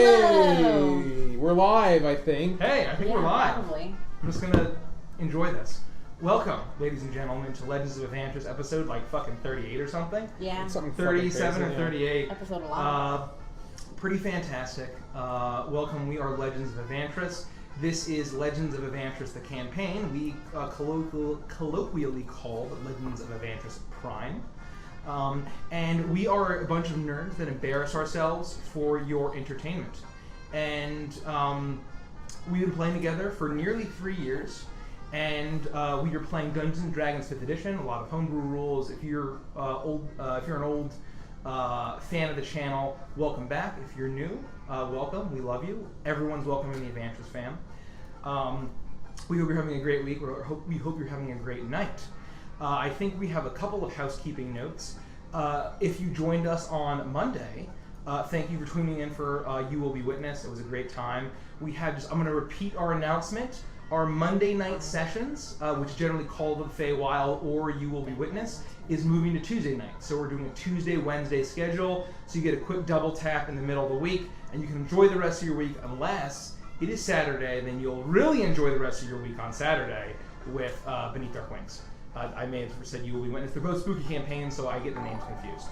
Hello. We're live, I think. Hey, I think we're live. Probably. I'm just gonna enjoy this. Welcome, ladies and gentlemen, to Legends of Avantris episode like fucking 38 or something. Yeah. It's something 37 crazy, or 38. Episode 11. Pretty fantastic. Welcome, we are Legends of Avantris. This is Legends of Avantris, the campaign we colloquially called Legends of Avantris Prime. And we are a bunch of nerds that embarrass ourselves for your entertainment. And we've been playing together for nearly 3 years. And we are playing Dungeons and Dragons 5th Edition, a lot of homebrew rules. If you're an old fan of the channel, welcome back. If you're new, welcome. We love you. Everyone's welcome in the Avantris fam. We hope you're having a great week. We hope you're having a great night. I think we have a couple of housekeeping notes. If you joined us on Monday, thank you for tuning in for You Will Be Witness. It was a great time. We had I'm going to repeat our announcement. Our Monday night sessions, which is generally called the Feywild or You Will Be Witness, is moving to Tuesday night. So we're doing a Tuesday-Wednesday schedule, so you get a quick double tap in the middle of the week, and you can enjoy the rest of your week unless it is Saturday, then you'll really enjoy the rest of your week on Saturday with Beneath Dark Wings. I may have said You Will Be Witness. They're both spooky campaigns, so I get the names confused.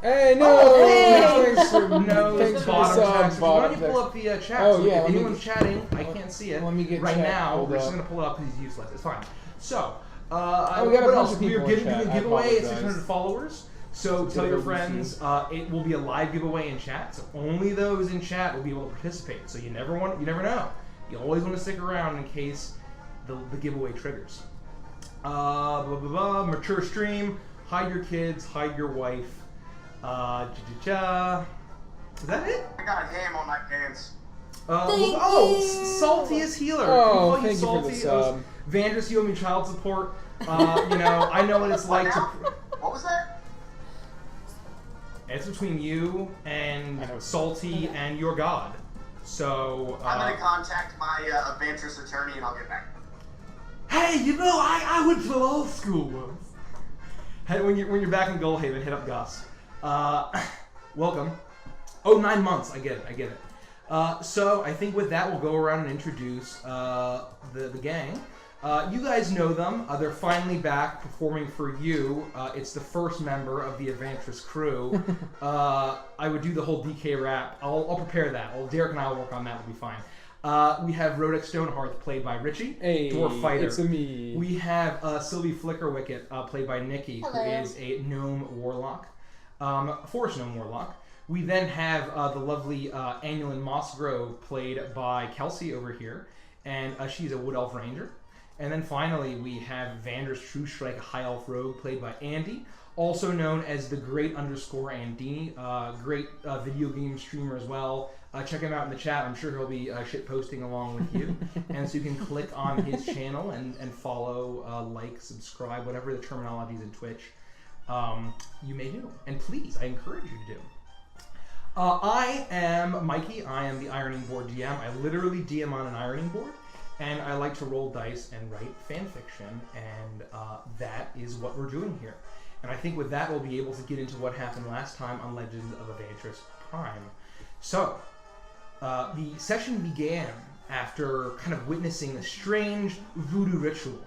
Hey, no! Thanks for the bottom sub, text. Why don't you pull up the chat? Oh, so yeah, if anyone's chatting, I can't see it. Let me get right chat now. pulled We're just up. going to pull it up because he's useless. It's fine. So, we got a what bunch else? of We are people in giving chat. a I giveaway at apologize. 600 followers. So It's a tell bit your of a friends. It will be a live giveaway in chat. So only those in chat will be able to participate. So you never know. You always want to stick around in case the giveaway triggers. Mature stream. Hide your kids. Hide your wife. Is that it? I got a ham on my pants. Saltiest healer. Oh, We call thank you for the sub. Avantris, you owe me child support. I know what it's like to. What was that? It's between you and Salty and your god. So. I'm gonna contact my Avantris attorney and I'll get back. Hey, I went to law school once. Hey, when you're back in Goldhaven, hit up Gus. Welcome. Oh, 9 months. I get it. So I think with that, we'll go around and introduce the gang. You guys know them. They're finally back performing for you. It's the first member of the Avantris crew. I would do the whole DK rap. I'll prepare that. Derek and I will work on that. We'll be fine. We have Rodek Stonehearth, played by Richie, Hey, Dwarf Fighter. it's me. We have Sylvie Flickerwicket, played by Nikki, Hello. who is a gnome warlock, forest gnome warlock. We then have the lovely Annulin Mossgrove, played by Kelsey over here, and she's a wood elf ranger. And then finally, we have Vander's True Strike, a high elf rogue, played by Andy, also known as the Great _Andini, great video game streamer as well. Check him out in the chat. I'm sure he'll be shit posting along with you. And so you can click on his channel and follow, like, subscribe, whatever the terminology is in Twitch. You may do. And please, I encourage you to do. I am Mikey. I am the ironing board DM. I literally DM on an ironing board. And I like to roll dice and write fan fiction. And that is what we're doing here. And I think with that, we'll be able to get into what happened last time on Legends of Avantris Prime. So, the session began after kind of witnessing a strange voodoo ritual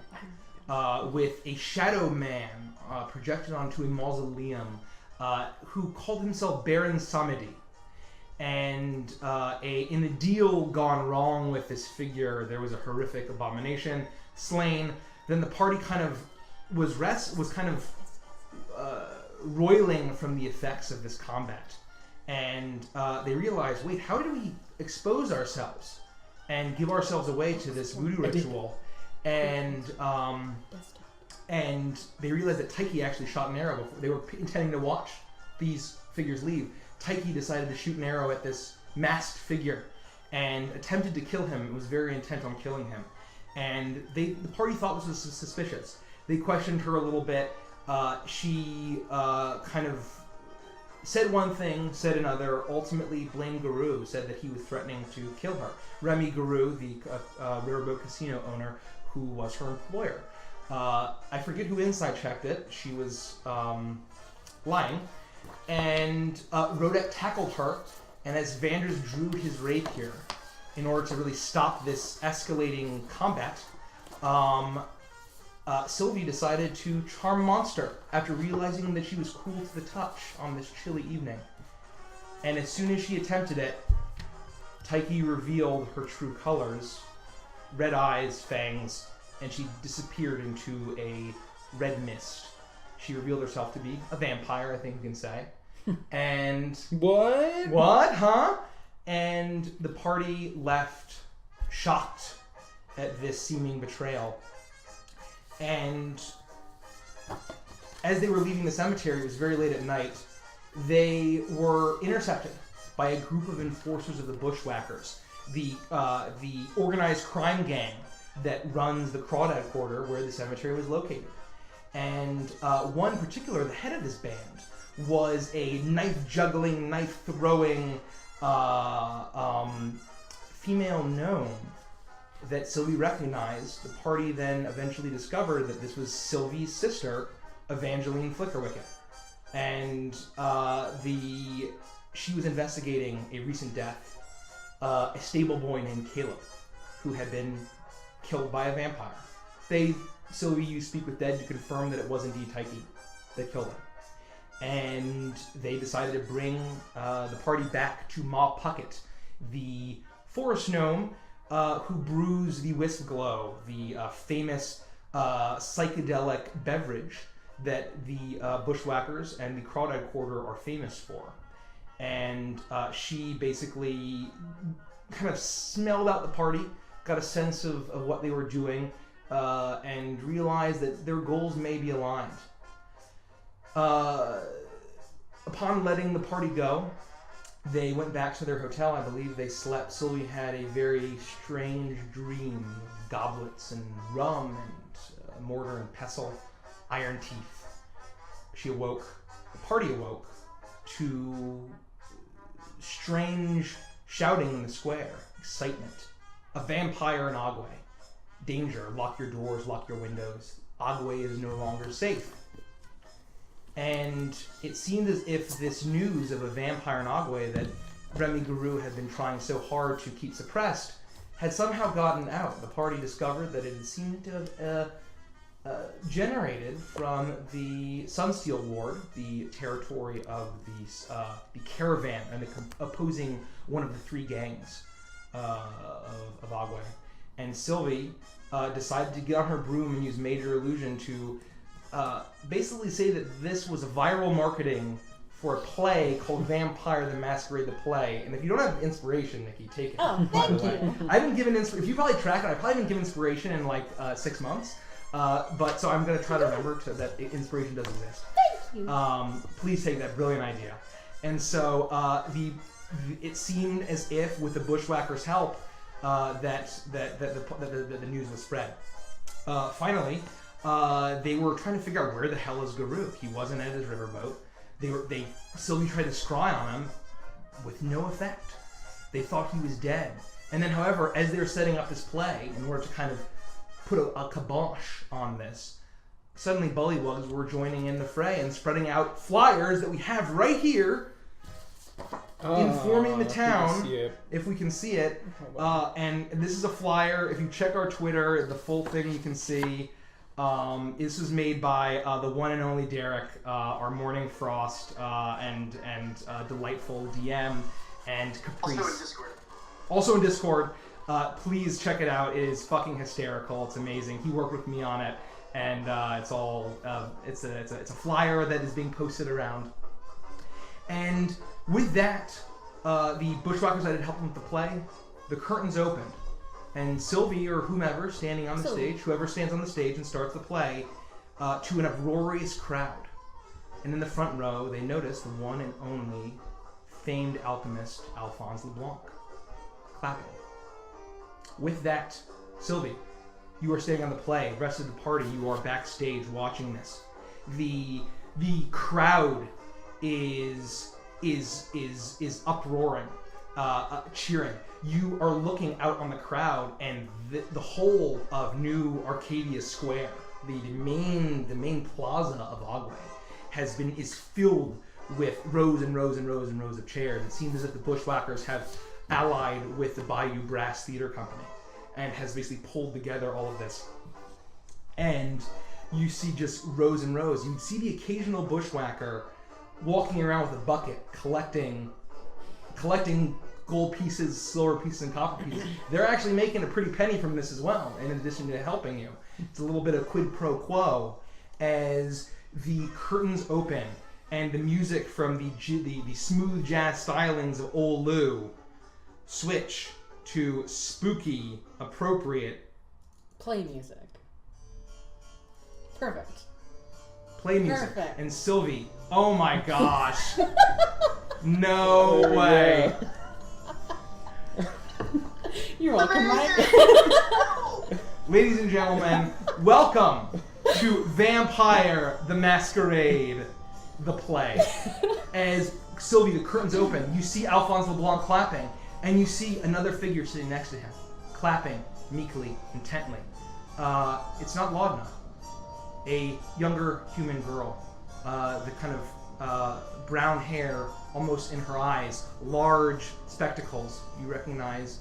with a shadow man projected onto a mausoleum who called himself Baron Samedi. And in the deal gone wrong with this figure, there was a horrific abomination slain. Then the party kind of was roiling from the effects of this combat. And they realized, wait, how did we expose ourselves and give ourselves away to this voodoo ritual? And they realized that Taiki actually shot an arrow before. They were intending to watch these figures leave. Taiki decided to shoot an arrow at this masked figure and attempted to kill him. It was very intent on killing him. And the party thought this was suspicious. They questioned her a little bit. She kind of said one thing, said another, ultimately blamed Guru, said that he was threatening to kill her. Remmy Guru, the riverboat casino owner, who was her employer. I forget who inside checked it. She was lying. And Rodek tackled her And as Vanders drew his rapier in order to really stop this escalating combat, Sylvie decided to charm Monster after realizing that she was cool to the touch on this chilly evening. And as soon as she attempted it, Taiki revealed her true colors, red eyes, fangs, and she disappeared into a red mist. She revealed herself to be a vampire, I think you can say. And... What, huh? And the party left shocked at this seeming betrayal. And as they were leaving the cemetery, it was very late at night, they were intercepted by a group of enforcers of the Bushwhackers, the organized crime gang that runs the Crawdad Quarter where the cemetery was located. And one particular, the head of this band, was a knife-juggling, knife-throwing female gnome that Sylvie recognized. The party then eventually discovered that this was Sylvie's sister, Evangeline Flickerwicket. And she was investigating a recent death, a stable boy named Caleb, who had been killed by a vampire. Sylvie used Speak with Dead to confirm that it was indeed Taiki that killed him. And they decided to bring the party back to Ma Puckett, the forest gnome who brews the Wisp Glow, the famous psychedelic beverage that the Bushwhackers and the Crawdad Quarter are famous for. And she basically kind of smelled out the party, got a sense of what they were doing, and realized that their goals may be aligned. Upon letting the party go, they went back to their hotel. I believe they slept. Sylvie had a very strange dream of goblets and rum and mortar and pestle, iron teeth. She awoke, the party awoke, to strange shouting in the square, excitement. A vampire in Agwe. Danger, lock your doors, lock your windows. Agwe is no longer safe. And it seemed as if this news of a vampire in Agwe that Remmy Guru had been trying so hard to keep suppressed had somehow gotten out. The party discovered that it had seemed to have generated from the Sunsteel Ward, the territory of the caravan and opposing one of the three gangs of Agwe. And Sylvie decided to get on her broom and use Major Illusion to basically say that this was a viral marketing for a play called Vampire the Masquerade the Play. And if you don't have inspiration, Nikki, take it. Oh, thank you. I haven't given if you probably track it, I probably haven't given inspiration in like 6 months. But so I'm going to try to remember that inspiration does exist. Thank you. Please take that brilliant idea. And so it seemed as if, with the Bushwhackers' help, that the news was spread. Finally, they were trying to figure out where the hell is Guru. He wasn't at his riverboat. Sylvie tried to scry on him with no effect. They thought he was dead. And then, however, as they were setting up this play in order to kind of put a kibosh on this, suddenly bullywugs were joining in the fray and spreading out flyers that we have right here, informing the town, if we can see it. And this is a flyer. If you check our Twitter, the full thing you can see. This was made by the one and only Derek, our Morning Frost and delightful DM, and Caprice. Also in Discord. Please check it out. It is fucking hysterical. It's amazing. He worked with me on it, and it's a flyer that is being posted around. And with that, the Bushwhackers that had helped them with the play, the curtains opened. And Sylvie, or whomever, standing on the stage, whoever stands on the stage and starts the play, to an uproarious crowd. And in the front row, they notice the one and only famed alchemist, Alphonse LeBlanc, clapping. With that, Sylvie, you are staying on the play. The rest of the party, you are backstage watching this. The crowd is uproaring, cheering. You are looking out on the crowd, and the whole of New Arcadia Square, the main plaza of Agwe, is filled with rows and rows and rows and rows of chairs. It seems as if the Bushwhackers have allied with the Bayou Brass Theater Company and has basically pulled together all of this. And you see just rows and rows. You see the occasional bushwhacker walking around with a bucket, collecting gold pieces, silver pieces, and copper pieces. They're actually making a pretty penny from this as well, in addition to helping you. It's a little bit of quid pro quo as the curtains open and the music from the smooth jazz stylings of Old Lou switch to spooky, appropriate Play music. Perfect. play music. Perfect. And Sylvie, oh my gosh. No There we way. You're welcome, Mike. Ladies and gentlemen, welcome to Vampire the Masquerade, the play. As Sylvie, the curtains open, you see Alphonse LeBlanc clapping, and you see another figure sitting next to him, clapping meekly, intently. It's not Laudna, a younger human girl, the kind of brown hair almost in her eyes, large spectacles. You recognize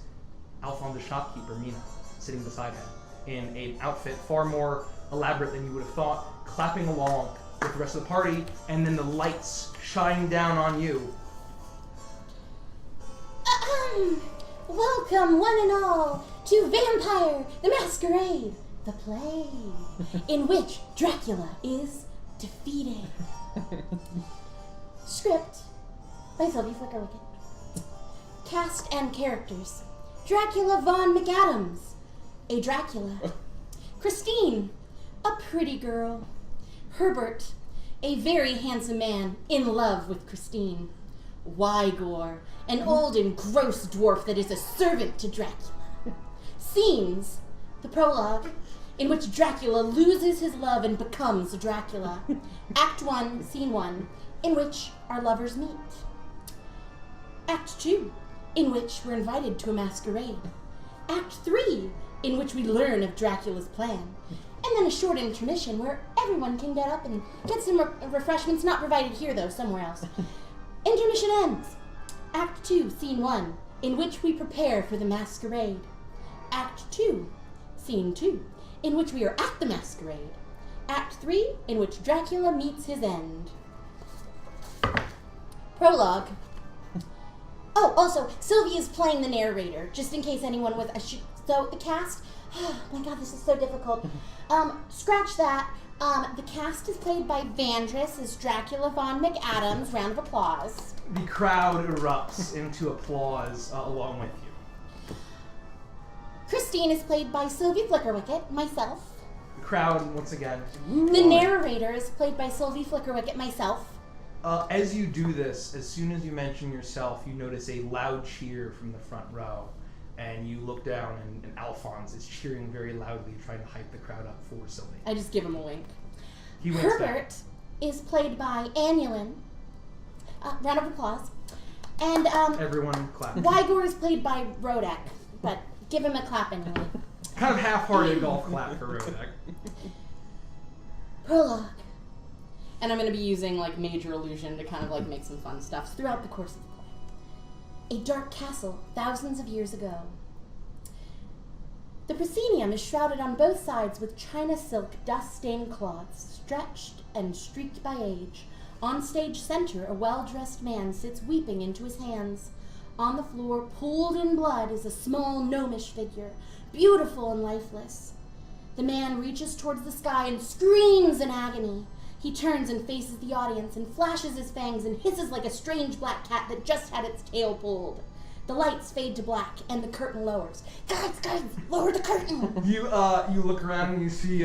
Alphonse's shopkeeper, Mina, sitting beside him in an outfit far more elaborate than you would have thought, clapping along with the rest of the party, and then the lights shine down on you. Welcome, one and all, to Vampire the Masquerade, the play, in which Dracula is defeated. Script by Sylvie Flickerwicket. Cast and characters: Dracula Von McAdams, a Dracula. Christine, a pretty girl. Herbert, a very handsome man in love with Christine. Wygor, an old and gross dwarf that is a servant to Dracula. Scenes: the prologue, in which Dracula loses his love and becomes Dracula. Act 1, Scene 1, in which our lovers meet. Act 2, in which we're invited to a masquerade. Act 3, in which we learn of Dracula's plan. And then a short intermission where everyone can get up and get some refreshments, not provided here though, somewhere else. Intermission ends. Act 2, Scene 1, in which we prepare for the masquerade. Act 2, Scene 2, in which we are at the masquerade. Act 3, in which Dracula meets his end. Prologue. Oh, also, Sylvie is playing the narrator, just in case anyone was... So, the cast... Oh my god, this is so difficult. Scratch that. The cast is played by Avantris as Dracula Von McAdams. Round of applause. The crowd erupts into applause along with you. Christine is played by Sylvie Flickerwicket, myself. The crowd, once again... The narrator is played by Sylvie Flickerwicket, myself. As you do this, as soon as you mention yourself, you notice a loud cheer from the front row. And you look down, and Alphonse is cheering very loudly, trying to hype the crowd up for Sylvie. I just give him a wink. He winks Herbert back. is played by Annulin. Round of applause. And Everyone clap. Wygor is played by Rodak, but give him a clap anyway. Kind of half-hearted golf clap for Rodak. Prologue. And I'm going to be using like major illusion to kind of like make some fun stuff Throughout the course of the play. A dark castle thousands of years ago. The proscenium is shrouded on both sides with china silk dust-stained cloths, stretched and streaked by age. On stage center, a well-dressed man sits weeping into his hands. On the floor, pooled in blood, is a small gnomish figure, beautiful and lifeless. The man reaches towards the sky and screams in agony. He turns and faces the audience and flashes his fangs and hisses like a strange black cat that just had its tail pulled. The lights fade to black and the curtain lowers. Guys, lower the curtain! You look around and you see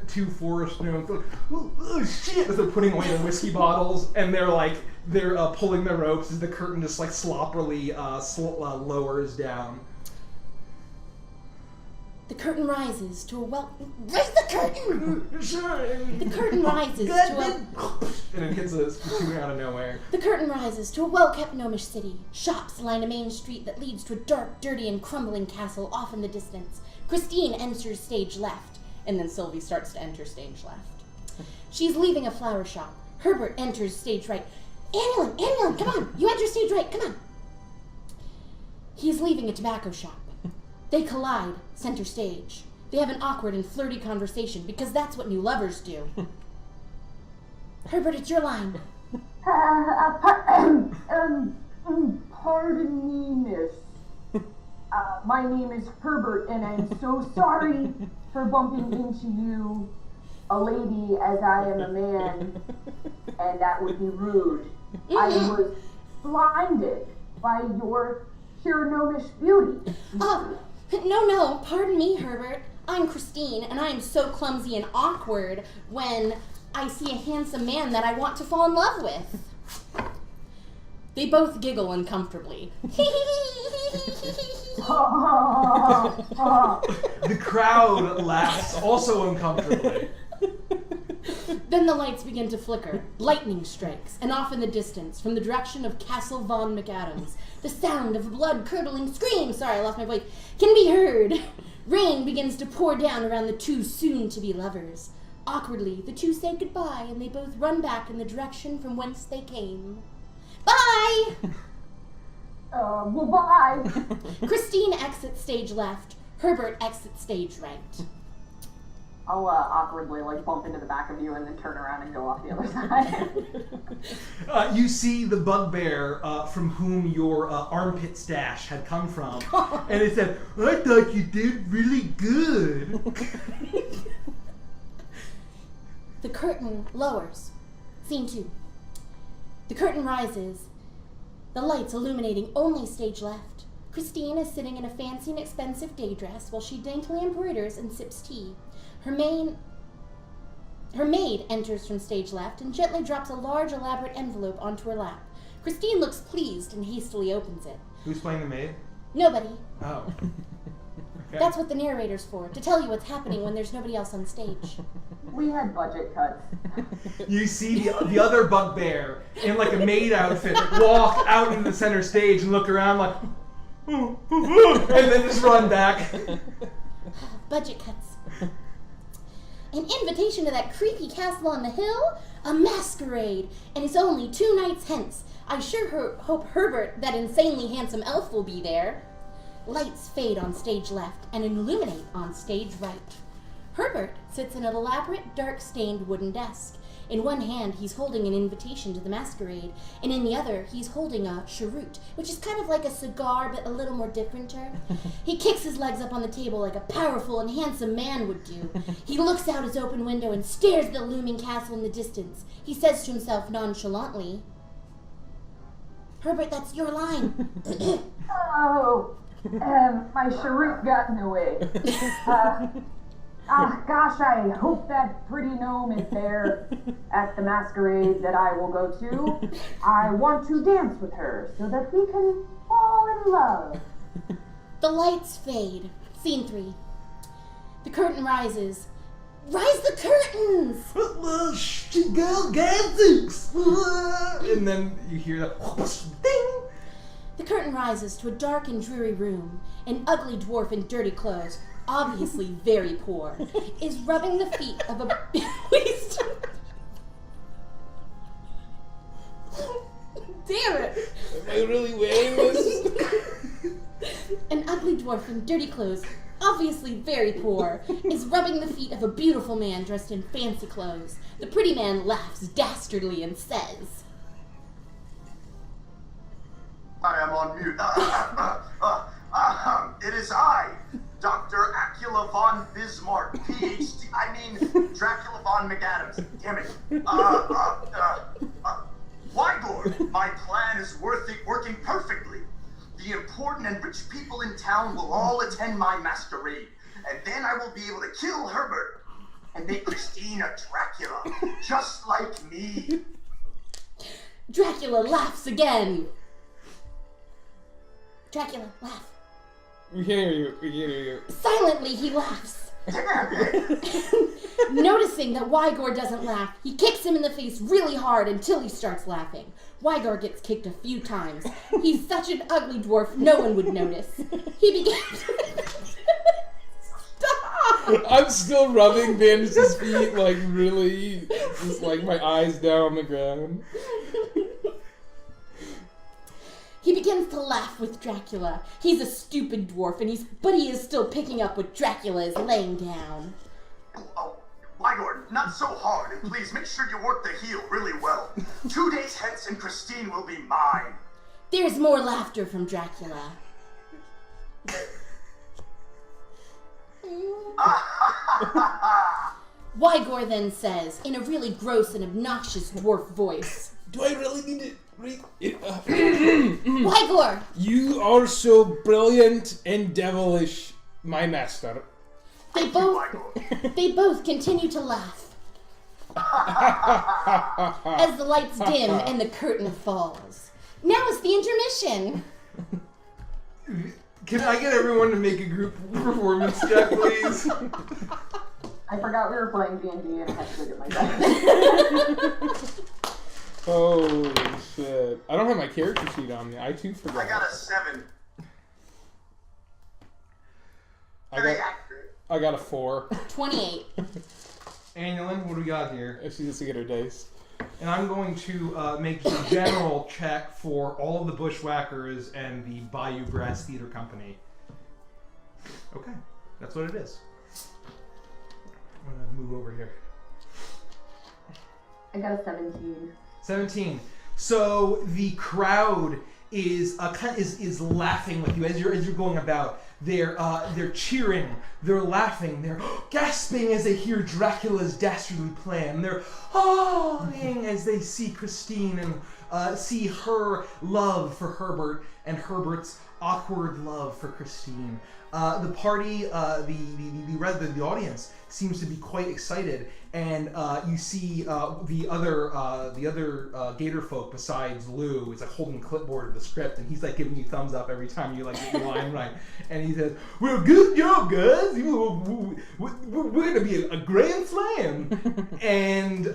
two forest gnomes. Like, oh shit! As they're putting away the whiskey bottles, and they're pulling the ropes as the curtain just like sloppily lowers down. The curtain rises to a Raise the curtain! The curtain rises to a... And it hits a spittoon out of nowhere. The curtain rises to a well-kept gnomish city. Shops line a main street that leads to a dark, dirty, and crumbling castle off in the distance. Christine enters stage left. and then Sylvie starts to enter stage left. She's leaving a flower shop. Herbert enters stage right. Annulin, come on. You enter stage right, come on. He's leaving a tobacco shop. They collide, center stage. They have an awkward and flirty conversation because that's what new lovers do. Herbert, it's your line. Pardon me, miss. My name is Herbert, and I'm so sorry for bumping into you, a lady, as I am a man, and that would be rude. I was blinded by your pure gnomish beauty. No, pardon me, Herbert. I'm Christine, and I am so clumsy and awkward when I see a handsome man that I want to fall in love with. They both giggle uncomfortably. The crowd laughs also uncomfortably. Then the lights begin to flicker. Lightning strikes, and off in the distance, from the direction of Castle Von McAdams, the sound of a blood-curdling scream, sorry, I lost my voice, can be heard. Rain begins to pour down around the two soon-to-be lovers. Awkwardly, the two say goodbye, and they both run back in the direction from whence they came. Bye! Well, bye. Christine exits stage left. Herbert exits stage right. I'll awkwardly bump into the back of you and then turn around and go off the other side. You see the bugbear from whom your armpit stash had come from, and it said, "I thought you did really good." The curtain lowers. Scene 2. The curtain rises, the lights illuminating only stage left. Christine is sitting in a fancy and expensive day dress while she daintily embroiders and sips tea. Her maid enters from stage left and gently drops a large, elaborate envelope onto her lap. Christine looks pleased and hastily opens it. Who's playing the maid? Nobody. Oh. Okay. That's what the narrator's for, to tell you what's happening when there's nobody else on stage. We had budget cuts. You see the other bugbear in a maid outfit walk out into the center stage and look around and then just run back. Budget cuts. An invitation to that creepy castle on the hill? A masquerade, and it's only 2 nights hence. I sure hope Herbert, that insanely handsome elf, will be there. Lights fade on stage left and illuminate on stage right. Herbert sits in an elaborate, dark-stained wooden desk. In one hand, he's holding an invitation to the masquerade, and in the other, he's holding a cheroot, which is kind of like a cigar, but a little more differenter. He kicks his legs up on the table like a powerful and handsome man would do. He looks out his open window and stares at the looming castle in the distance. He says to himself nonchalantly, "Herbert, that's your line." Oh, my cheroot got in the way. Gosh, I hope that pretty gnome is there at the masquerade that I will go to. I want to dance with her so that we can fall in love. The lights fade. Scene 3. The curtain rises. Rise the curtains! Girl gadzooks! And then you hear that ding! The curtain rises to a dark and dreary room. An ugly dwarf in dirty clothes, obviously very poor, is rubbing the feet of a... Damn it! Am I really wearing this? An ugly dwarf in dirty clothes, obviously very poor, is rubbing the feet of a beautiful man dressed in fancy clothes. The pretty man laughs dastardly and says, I am on mute. It is I, Dr. Acula von Bismarck, PhD. Dracula von McAdams. Damn it. Wygor, my plan is working perfectly. The important and rich people in town will all attend my masquerade, and then I will be able to kill Herbert and make Christine a Dracula, just like me. Dracula laughs again. Dracula, laugh. We can't hear you. We can't hear you. Silently, he laughs. Damn it. Noticing that Wygor doesn't laugh, he kicks him in the face really hard until he starts laughing. Wygor gets kicked a few times. He's such an ugly dwarf, no one would notice. He begins... Stop! I'm still rubbing Bandage's feet, really, just my eyes down on the ground. He begins to laugh with Dracula. He's a stupid dwarf, but he is still picking up what Dracula is laying down. Oh, Wygord, not so hard, and please make sure you work the heel really well. 2 days hence and Christine will be mine. There's more laughter from Dracula. Wygor then says, in a really gross and obnoxious dwarf voice, Do I really need to read it? Wygor! You are so brilliant and devilish, my master. They both continue to laugh. As the lights dim and the curtain falls. Now is the intermission. Can I get everyone to make a group performance check, please? I forgot we were playing D&D and I had to go get my dice. Holy shit. I don't have my character sheet on me. I too forgot. I got a 7. Very accurate. I got a 4. 28. Annulin, what do we got here? She needs to get her dice. And I'm going to make just a general check for all of the Bushwhackers and the Bayou Brass Theater Company. Okay, that's what it is. I'm going to move over here. I got a 17. 17. So the crowd is laughing with you as you're going about. They're cheering, they're laughing, they're gasping as they hear Dracula's dastardly plan. They're awing as they see Christine and see her love for Herbert and Herbert's awkward love for Christine. The party, the audience seems to be quite excited, and you see the other Gator folk besides Lou is like holding clipboard of the script, and he's like giving you thumbs up every time you like get your line right, and he says, "Well, good job, guys. We're gonna be a grand slam," and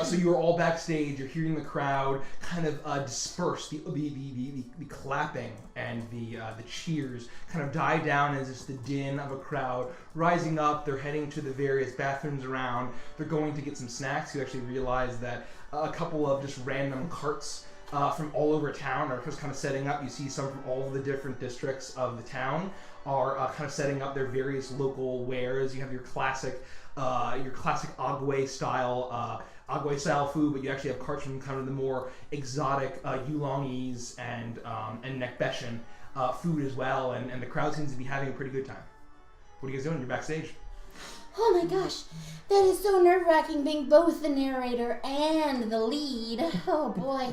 so you're all backstage. You're hearing the crowd kind of disperse. The clapping and the cheers kind of die down as it's the din of a crowd rising up. They're heading to the various bathrooms around. They're going to get some snacks. You actually realize that a couple of just random carts from all over town are just kind of setting up. You see some from all of the different districts of the town are kind of setting up their various local wares. You have your classic Agwe style food, but you actually have carts from kind of the more exotic Yulongese and Nekbeshan food as well, and the crowd seems to be having a pretty good time. What are you guys doing? You're backstage. Oh my gosh, that is so nerve-wracking being both the narrator and the lead. Oh boy.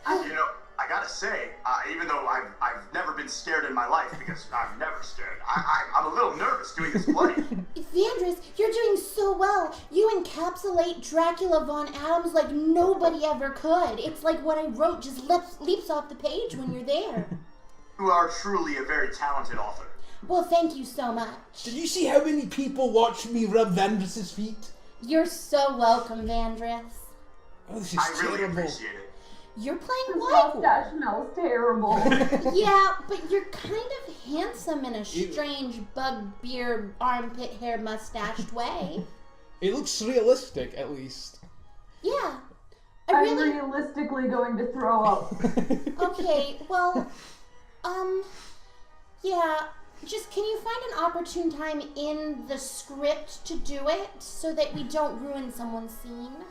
You know, I gotta say, even though I've never been scared in my life, because I'm never scared, I'm a little nervous doing this play. Avantris, you're doing so well. You encapsulate Dracula von Adams like nobody ever could. It's like what I wrote just leaps off the page when you're there. You are truly a very talented author. Well, thank you so much. Did you see how many people watched me rub Vandris's feet? You're so welcome, Avantris. Oh, this is I really terrible. appreciate it. You're playing This Wygor. mustache smells terrible. Yeah, but you're kind of handsome in a strange bugbear armpit hair mustached way. It looks realistic, at least. Yeah. I'm realistically going to throw up. Okay, well, yeah. Just can you find an opportune time in the script to do it so that we don't ruin someone's scene?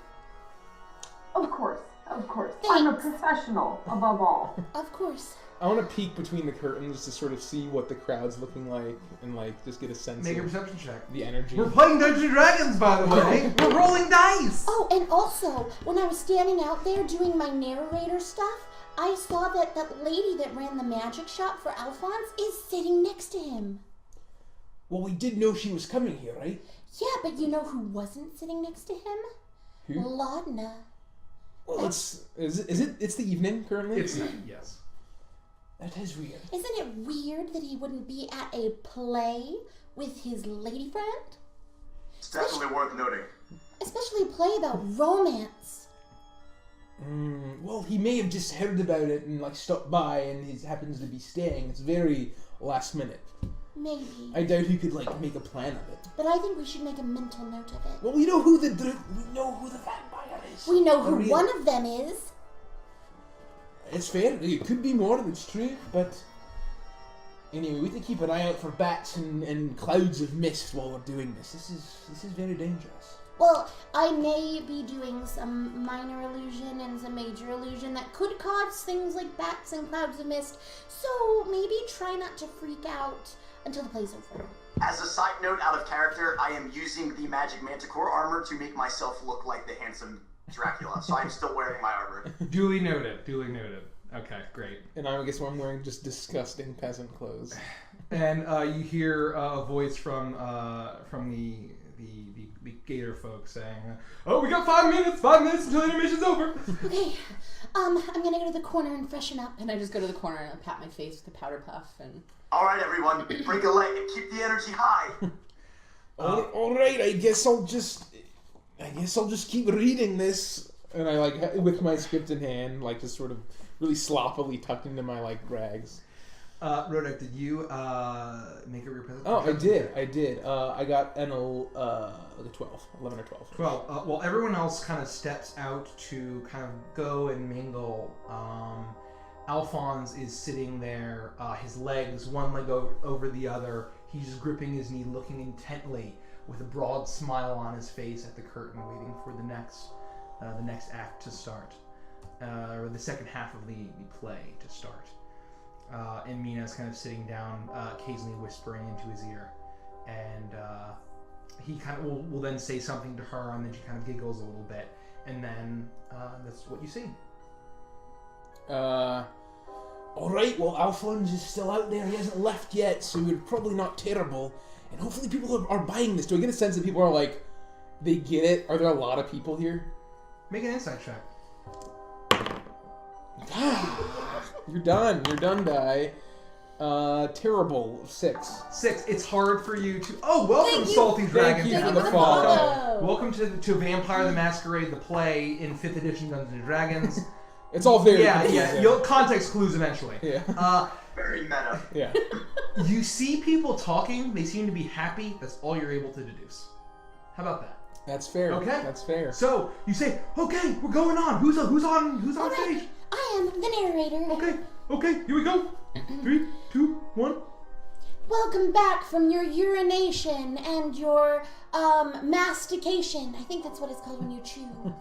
Of course. Thanks. I'm a professional, above all. Of course. I want to peek between the curtains to sort of see what the crowd's looking like and like just get a sense Make a of perception check. the energy. We're playing Dungeons & Dragons, by the way. We're rolling dice. Oh, and also, when I was standing out there doing my narrator stuff, I saw that that lady that ran the magic shop for Alphonse is sitting next to him. Well, we did know she was coming here, right? Yeah, but you know who wasn't sitting next to him? Who? Laudna. Well, it's the evening currently? It's not, yes. That is weird. Isn't it weird that he wouldn't be at a play with his lady friend? It's definitely worth noting. Especially a play about romance. Well, he may have just heard about it and like stopped by and he happens to be staying. It's very last minute. Maybe. I doubt he could like make a plan of it. But I think we should make a mental note of it. Well, we know who the vampire is. We know who Real- one of them is. It's fair. It could be more, it's true, but... Anyway, we have to keep an eye out for bats and clouds of mist while we're doing this. This is very dangerous. Well, I may be doing some minor illusion and some major illusion that could cause things like bats and clouds of mist, so maybe try not to freak out until the play's over. As a side note, out of character, I am using the magic manticore armor to make myself look like the handsome Dracula, so I'm still wearing my armor. Duly noted. Okay, great. And I guess I'm wearing just disgusting peasant clothes. And you hear a voice from the Gator folks saying, "Oh, we got 5 minutes. 5 minutes until intermission's over." Okay, I'm gonna go to the corner and freshen up. And I just go to the corner and I pat my face with a powder puff and... Alright, everyone, break a leg and keep the energy high. All right, I guess I'll just keep reading this. And I with my script in hand, just sort of really sloppily tucked into my rags. Rodek, did you make a real present? Oh, I did. I got an 12, 11 or 12. 12. Well, everyone else kind of steps out to kind of go and mingle. Alphonse is sitting there, his legs, one leg over the other. He's just gripping his knee, looking intently with a broad smile on his face at the curtain, waiting for the next act to start, or the second half of the play to start. And Mina's kind of sitting down, occasionally whispering into his ear, and he kind of will then say something to her, and then she kind of giggles a little bit, and then that's what you see. Alright, well, Alphonse is still out there. He hasn't left yet, so we're probably not terrible. And hopefully people are buying this. Do I get a sense that people are they get it? Are there a lot of people here? Make an insight check. You're done, Die. Terrible. 6. 6. It's hard for you to... Oh, welcome, Salty Dragons. Thank you to for the follow. Welcome to Vampire the Masquerade, the play in 5th edition Dungeons & Dragons. It's all very Yeah. You'll context clues eventually. Yeah. Very meta. Yeah. You see people talking. They seem to be happy. That's all you're able to deduce. How about that? That's fair. Okay. That's fair. So you say, "Okay, we're going on. Who's on stage?" I am the narrator. Okay. Here we go. 3, 2, 1. Welcome back from your urination and your mastication. I think that's what it's called when you chew.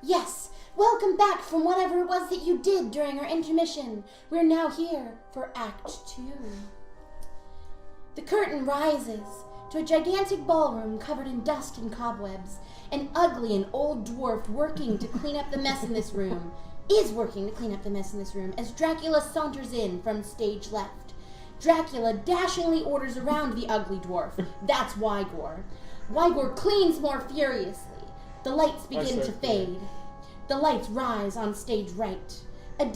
Yes. Welcome back from whatever it was that you did during our intermission. We're now here for Act 2. The curtain rises to a gigantic ballroom covered in dust and cobwebs. An ugly and old dwarf working to clean up the mess in this room as Dracula saunters in from stage left. Dracula dashingly orders around the ugly dwarf. That's Wygor. Wygor cleans more furiously. The lights begin to fade. The lights rise on stage right. You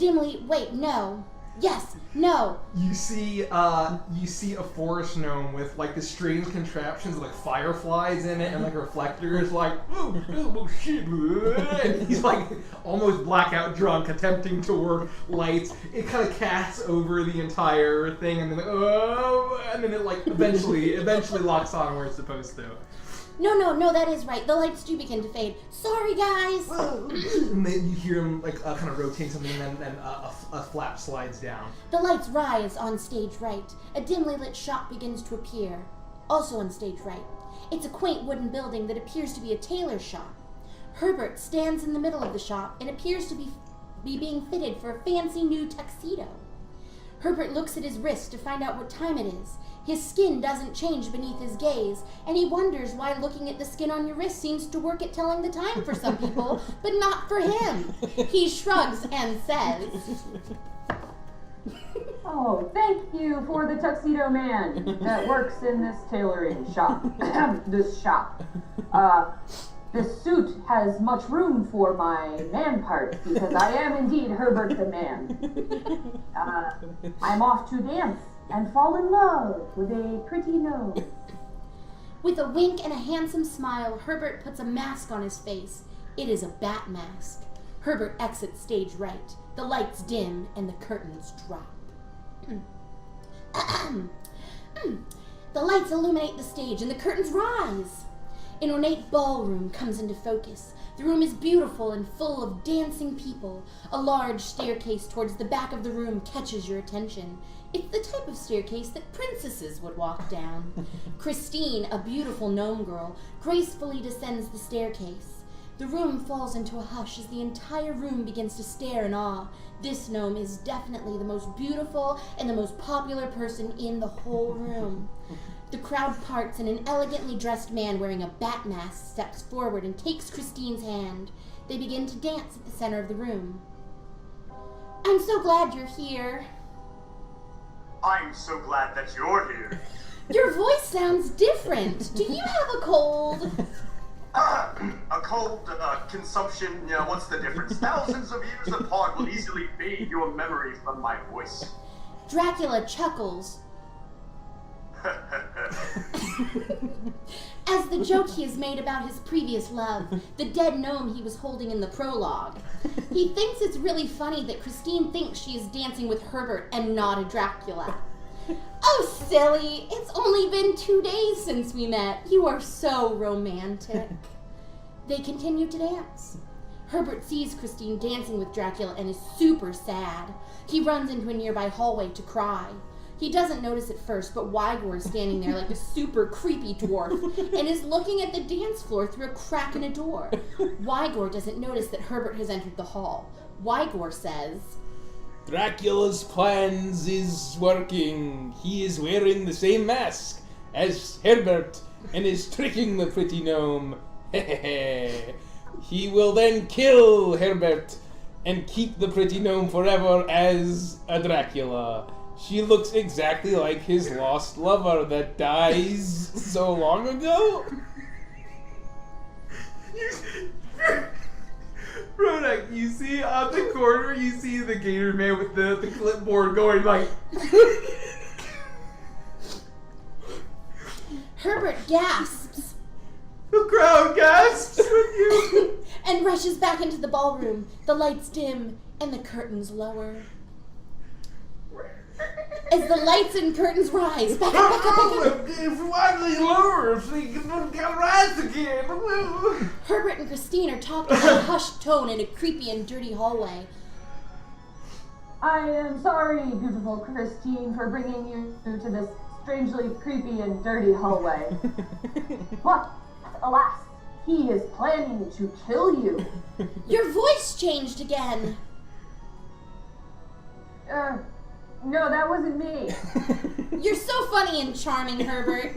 see a forest gnome with the strange contraptions of fireflies in it and reflectors oh shit, and he's almost blackout drunk, attempting to work lights. It kind of casts over the entire thing, and then it eventually locks on where it's supposed to. No, that is right. The lights do begin to fade. Sorry, guys. And then you hear him kind of rotate something, and then a flap slides down. The lights rise on stage right. A dimly lit shop begins to appear, also on stage right. It's a quaint wooden building that appears to be a tailor shop. Herbert stands in the middle of the shop and appears to be being fitted for a fancy new tuxedo. Herbert looks at his wrist to find out what time it is. His skin doesn't change beneath his gaze, and he wonders why looking at the skin on your wrist seems to work at telling the time for some people, but not for him. He shrugs and says, Oh, thank you for the tuxedo man that works in this tailoring shop. This shop. This suit has much room for my man part, because I am indeed Herbert the man. I'm off to dance and fall in love with a pretty nose. With a wink and a handsome smile, Herbert puts a mask on his face. It is a bat mask. Herbert exits stage right. The lights dim and the curtains drop. The lights illuminate the stage and the curtains rise. An ornate ballroom comes into focus. The room is beautiful and full of dancing people. A large staircase towards the back of the room catches your attention. It's the type of staircase that princesses would walk down. Christine, a beautiful gnome girl, gracefully descends the staircase. The room falls into a hush as the entire room begins to stare in awe. This gnome is definitely the most beautiful and the most popular person in the whole room. The crowd parts and an elegantly dressed man wearing a bat mask steps forward and takes Christine's hand. They begin to dance at the center of the room. I'm so glad you're here. I'm so glad that you're here. Your voice sounds different. Do you have a cold? A cold consumption, what's the difference? Thousands of years apart will easily fade your memory from my voice. Dracula chuckles as the joke he has made about his previous love, the dead gnome he was holding in the prologue. He thinks it's really funny that Christine thinks she is dancing with Herbert and not a Dracula. Oh, silly! It's only been 2 days since we met. You are so romantic. They continue to dance. Herbert sees Christine dancing with Dracula and is super sad. He runs into a nearby hallway to cry. He doesn't notice at first, but Wygor is standing there like a super creepy dwarf and is looking at the dance floor through a crack in a door. Wygor doesn't notice that Herbert has entered the hall. Wygor says, Dracula's plans is working. He is wearing the same mask as Herbert and is tricking the pretty gnome. He will then kill Herbert and keep the pretty gnome forever as a Dracula. She looks exactly like his lost lover that dies so long ago. Ronak, you see on the corner, you see the gator man with the clipboard going like... Herbert gasps. The crowd gasps with you. And rushes back into the ballroom. The lights dim and the curtains lower. As the lights and curtains rise, back up. It's widely lower, so you can rise again. Herbert and Christine are talking in a hushed tone in a creepy and dirty hallway. I am sorry, beautiful Christine, for bringing you to this strangely creepy and dirty hallway. But, alas, he is planning to kill you. Your voice changed again. No, that wasn't me. You're so funny and charming, Herbert.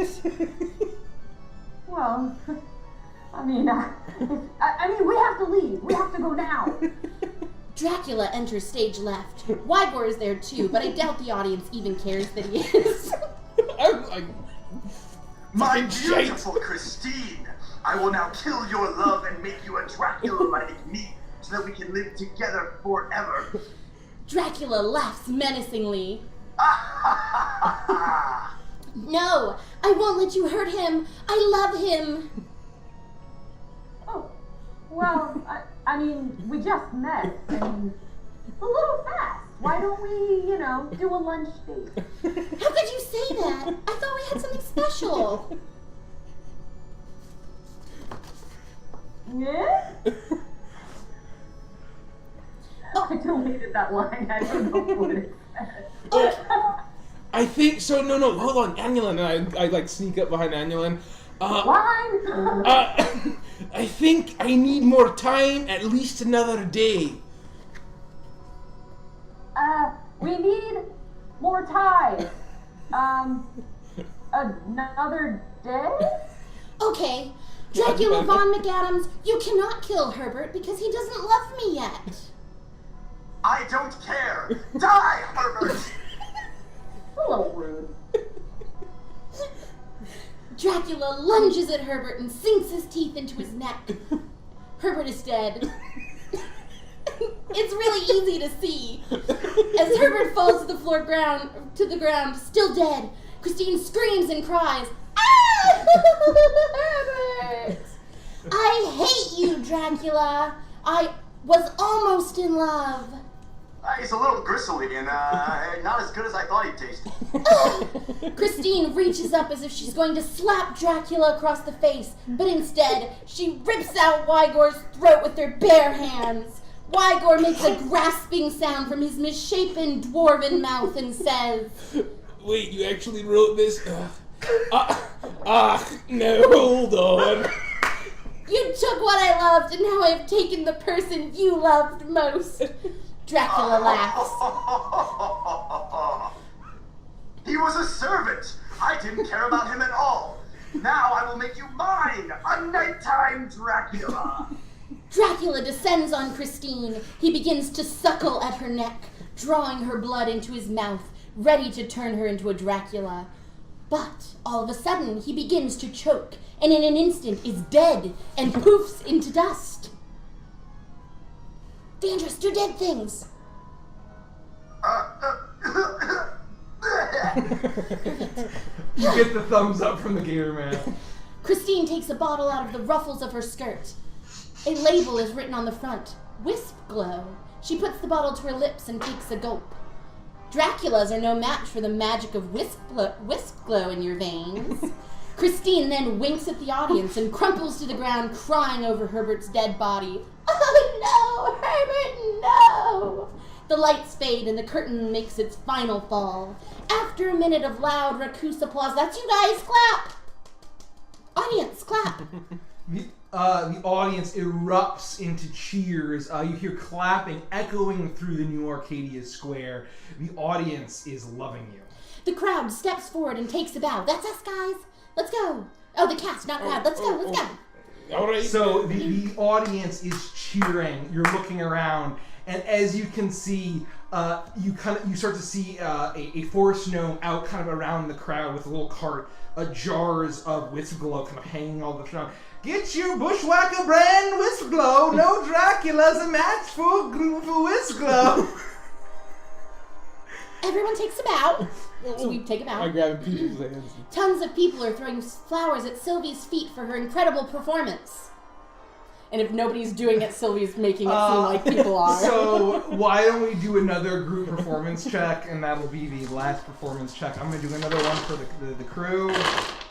Well, I mean, we have to leave. We have to go now. Dracula enters stage left. Wygor is there too, but I doubt the audience even cares that he is. I'm like, My beautiful Christine, I will now kill your love and make you a Dracula like me, so that we can live together forever. Dracula laughs menacingly. No, I won't let you hurt him. I love him. Oh, well, I mean, we just met. I mean, a little fast. Why don't we, do a lunch date? How could you say that? I thought we had something special. Yeah? Oh, I deleted that line. I don't know what it said. I think so. No, hold on, Annulin. And I like sneak up behind Annulin. Line? I think I need more time, at least another day. We need more ties. Another day? Okay, Dracula von McAdams, you cannot kill Herbert because he doesn't love me yet. I don't care. Die, Herbert. A little rude. Dracula lunges at Herbert and sinks his teeth into his neck. Herbert is dead. It's really easy to see. As Herbert falls to the ground, still dead, Christine screams and cries, "Ah! Herbert! I hate you, Dracula. I was almost in love." He's a little gristly and not as good as I thought he'd taste. Christine reaches up as if she's going to slap Dracula across the face, but instead, she rips out Wygor's throat with her bare hands. Wygor makes a grasping sound from his misshapen dwarven mouth and says, Wait, you actually wrote this? No, hold on. You took what I loved, and now I have taken the person you loved most. Dracula laughs. He was a servant. I didn't care about him at all. Now I will make you mine, a nighttime Dracula. Dracula descends on Christine. He begins to suckle at her neck, drawing her blood into his mouth, ready to turn her into a Dracula. But all of a sudden, he begins to choke, and in an instant is dead and poofs into dust. Dangerous, do dead things. You get the thumbs up from the gator man. Christine takes a bottle out of the ruffles of her skirt. A label is written on the front, Wisp Glow. She puts the bottle to her lips and takes a gulp. Draculas are no match for the magic of wisp glow in your veins. Christine then winks at the audience and crumples to the ground, crying over Herbert's dead body. Oh no, Herbert, no! The lights fade and the curtain makes its final fall. After a minute of loud, raucous applause, that's you guys, clap! Audience, clap! The audience erupts into cheers. You hear clapping echoing through the new Arcadia Square. The audience is loving you. The crowd steps forward and takes a bow. That's us, guys. Let's go. Oh, the cast, not crowd. Let's go, let's go. All right. So the audience is cheering. You're looking around, and as you can see, you start to see a forest gnome out kind of around the crowd with a little cart, jars of wisp glow kind of hanging all the time. Get your bushwhacker brand wisp glow. No Dracula's a match for wisp glow. Everyone takes a bow. So we take a bow. I grab people's hands. Tons of people are throwing flowers at Sylvie's feet for her incredible performance. And if nobody's doing it, Sylvie's making it seem like people are. So why don't we do another group performance check, and that'll be the last performance check. I'm going to do another one for the crew.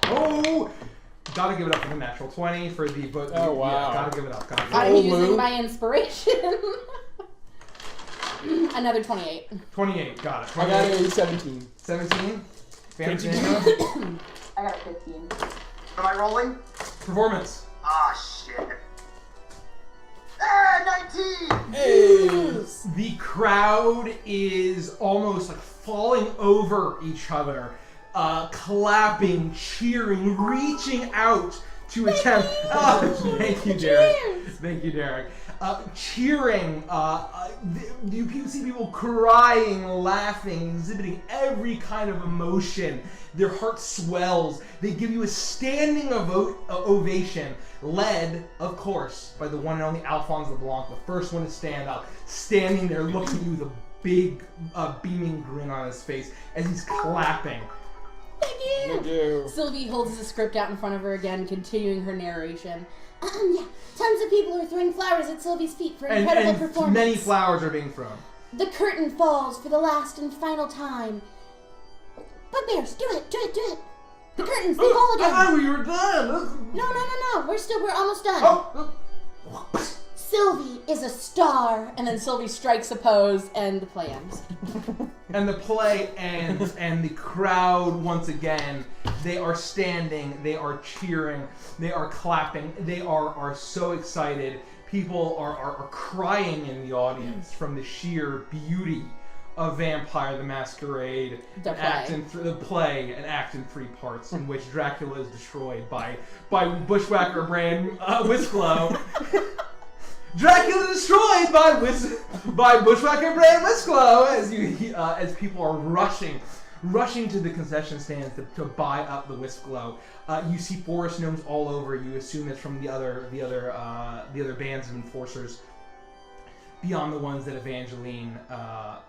Oh! Gotta give it up for the natural 20 for the... But, oh, wow. Yeah, gotta give it up. I'm using my inspiration. Another 28. 28, got it. 28. I got a 17. 17? Fancy. I got a 15. Am I rolling? Performance. Ah, shit. Ah, 19! Hey! The crowd is almost like falling over each other, clapping, cheering, reaching out to attempt. Thank you, Derek. Thank you, Derek. Cheering. You see people crying, laughing, exhibiting every kind of emotion. Their heart swells. They give you a standing ovation, led, of course, by the one and only Alphonse LeBlanc, the first one to stand up, standing there looking at you with a big, beaming grin on his face as he's clapping. Thank you. Sylvie holds the script out in front of her again, continuing her narration. Yeah, tons of people are throwing flowers at Sylvie's feet for incredible performance. Many flowers are being thrown. The curtain falls for the last and final time. Bugbears, do it. The curtains, they fall again. I thought we were done. No. We're almost done. Sylvie is a star. And then Sylvie strikes a pose, and the play ends. And the play ends, and the crowd, once again, they are standing, they are cheering, they are clapping, they are so excited. People are crying in the audience from the sheer beauty of Vampire the Masquerade, The play, an act in 3 parts, in which Dracula is destroyed by Bushwhacker brand Wisp Glow. Dracula destroyed by Bushwhacker brand Wisp Glow as people are rushing to the concession stands to buy up the Wisp Glow. You see forest gnomes all over. You assume it's from the other bands of enforcers beyond the ones that Evangeline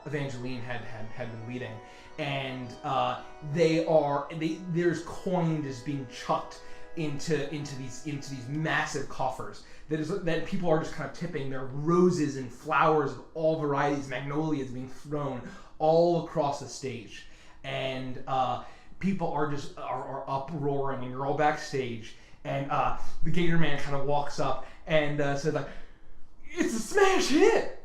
had been leading, and there's coin just being chucked into these massive coffers that people are just kind of tipping. There are roses and flowers of all varieties, magnolias being thrown all across the stage, and people are just are uproaring, and you're all backstage, and the Gator Man kind of walks up and says like, "It's a smash hit.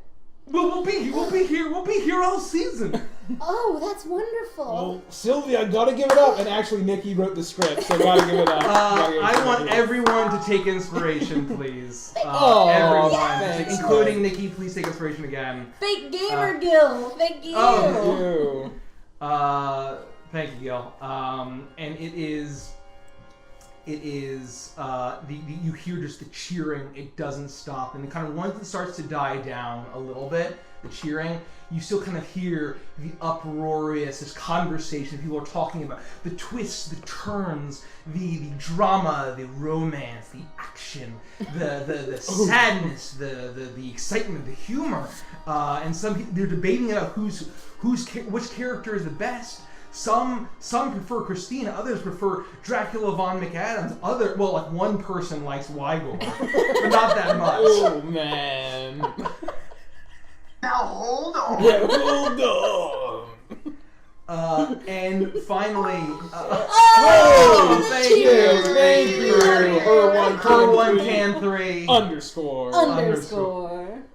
We'll be here all season." Oh, that's wonderful. Well, Sylvia, gotta give it up. And actually, Nikki wrote the script, so gotta give it up. I want everyone to take inspiration, please. Everyone, thanks, including Nikki, please take inspiration again. Fake Gamer Gil, thank you. Oh, thank you, Gil. And it is you hear just the cheering. It doesn't stop, and then kind of once it starts to die down a little bit, the cheering, you still kind of hear the uproarious, this conversation. People are talking about the twists, the turns, the drama, the romance, the action, the sadness, the excitement, the humor, and some people, they're debating about which character is the best. Some prefer Christina, others prefer Dracula von McAdams. One person likes Wygor, but not that much. Oh man! Now hold on. Yeah, hold on. And finally, thank you. Her1can3 underscore.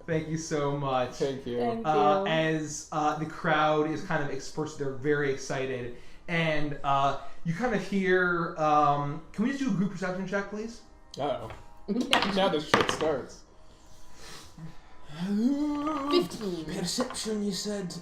Thank you so much. Thank you. Thank you. As the crowd is kind of expressed, they're very excited, and you kind of hear. Can we just do a group perception check, please? Uh-oh. Now the shit starts. 15. Perception, you said.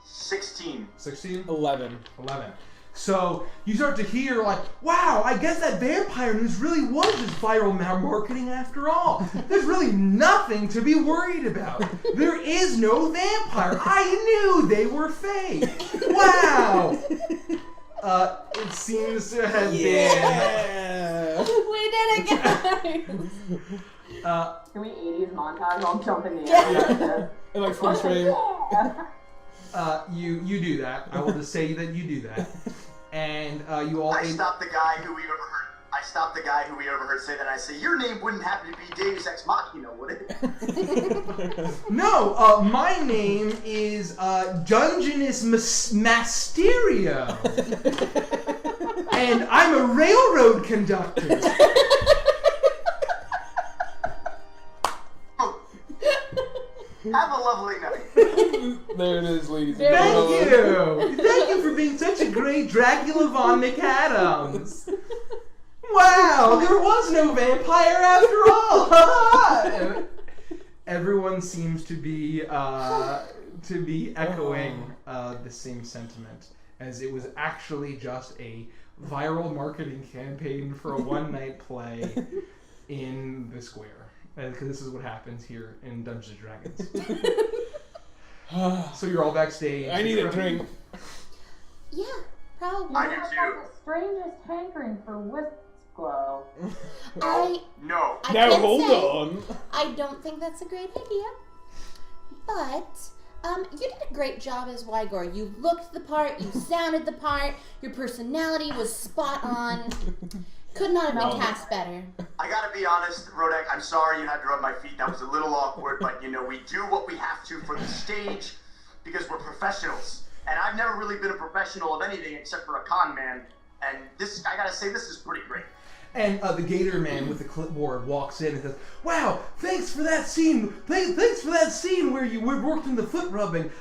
16. 16? 11. 11. So you start to hear like, wow, I guess that vampire news really was just viral marketing after all. There's really nothing to be worried about. There is no vampire. I knew they were fake. Wow. It seems to have been. We did it, guys! Can we 80s montage? I'll jump in the air. And like full train. You do that. I will just say that you do that. And you all. I stopped the guy who we overheard say that. I say, your name wouldn't happen to be Deus Ex Machina, would it? No, my name is Dungeness Masterio. And I'm a railroad conductor. Have a lovely night. There it is, ladies and Thank gentlemen. you. Thank you for being such a great Dracula von McAdams. Wow, there was no vampire after all. Everyone seems to be echoing the same sentiment, as it was actually just a viral marketing campaign for a one-night play in the square. Because this is what happens here in Dungeons & Dragons. So you're all backstage. I need a drink. Yeah, probably. I do have too. the strangest hankering for Wisp Glow. I No. I Now can hold say, on. I don't think that's a great idea. But you did a great job as Wygor. You looked the part, you sounded the part, your personality was spot on. Could not have been cast better. I gotta be honest, Rodek, I'm sorry you had to rub my feet. That was a little awkward, but we do what we have to for the stage because we're professionals. And I've never really been a professional of anything except for a con man. And this, I gotta say, this is pretty great. And the Gator Man with the clipboard walks in and says, "Wow, thanks for that scene. Thanks for that scene where you worked in the foot rubbing.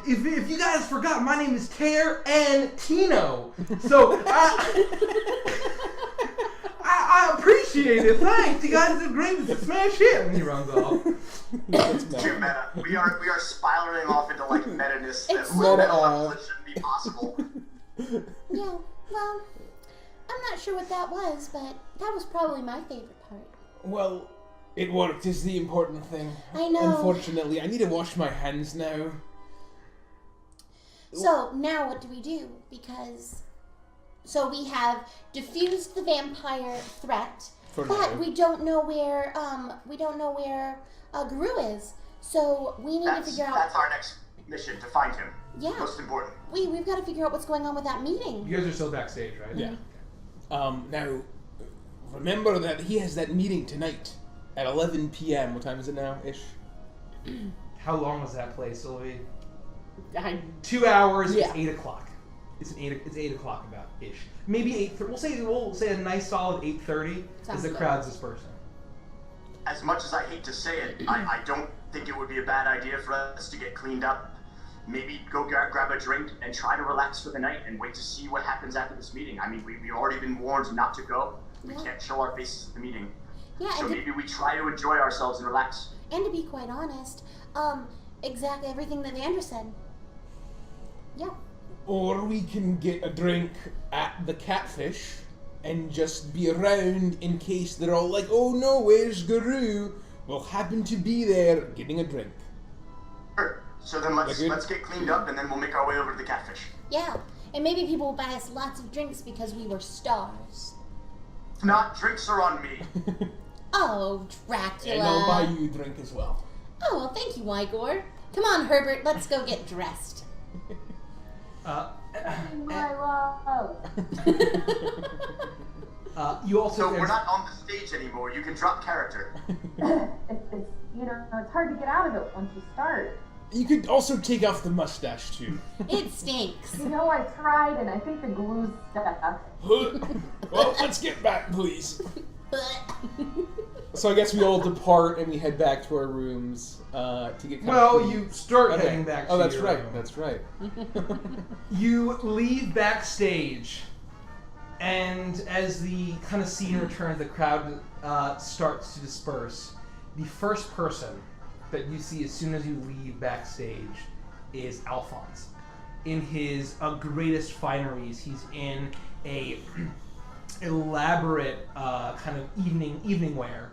If you guys forgot, my name is Tear and Tino. So I appreciate it. Thanks. You guys did great with the smash hit." And he runs off. Too meta. We are spiraling off into like meta-ness that It's meta meta. level that shouldn't be possible. Yeah, well, I'm not sure what that was, but that was probably my favorite part. Well, it worked is the important thing. I know. Unfortunately, I need to wash my hands now. So now what do we do? Because we have diffused the vampire threat, For but now. we don't know where Guru is. So we need to figure out. mission to find him. Yeah. Most important. We've got to figure out what's going on with that meeting. You guys are still backstage, right? Yeah. Now, remember that he has that meeting tonight at 11 p.m. What time is it now, ish? How long was that play, Sylvie? I 2 hours. Yeah. It's 8 o'clock. It's 8 o'clock about ish. Maybe 8:30. We'll say a nice solid 8:30 as Sounds the good. crowd's dispersing. As much as I hate to say it, I don't think it would be a bad idea for us to get cleaned up. Maybe go grab a drink and try to relax for the night and wait to see what happens after this meeting. I mean, we've already been warned not to go. We Yeah. can't show our faces at the meeting. Yeah, So and maybe we try to enjoy ourselves and relax. to be quite honest, exactly everything that Andrew said. Yeah. Or we can get a drink at the Catfish and just be around in case they're all like, oh no, where's Guru? We'll happen to be there getting a drink. Sure. So then let's Good. get cleaned up and then we'll make our way over to the Catfish. Yeah. And maybe people will buy us lots of drinks because we were stars. If not, drinks are on me. Oh, Dracula. And I'll buy you a drink as well. Oh, well, thank you, Igor. Come on, Herbert, let's go get dressed. My love. You also. So we're not on the stage anymore. You can drop character. It's it's hard to get out of it once you start. You could also take off the mustache too. It stinks. I tried and I think the glue's stuck. Well, let's get back, please. So I guess we all depart and we head back to our rooms to get. You start Okay. heading back. Oh, to that's your right. room. That's right. You leave backstage, and as the kind of scene returns, the crowd starts to disperse. The first person that you see as soon as you leave backstage is Alphonse. In his greatest fineries, he's in a elaborate kind of evening wear,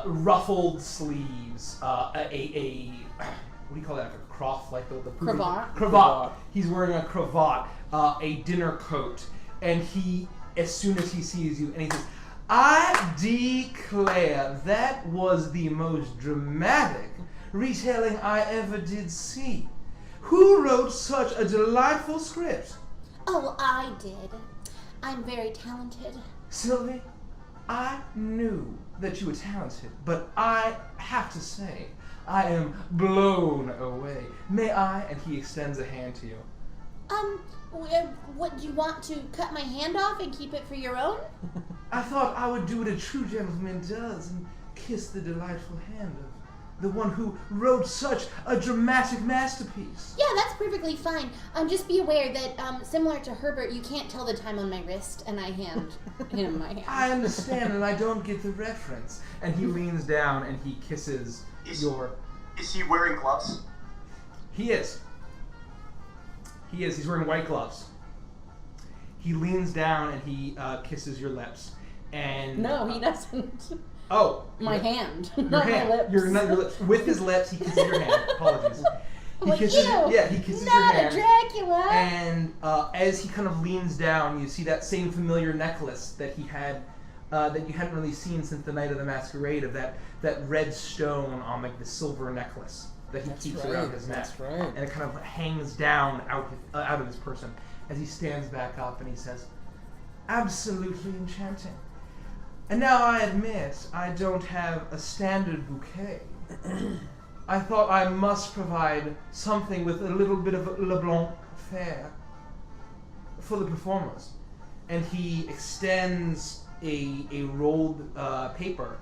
ruffled sleeves, a what do you call that? A croft, like the Cravat. Cravat. He's wearing a cravat, a dinner coat, and he, as soon as he sees you, and he says, "I declare that was the most dramatic retelling I ever did see. Who wrote such a delightful script?" Oh, I did. I'm very talented. Sylvie, I knew that you were talented, but I have to say, I am blown away. May I? And he extends a hand to you. What, do you want to cut my hand off and keep it for your own? I thought I would do what a true gentleman does and kiss the delightful hand of the one who wrote such a dramatic masterpiece. Yeah, that's perfectly fine. Just be aware that, similar to Herbert, you can't tell the time on my wrist, and I hand him my hand. I understand, and I don't get the reference. And he leans down and he kisses your... Is he wearing gloves? He is. He's wearing white gloves. He leans down and he kisses your lips. And No, he doesn't. Oh, My hand, your not hand. my lips. Your lips. With his lips, he kisses your hand. Apologies. He Like kisses. you! Yeah, he kisses your Not a hand. Dracula! And as he kind of leans down, you see that same familiar necklace that he had, that you hadn't really seen since the night of the masquerade, of that red stone on like the silver necklace that he keeps around his neck. That's right. And it kind of hangs down out of his person as he stands back up and he says, "Absolutely enchanting. And now I admit I don't have a standard bouquet. I thought I must provide something with a little bit of Le Blanc fare for the performers." And he extends a rolled paper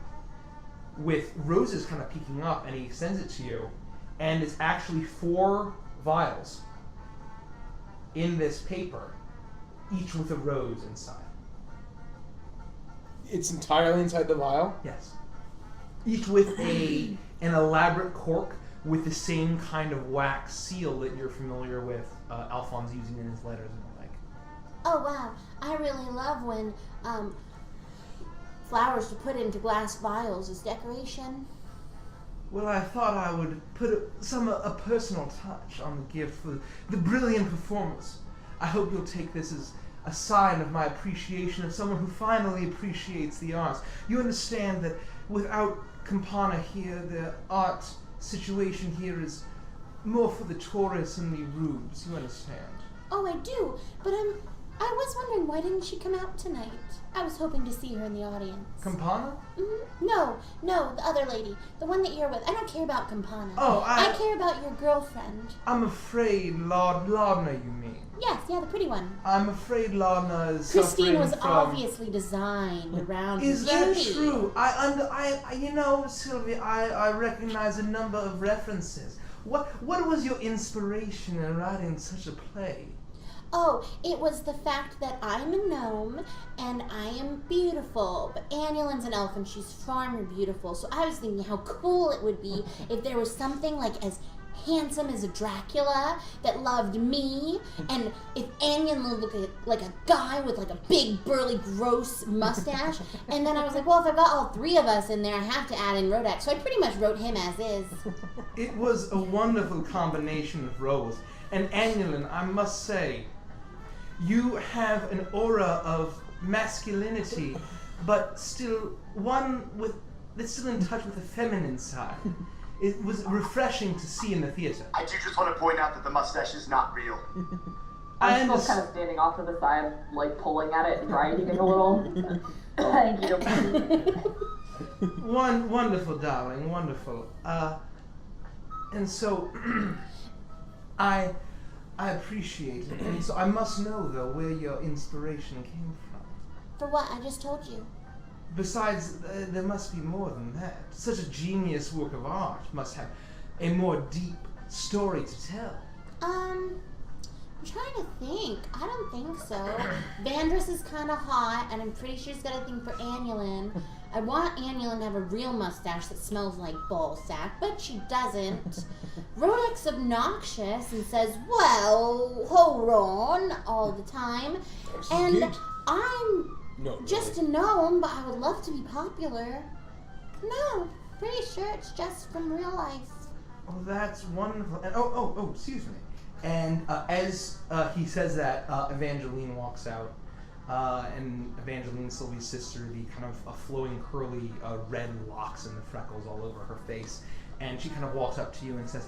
with roses kind of peeking up, and he extends it to you. And it's actually 4 vials in this paper, each with a rose inside. It's entirely inside the vial. Yes. Each with an elaborate cork with the same kind of wax seal that you're familiar with Alphonse using in his letters and the like. Oh, wow. I really love when, flowers to put into glass vials as decoration. Well, I thought I would put a personal touch on the gift for the brilliant performers. I hope you'll take this as a sign of my appreciation of someone who finally appreciates the arts. You understand that without Campana here, the art situation here is more for the tourists and the rubes, you understand? Oh, I do, but I was wondering, why didn't she come out tonight? I was hoping to see her in the audience. Campana? No, the other lady. The one that you're with. I don't care about Campana. Oh, I care about your girlfriend. I'm afraid Lardner, you mean? Yes, yeah, the pretty one. I'm afraid Lardner is Christine was from... obviously designed around Is beauty. that true? Sylvia, I recognize a number of references. What was your inspiration in writing such a play? Oh, it was the fact that I'm a gnome and I am beautiful, but Annulin's an elf and she's far more beautiful. So I was thinking how cool it would be if there was something like as handsome as a Dracula that loved me, and if Annulin looked like a guy with like a big, burly, gross mustache. And then I was like, well, if I've got all three of us in there, I have to add in Rodak. So I pretty much wrote him as is. It was a wonderful combination of roles. And Annulin, I must say, you have an aura of masculinity, but still one that's still in touch with the feminine side. It was refreshing to see in the theater. I do just want to point out that the mustache is not real. I'm still kind of standing off to the side, like pulling at it and grinding it a little. Thank you. Wonderful, darling, wonderful. And so, I appreciate it. And so I must know, though, where your inspiration came from. For what? I just told you. Besides, there must be more than that. Such a genius work of art must have a more deep story to tell. I'm trying to think. I don't think so. Avantris is kind of hot, and I'm pretty sure she's got a thing for Annulin. I want Annulin to have a real mustache that smells like ballsack, but she doesn't. Rodak's obnoxious and says, well, hold on, all the time. And good. I'm just a gnome, but I would love to be popular. No, pretty sure it's just from real life. Oh, that's wonderful. And excuse me. And as he says that, Evangeline walks out. And Evangeline, Sylvie's sister, the kind of flowing, curly, red locks and the freckles all over her face. And she kind of walks up to you and says,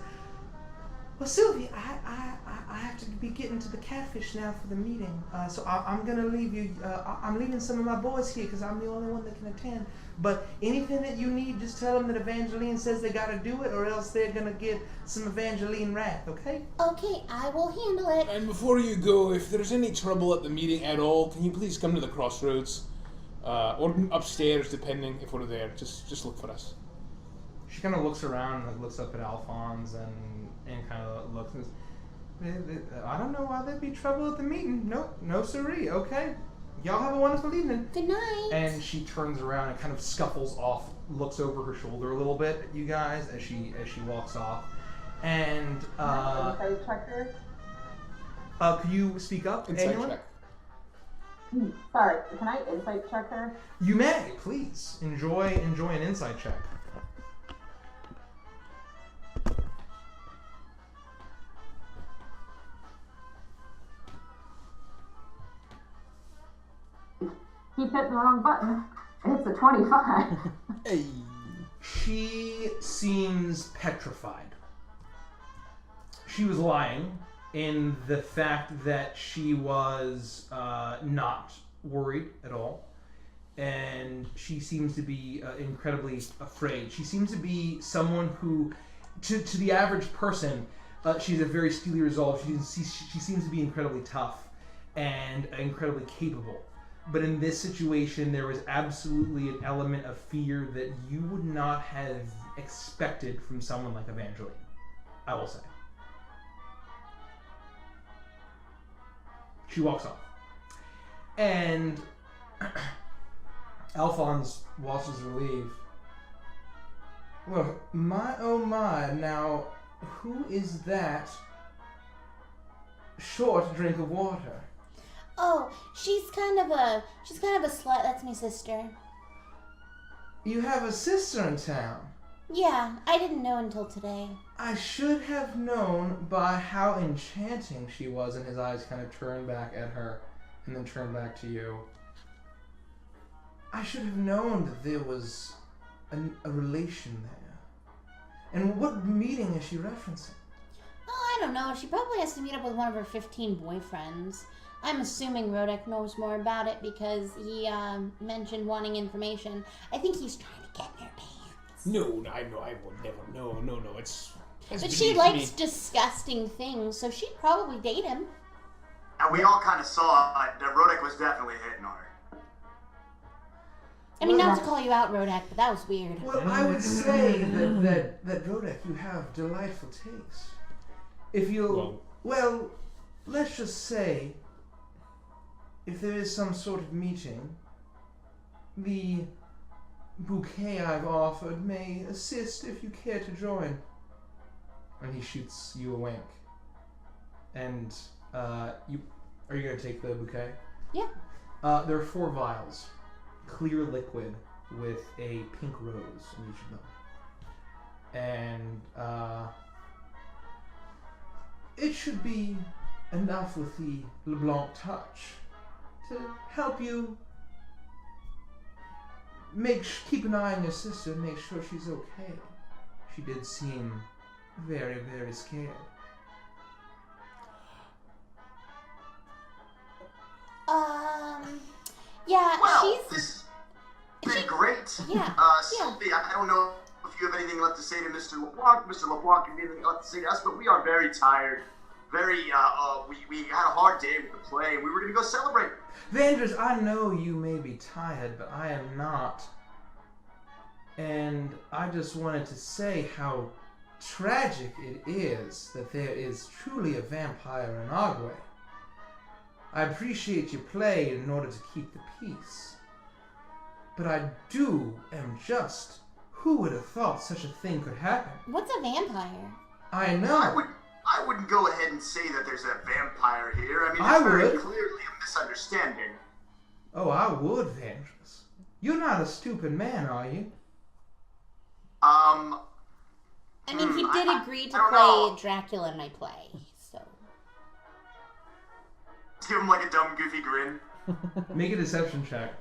well, Sylvie, I have to be getting to the catfish now for the meeting. So I'm going to leave you. I'm leaving some of my boys here because I'm the only one that can attend. But anything that you need, just tell them that Evangeline says they got to do it, or else they're going to get some Evangeline wrath, okay? Okay, I will handle it. And before you go, if there's any trouble at the meeting at all, can you please come to the crossroads? Or upstairs, depending if we're there. Just look for us. She kind of looks around, like looks up at Alphonse, and kind of looks and says, I don't know why there'd be trouble at the meeting. No siree, okay. Y'all have a wonderful evening. Good night. And she turns around and kind of scuffles off, looks over her shoulder a little bit at you guys as she walks off. And Insight checker. could you speak up? Insight Anyone? check. Sorry, can I insight check her? You may, please. Enjoy an insight check. Keep hitting the wrong button. It's a 25. Hey. She seems petrified. She was lying in the fact that she was not worried at all. And she seems to be incredibly afraid. She seems to be someone who, to the average person, she's a very steely resolve. She seems to be incredibly tough and incredibly capable. But in this situation, there was absolutely an element of fear that you would not have expected from someone like Evangeline, I will say. She walks off. And Alphonse watches her leave. Well, my oh my, now, who is that short drink of water? Oh, she's kind of a slut. That's my sister. You have a sister in town. Yeah, I didn't know until today. I should have known by how enchanting she was, and his eyes kind of turned back at her and then turned back to you. I should have known that there was a relation there. And what meeting is she referencing? Oh, I don't know. She probably has to meet up with one of her 15 boyfriends. I'm assuming Rodek knows more about it because he mentioned wanting information. I think he's trying to get in her pants. No, I would never. No. It's but she likes disgusting things, so she'd probably date him. And we all kind of saw that Rodek was definitely hitting on her. I mean, not to call you out, Rodek, but that was weird. Well, I would say that Rodek, you have delightful taste. If you, well, let's just say, if there is some sort of meeting, the bouquet I've offered may assist if you care to join. And he shoots you a wink. And are you gonna take the bouquet? Yeah. There are 4 vials, clear liquid with a pink rose in each of them. And it should be enough with the LeBlanc touch to help you keep an eye on your sister and make sure she's okay. She did seem very, very scared. Yeah, Well, this has been great. Yeah. Sylvie, I don't know if you have anything left to say to Mr. LeBlanc. Mr. LeBlanc can anything left to say to us, but we are very tired. We had a hard day with the play, and we were going to go celebrate. Avantris, I know you may be tired, but I am not. And I just wanted to say how tragic it is that there is truly a vampire in Agwe. I appreciate your play in order to keep the peace. But I am just... Who would have thought such a thing could happen? What's a vampire? I know. I wouldn't go ahead and say that there's a vampire here. I mean, it's very clearly a misunderstanding. Oh, I would, Avantris. You're not a stupid man, are you? I mean, he did agree to play Dracula in my play, so... Give him like a dumb, goofy grin. Make a deception check.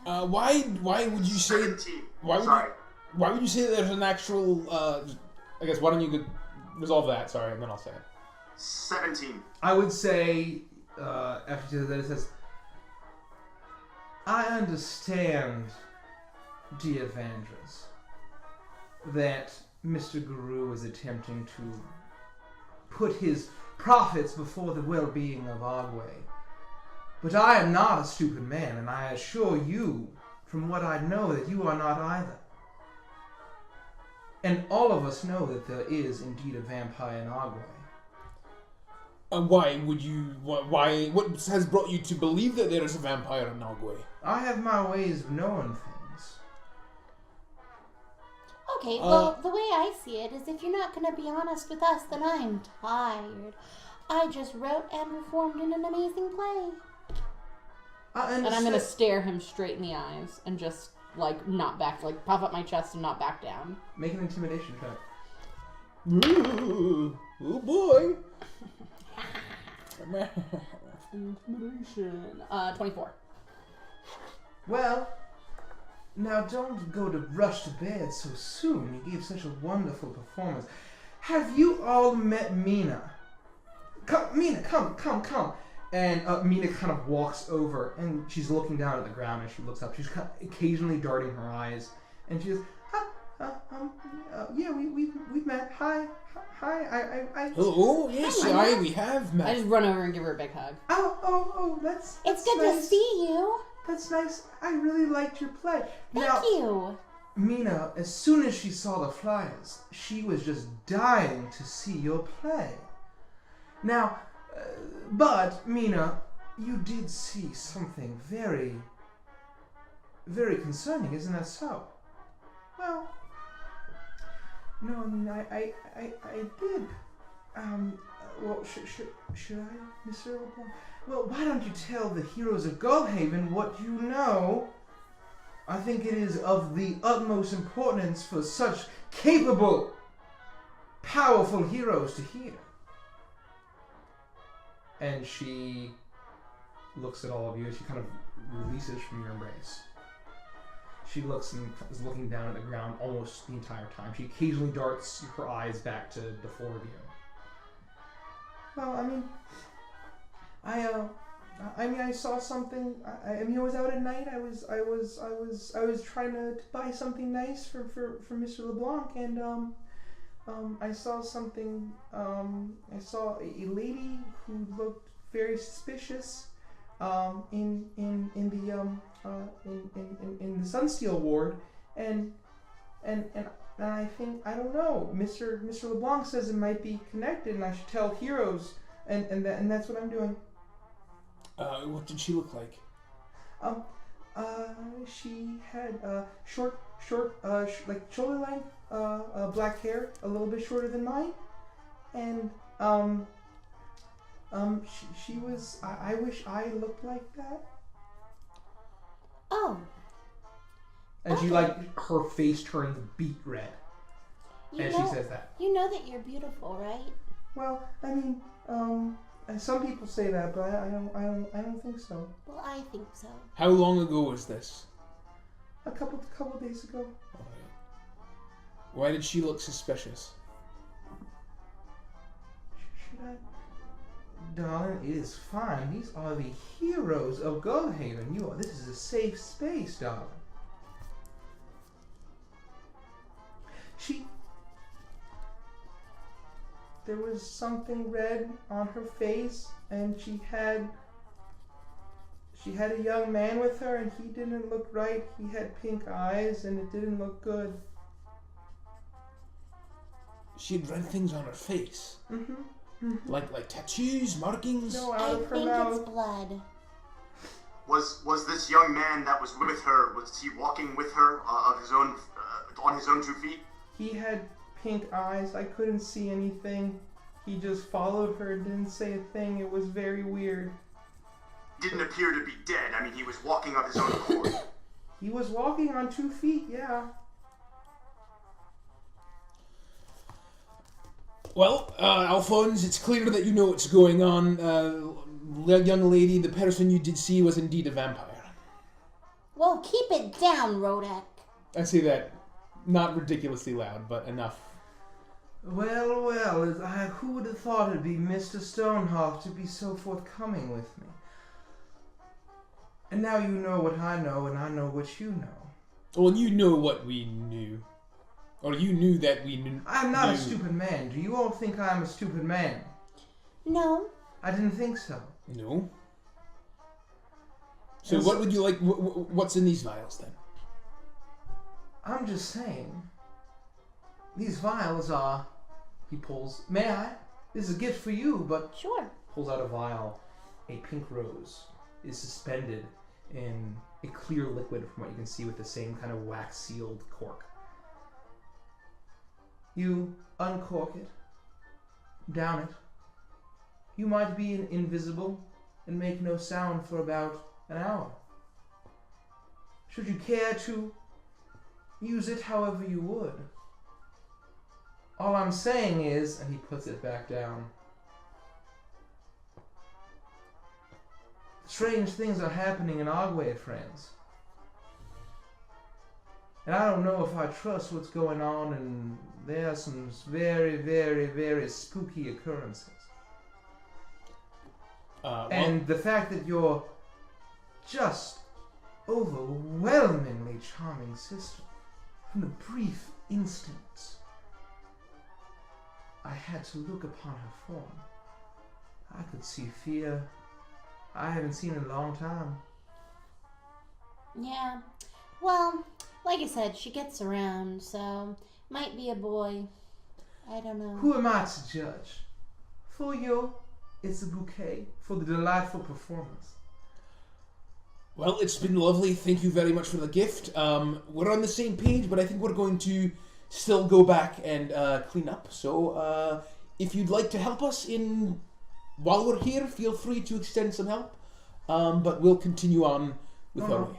Why would you say... 17. Why would you say that there's an actual... I guess, why don't you resolve that, sorry, and then I'll say it. 17. I would say, after you say that, it says, I understand, dear Avantris, that Mr. Guru is attempting to put his profits before the well-being of Agwe. But I am not a stupid man, and I assure you, from what I know, that you are not either. And all of us know that there is indeed a vampire in Agwe. Why would you... What has brought you to believe that there is a vampire in Agwe? I have my ways of knowing things. Okay, well, the way I see it is if you're not going to be honest with us, then I'm tired. I just wrote and performed in an amazing play. And I'm going to stare him straight in the eyes and just, not back, puff up my chest and not back down. Make an intimidation check. Ooh, oh boy. Intimidation. 24. Well, now don't go to rush to bed so soon. You gave such a wonderful performance. Have you all met Mina? Mina, come. And Mina kind of walks over, and she's looking down at the ground, and she looks up. She's kind of occasionally darting her eyes, and she goes, yeah, we've met. Hi. Oh, yes, we have met. I just run over and give her a big hug. Oh, that's It's good nice. to see you. That's nice. I really liked your play. Thank you. Mina, as soon as she saw the flyers, she was just dying to see your play. Now, but, Mina, you did see something very, very concerning, isn't that so? Well, no, I mean, I did. Well, should I, Mr. LeBlanc? Well, why don't you tell the heroes of Gullhaven what you know? I think it is of the utmost importance for such capable, powerful heroes to hear. And she looks at all of you as she kind of releases from your embrace. She looks and is looking down at the ground almost the entire time. She occasionally darts her eyes back to the four of you. Well, I saw something. I was out at night. I was trying to buy something nice for Mr. LeBlanc, and I saw something. I saw a lady who looked very suspicious. In the Sunsteel ward, and I think, I don't know. Mr. LeBlanc says it might be connected, and I should tell Heroes, and that's what I'm doing. What did she look like? She had short, like shoulder length, black hair, a little bit shorter than mine, and she was. I wish I looked like that. Oh. And she, like, her face turns beet red. She says that. You know that you're beautiful, right? Well, some people say that, but I don't think so. Well, I think so. How long ago was this? A couple days ago. Alright. Why did she look suspicious? Should I? Darling, it is fine. These are the heroes of Goldhaven. This is a safe space, darling. There was something red on her face, and she had a young man with her, and he didn't look right. He had pink eyes, and it didn't look good. She had red things on her face. Mm-hmm. Mm-hmm. Like tattoos, markings? No, out of her I mouth. think it's blood. Was this young man that was with her, was he walking with her on his own 2 feet? He had pink eyes. I couldn't see anything. He just followed her, didn't say a thing. It was very weird. Didn't appear to be dead. I mean, he was walking of his own accord. He was walking on 2 feet, yeah. Well, Alphonse, it's clear that you know what's going on. The young lady, the person you did see, was indeed a vampire. Well, keep it down, Rodak. I say that not ridiculously loud, but enough. Well, who would have thought it'd be Mr. Stonehearth to be so forthcoming with me? And now you know what I know, and I know what you know. Well, you know what we knew. Or you knew that we knew. I'm not a stupid man. Do you all think I'm a stupid man? No. I didn't think so. No. So what would you like? What's in these vials then? I'm just saying. These vials are. He pulls. May I? This is a gift for you, but. Sure. Pulls out a vial. A pink rose is suspended in a clear liquid, from what you can see, with the same kind of wax sealed cork. You uncork it. Down it. You might be invisible and make no sound for about an hour. Should you care to use it however you would. All I'm saying is, and he puts it back down, strange things are happening in Ogway, friends. And I don't know if I trust what's going on, and there are some very, very, very spooky occurrences. And the fact that you're just overwhelmingly charming sister, from the brief instant I had to look upon her form, I could see fear I haven't seen in a long time. Yeah. Well, like I said, she gets around, so might be a boy. I don't know. Who am I to judge? For you, it's a bouquet for the delightful performance. Well, it's been lovely. Thank you very much for the gift. We're on the same page, but I think we're going to still go back and clean up. So if you'd like to help us while we're here, feel free to extend some help. But we'll continue on with our way.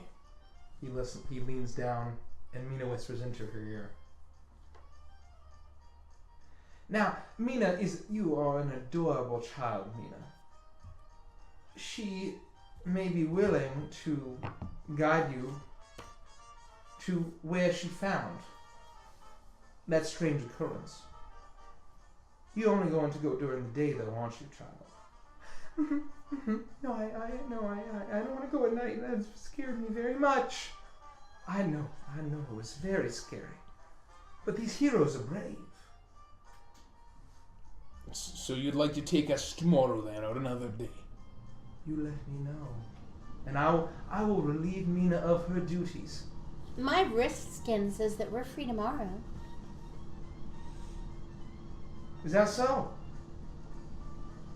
He leans down, and Mina whispers into her ear. Now, Mina, you are an adorable child, Mina. She may be willing to guide you to where she found that strange occurrence. You're only going to go during the day, though, aren't you, child? No, I don't want to go at night. That scared me very much. I know, it was very scary. But these heroes are brave. So you'd like to take us tomorrow then, or another day? You let me know. And I will relieve Mina of her duties. My wrist skin says that we're free tomorrow. Is that so?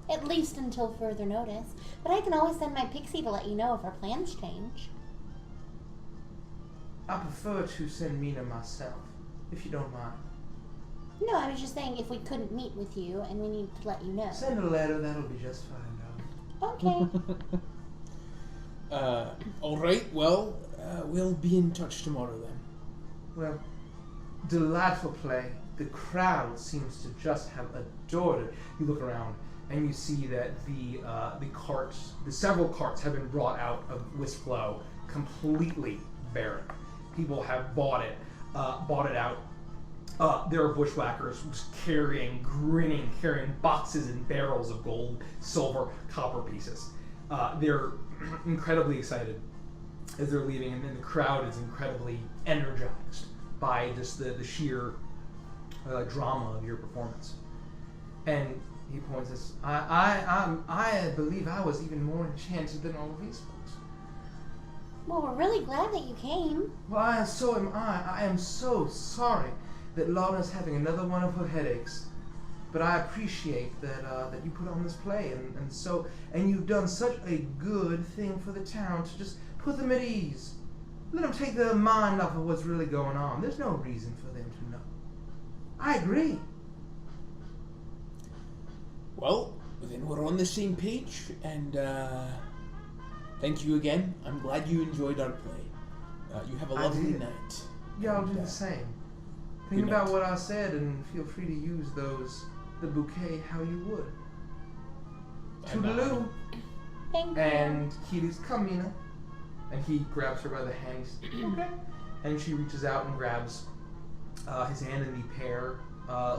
At least until further notice. But I can always send my pixie to let you know if our plans change. I prefer to send Mina myself, if you don't mind. No, I was just saying if we couldn't meet with you and we need to let you know. Send a letter, that'll be just fine, Okay. Alright, well, we'll be in touch tomorrow then. Well, delightful play. The crowd seems to just have adored it. You look around and you see that the several carts have been brought out of Wispflow completely barren. People have bought it out. There are bushwhackers carrying boxes and barrels of gold, silver, copper pieces. They're incredibly excited as they're leaving, and then the crowd is incredibly energized by just the sheer drama of your performance. And he points us. I believe I was even more enchanted than all of these folks. Well, we're really glad that you came. Well, so am I. I am so sorry that Lana's having another one of her headaches. But I appreciate that you put on this play, and you've done such a good thing for the town to just put them at ease. Let them take their mind off of what's really going on. There's no reason for them to know. I agree. Well, then we're on the same page, and thank you again. I'm glad you enjoyed our play. You have a lovely night. Yeah, I'll do the same. Think about what I said and feel free to use the bouquet how you would. Toodaloo. Thank you. And Kitty's come, Mina. And he grabs her by the hand. Okay. And she reaches out and grabs his hand, and the pair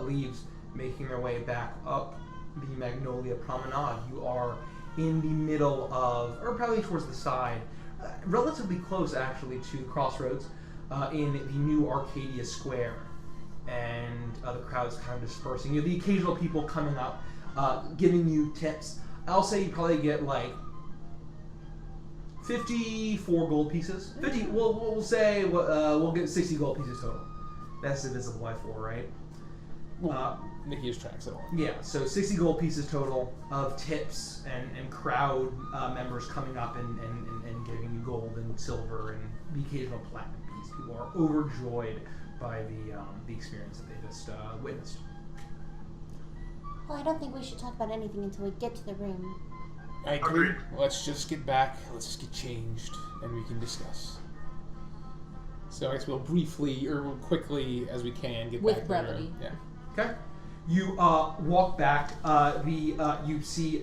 leaves, making their way back up the Magnolia Promenade. You are in the middle of, or probably towards the side, relatively close actually to the crossroads, in the new Arcadia Square. And the crowd's kind of dispersing. You have the occasional people coming up, giving you tips. I'll say you probably get like 54 gold pieces. 50. We'll say we'll get 60 gold pieces total. That's divisible by 4, right? Nikki just tracks it all. Yeah, so 60 gold pieces total of tips and crowd members coming up and giving you gold and silver and the occasional platinum piece. People are overjoyed by the experience that they just witnessed. Well, I don't think we should talk about anything until we get to the room. I agree. Let's just get back, let's just get changed, and we can discuss. So I guess we'll briefly, or we'll quickly, as we can, get with back brevity. there. Yeah. Okay. You walk back. You see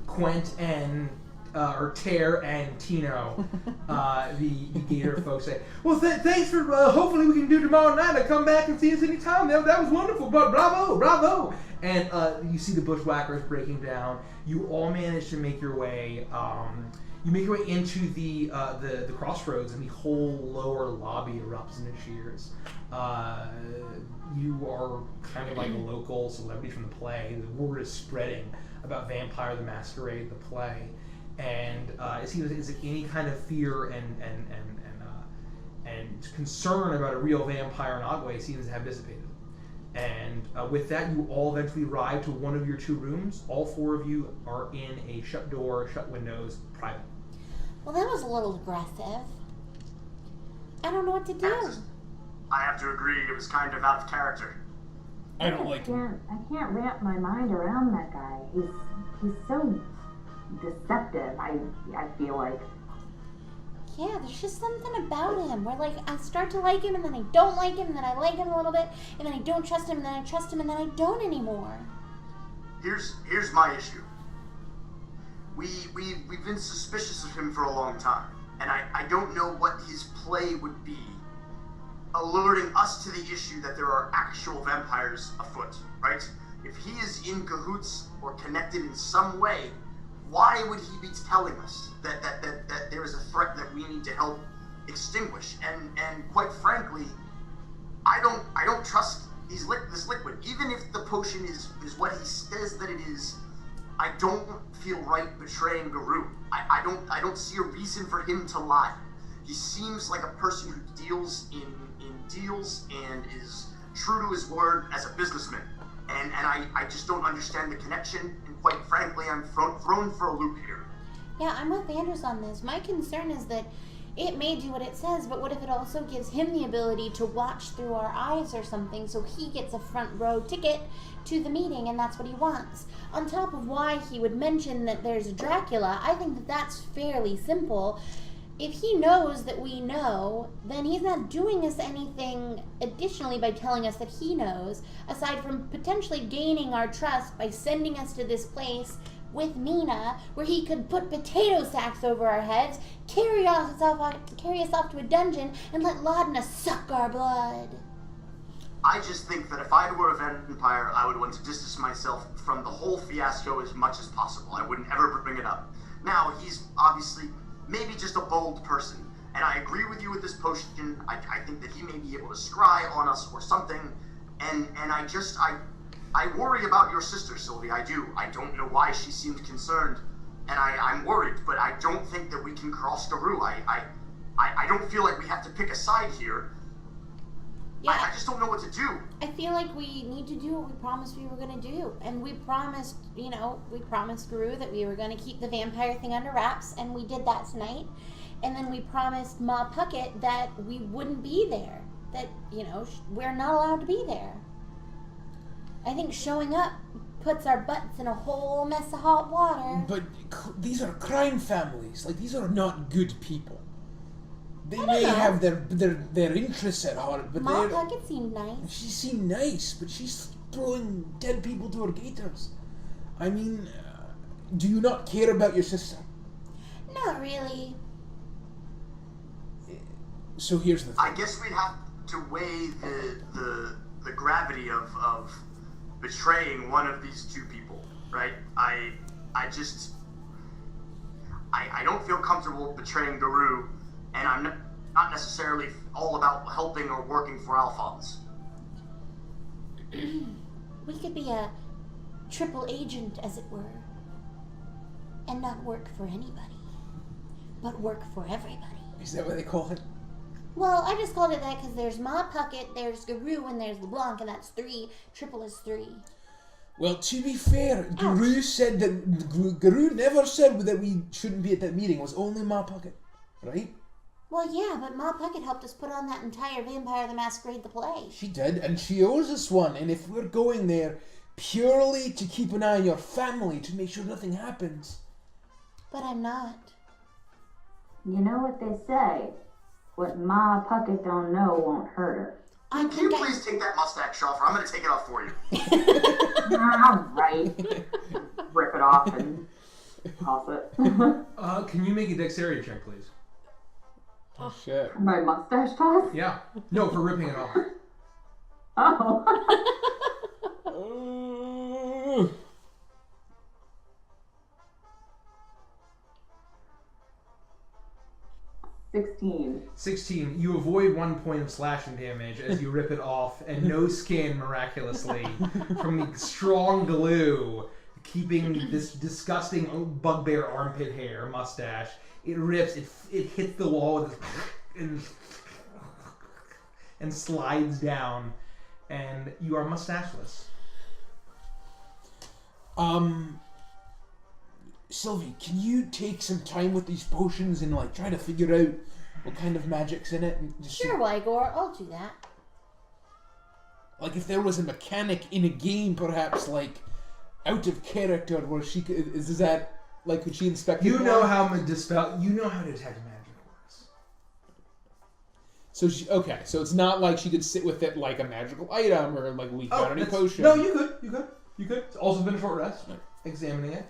Quent and or Tear and Tino, the Gator folks say, "Well, thanks for. Hopefully, we can do tomorrow night. And come back and see us anytime. That was wonderful. But bravo!" And you see the bushwhackers breaking down. You all manage to make your way. You make your way into the crossroads, and the whole lower lobby erupts into cheers. You are kind of like a local celebrity from the play. The word is spreading about Vampire the Masquerade, the play, and it seems as if any kind of fear and concern about a real vampire in Ogway seems to have dissipated. And with that, you all eventually arrive to one of your 2 rooms. All 4 of you are in a shut door, shut windows, private. Well, that was a little aggressive. I don't know what to do. I have to agree, it was kind of out of character. I don't like him. I can't wrap my mind around that guy. He's so deceptive, I feel like. Yeah, there's just something about him where, like, I start to like him, and then I don't like him, and then I like him a little bit, and then I don't trust him, and then I trust him, and then I don't anymore. Here's my issue. We've been suspicious of him for a long time. and I don't know what his play would be, alerting us to the issue that there are actual vampires afoot, right? If he is in cahoots or connected in some way, why would he be telling us that there is a threat that we need to help extinguish? And quite frankly, I don't trust this liquid. Even if the potion is what he says that it is, I don't feel right betraying Guru. I don't see a reason for him to lie. He seems like a person who deals in deals and is true to his word as a businessman. And I just don't understand the connection, and quite frankly, I'm thrown for a loop here. Yeah, I'm with Avantris on this. My concern is that it may do what it says, but what if it also gives him the ability to watch through our eyes or something, so he gets a front row ticket to the meeting, and that's what he wants. On top of why he would mention that there's a Dracula, I think that that's fairly simple. If he knows that we know, then he's not doing us anything additionally by telling us that he knows, aside from potentially gaining our trust by sending us to this place with Mina, where he could put potato sacks over our heads, carry us off to a dungeon, and let Laudna suck our blood. I just think that if I were a vampire, I would want to distance myself from the whole fiasco as much as possible. I wouldn't ever bring it up. Now, he's obviously maybe just a bold person, and I agree with you with this potion. I think that he may be able to scry on us or something, and I worry about your sister, Sylvie. I do. I don't know why she seemed concerned, and I'm worried, but I don't think that we can cross Guru. I don't feel like we have to pick a side here. Yeah. I just don't know what to do. I feel like we need to do what we promised we were going to do. And we promised Guru that we were going to keep the vampire thing under wraps, and we did that tonight. And then we promised Ma Puckett that we wouldn't be there. That, we're not allowed to be there. I think showing up puts our butts in a whole mess of hot water. But these are crime families. Like, these are not good people. They may have their interests at heart, but Ma Puckett seemed nice. She seemed nice, but she's throwing dead people to her gators. I mean, do you not care about your sister? Not really. So here's the thing. I guess we'd have to weigh the gravity of betraying one of these two people, right? I don't feel comfortable betraying Guru, and I'm not necessarily all about helping or working for Alphonse. We could be a triple agent, as it were, and not work for anybody, but work for everybody. Is that what they call it? Well, I just called it that because there's Ma Puckett, there's Guru, and there's LeBlanc, and that's 3. Triple is 3. Well, to be fair, Guru said that Guru never said that we shouldn't be at that meeting. It was only Ma Puckett, right? Well, yeah, but Ma Puckett helped us put on that entire Vampire the Masquerade the play. She did, and she owes us one. And if we're going there purely to keep an eye on your family, to make sure nothing happens. But I'm not. You know what they say? What Ma Puckett don't know won't hurt her. Can you please take that mustache off, or I'm going to take it off for you. All right. Rip it off and toss it. Can you make a dexterity check, please? Oh, shit. My mustache toss? Yeah. No, for ripping it off. Oh. 16. You avoid 1 point of slashing damage as you rip it off, and no skin, miraculously, from the strong glue keeping this disgusting bugbear armpit hair mustache. It rips, it hits the wall and slides down, and you are mustacheless. Sylvie, can you take some time with these potions and try to figure out what kind of magic's in it? And just sure, Wygor, I'll do that. If there was a mechanic in a game, perhaps out of character, where she could, could she inspect? You know how to dispel. You know how to detect magic works. So so it's not like she could sit with it like a magical item or weak bounty potion. No, you could. It's also been a short rest. Examining it.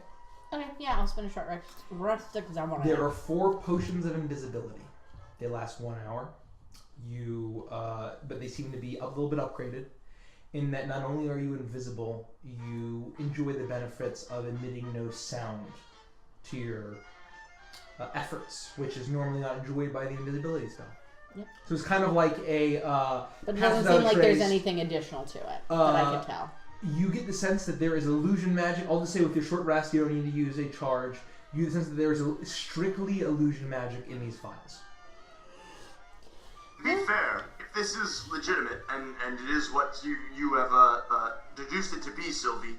Okay, yeah, I'll spend a short rest because I want to. There are 4 potions of invisibility. They last 1 hour. But they seem to be a little bit upgraded in that not only are you invisible, you enjoy the benefits of emitting no sound to your efforts, which is normally not enjoyed by the invisibility spell. Yep. So it's kind of like a. But it doesn't seem like there's anything additional to it that I can tell. You get the sense that there is illusion magic. I'll just say with your short rest, you don't need to use a charge. You get the sense that there is strictly illusion magic in these files. To be fair, if this is legitimate and it is what you have deduced it to be, Sylvie,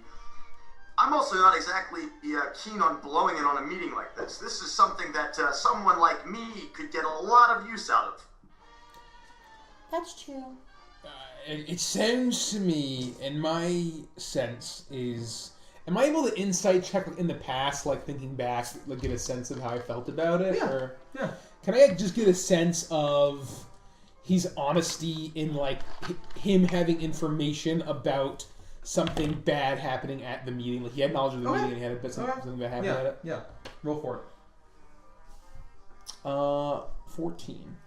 I'm also not exactly keen on blowing it on a meeting like this. This is something that someone like me could get a lot of use out of. That's true. It sounds to me, and my sense is, am I able to insight check in the past, like thinking back, like get a sense of how I felt about it? Yeah. Or Yeah. can I just get a sense of his honesty in like him having information about something bad happening at the meeting? Like he had knowledge of the meeting and he had a bit something bad happening at it? Yeah. Roll for it. 14.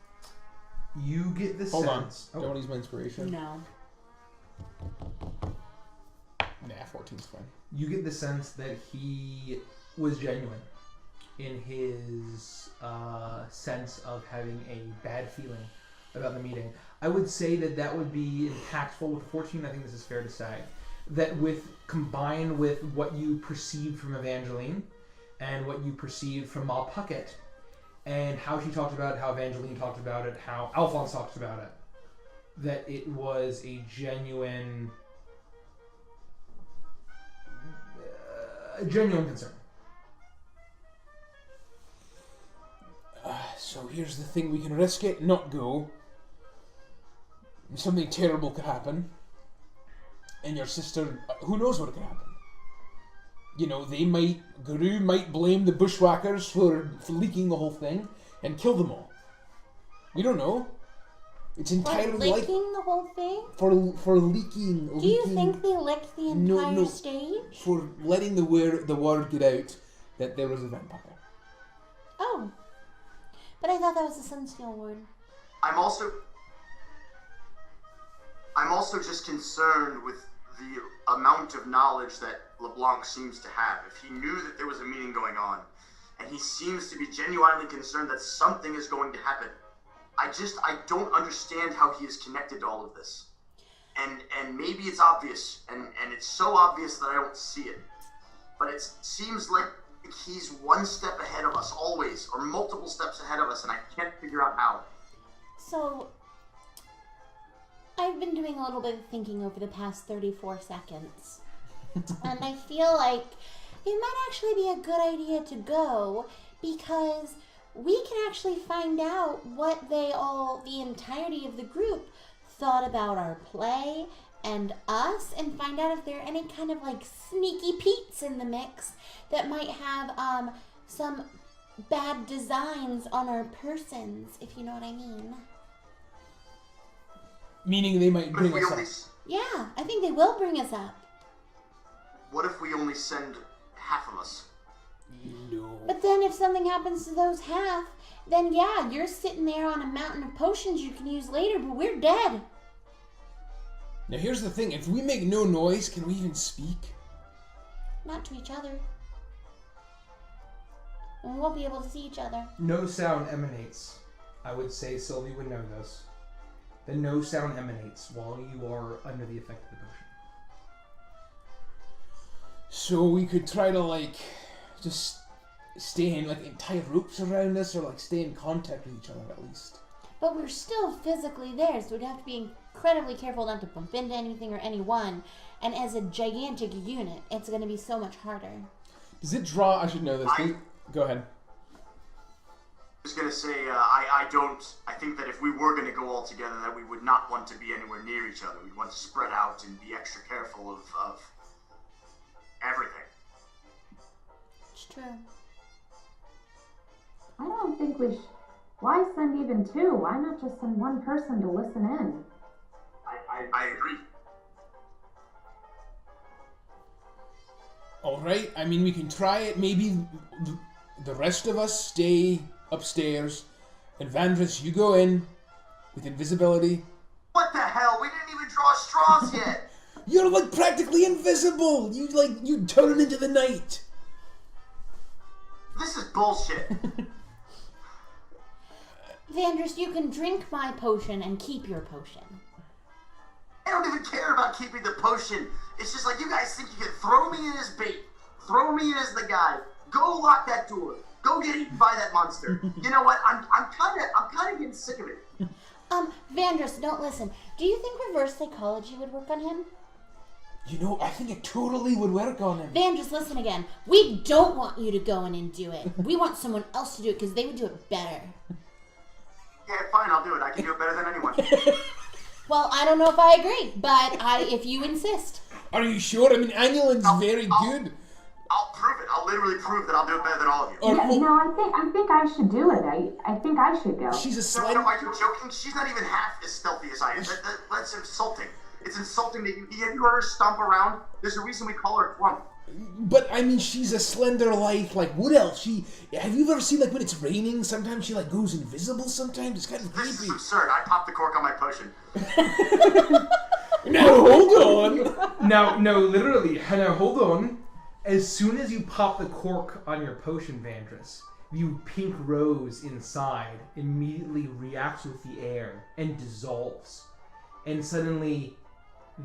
You get the Hold sense. on. Don't want to use my inspiration. No. Nah, 14's fine. You get the sense that he was genuine in his sense of having a bad feeling about the meeting. I would say that would be impactful with the 14. I think this is fair to say. That combined with what you perceived from Evangeline and what you perceived from Ma Puckett, and how she talked about it, how Evangeline talked about it, how Alphonse talked about it, that it was a genuine concern. So here's the thing, we can risk it, not go. Something terrible could happen. And your sister, who knows what could happen? You know, Guru might blame the bushwhackers for leaking the whole thing and kill them all. We don't know. It's entirely For leaking the whole thing? For leaking. Do you think they licked the entire stage? For letting the word get out that there was a vampire. Oh. But I thought that was a Sunsteel word. I'm also just concerned with the amount of knowledge that LeBlanc seems to have. If he knew that there was a meeting going on, and he seems to be genuinely concerned that something is going to happen, I don't understand how he is connected to all of this. And maybe it's obvious, and it's so obvious that I don't see it. But it seems like he's one step ahead of us always, or multiple steps ahead of us, and I can't figure out how. So, I've been doing a little bit of thinking over the past 34 seconds. And I feel like it might actually be a good idea to go, because we can actually find out what the entirety of the group thought about our play and us, and find out if there are any kind of like sneaky Pete's in the mix that might have some bad designs on our persons, if you know what I mean. Meaning they might bring us up. Yeah, I think they will bring us up. What if we only send half of us? No. But then if something happens to those half, then yeah, you're sitting there on a mountain of potions you can use later, but we're dead. Now here's the thing, if we make no noise, can we even speak? Not to each other. And we won't be able to see each other. No sound emanates. I would say Sylvie would know this. That no sound emanates while you are under the effect of the potion. So we could try to just stay in tie ropes around us, or stay in contact with each other at least. But we're still physically there, so we'd have to be incredibly careful not to bump into anything or anyone. And as a gigantic unit, it's going to be so much harder. Does it draw? I should know this. Go ahead. I was going to say, I think that if we were going to go all together, that we would not want to be anywhere near each other. We'd want to spread out and be extra careful of everything. It's true. I don't think we should. Why send even two? Why not just send one person to listen in? I agree. Alright, I mean, we can try it. Maybe the rest of us stay upstairs. And Avantris, you go in with invisibility. What the hell? We didn't even draw straws yet. You're like practically invisible. You turn into the night. This is bullshit. Avantris, you can drink my potion and keep your potion. I don't even care about keeping the potion. It's just like you guys think you can throw me in as bait, throw me in as the guy. Go lock that door. Go get eaten by that monster. You know what? I'm kind of getting sick of it. Avantris, don't listen. Do you think reverse psychology would work on him? You know, I think it totally would work on him. Avantris, listen again. We don't want you to go in and do it. We want someone else to do it because they would do it better. Yeah, fine, I'll do it. I can do it better than anyone. Well, I don't know if I agree, but if you insist. Are you sure? I mean, Annulin's very good. I'll prove it. I'll literally prove that I'll do it better than all of you. No, I think I should do it. I think I should go. She's a No, slender... are you joking? She's not even half as stealthy as I am. That's insulting. It's insulting that have you heard her stomp around? There's a reason we call her a clump. But, I mean, she's a slender like what else? Have you ever seen, like, when it's raining, sometimes she, like, goes invisible sometimes? It's kind of creepy. This is absurd. I popped the cork on my potion. No, hold on. No, literally. Now, hold on. As soon as you pop the cork on your potion, Avantris, the pink rose inside immediately reacts with the air and dissolves. And suddenly,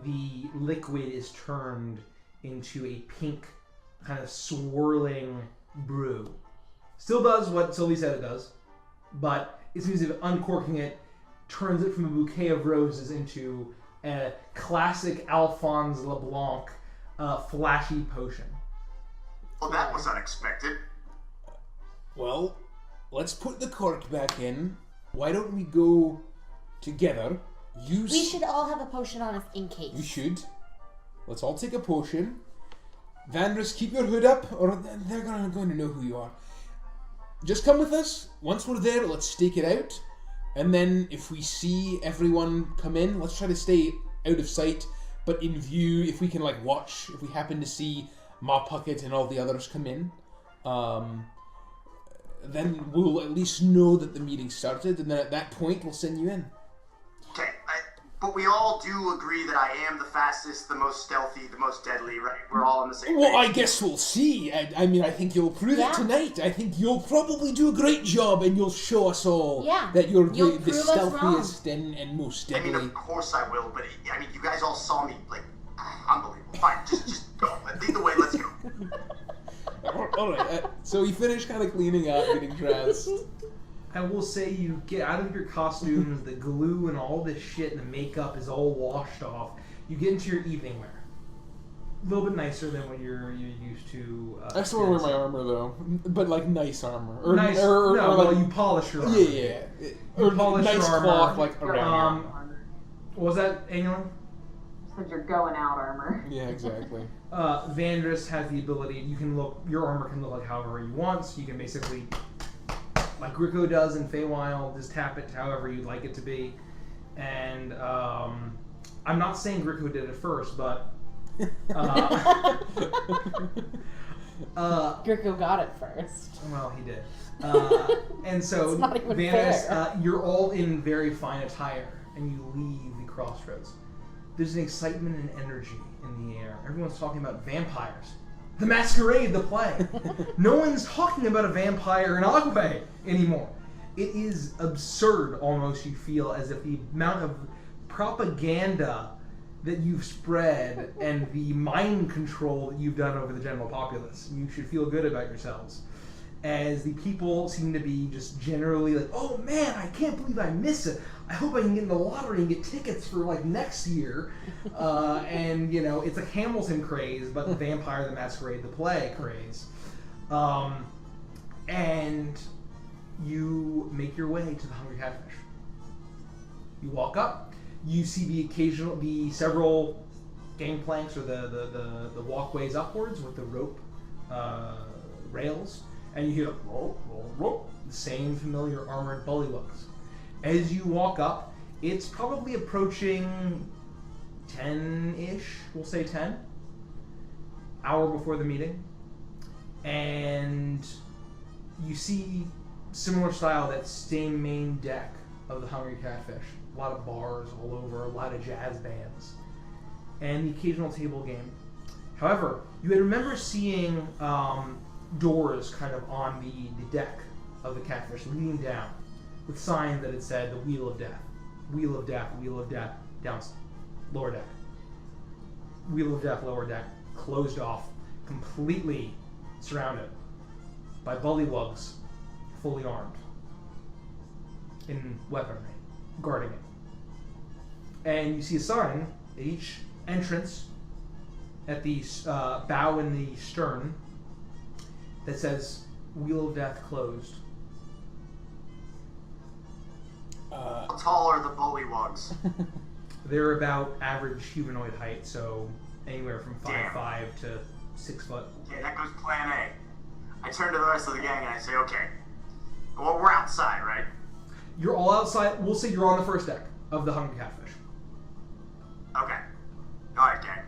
the liquid is turned into a pink, kind of swirling brew. Still does what Sylvie said it does, but it seems as if uncorking it turns it from a bouquet of roses into a classic Alphonse LeBlanc flashy potion. Well, that was unexpected. Well, let's put the cork back in. Why don't we go together? We should all have a potion on us in case. You should. Let's all take a potion. Avantris, keep your hood up, or they're going to know who you are. Just come with us. Once we're there, let's stake it out. And then if we see everyone come in, let's try to stay out of sight, but in view, if we can, like, watch, if we happen to see Ma Puckett and all the others come in, then we'll at least know that the meeting started, and then at that point, we'll send you in. Okay, but we all do agree that I am the fastest, the most stealthy, the most deadly, right? We're all on the same page. Well, I guess we'll see. I mean, I think you'll prove it tonight. I think you'll probably do a great job, and you'll show us all that you're the stealthiest and most deadly. I mean, of course I will, but I mean, you guys all saw me, like, unbelievable. Fine, just go. Lead the way, let's go. Alright, so you finish kind of cleaning up, getting dressed. I will say you get out of your costumes, the glue and all this shit and the makeup is all washed off. You get into your evening wear. A little bit nicer than what you're used to. I still wear my armor though, but like nice armor. Or, nice. Or well, like, you polish your armor. Yeah. You polish nice your armor. cloth like around. What was that, Angelin? Said you're going out armor. Yeah, exactly. Avantris has the ability. Your armor can look like however you want. So you can basically, like Gricko does in Feywild, just tap it to however you'd like it to be. And I'm not saying Gricko did it first, but Gricko got it first. well, he did. And so, It's not even Avantris, you're all in very fine attire, and you leave the crossroads. There's an excitement and energy in the air. Everyone's talking about vampires. The Masquerade, the play. No one's talking about a vampire in Agwe anymore. It is absurd, almost, you feel, as if the amount of propaganda that you've spread and the mind control that you've done over the general populace. You should feel good about yourselves. As the people seem to be just generally like, oh man, I can't believe I missed it. I hope I can get in the lottery and get tickets for like next year. And you know, it's a Hamilton craze, but the Vampire the Masquerade, the play craze. And you make your way to the Hungry Catfish. You walk up, you see the several gangplanks or the walkways upwards with the rope rails. And you hear rope, rope, rope, the same familiar armored bullywugs. As you walk up, it's probably approaching 10-ish, we'll say 10. hour before the meeting, and you see similar style, that same main deck of the Hungry Catfish. A lot of bars all over, a lot of jazz bands, and the occasional table game. However, you had remember seeing doors kind of on the deck of the Catfish leading down with signs that it said the Wheel of Death. Wheel of Death, Wheel of Death, down, lower deck. Wheel of Death, lower deck, closed off, completely surrounded by bullywugs, fully armed, in weaponry, guarding it. And you see a sign at each entrance at the bow and the stern that says Wheel of Death closed. How tall are the bullywugs? They're about average humanoid height, so anywhere from 5'5" to 6 foot. Okay, that goes plan A. I turn to the rest of the gang and I say, okay, well, we're outside, right? You're all outside. We'll say you're on the first deck of the Hungry Catfish. Okay. Alright, gang.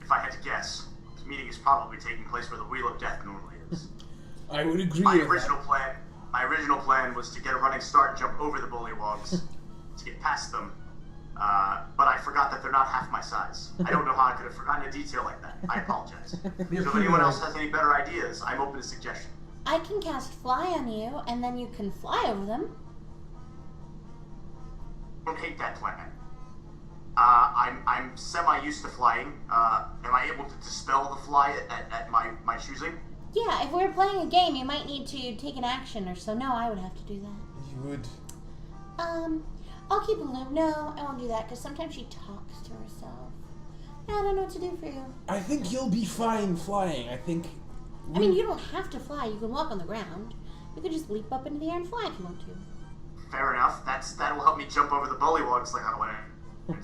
If I had to guess, this meeting is probably taking place where the Wheel of Death normally is. I would agree My with original plan was to get a running start and jump over the bullywugs to get past them. But I forgot that they're not half my size. I don't know how I could have forgotten a detail like that. I apologize. So if anyone else has any better ideas, I'm open to suggestion. I can cast Fly on you, and then you can fly over them. I don't hate that plan. I'm semi-used to flying. Am I able to dispel the fly at my choosing? Yeah, if we're playing a game, you might need to take an action or so. No, I would have to do that. You would. I'll keep aloof. No, I won't do that, because sometimes she talks to herself. I don't know what to do for you. I think you'll be fine flying. I mean, you don't have to fly. You can walk on the ground. You could just leap up into the air and fly if you want to. Fair enough. That'll help me jump over the bullywugs like I want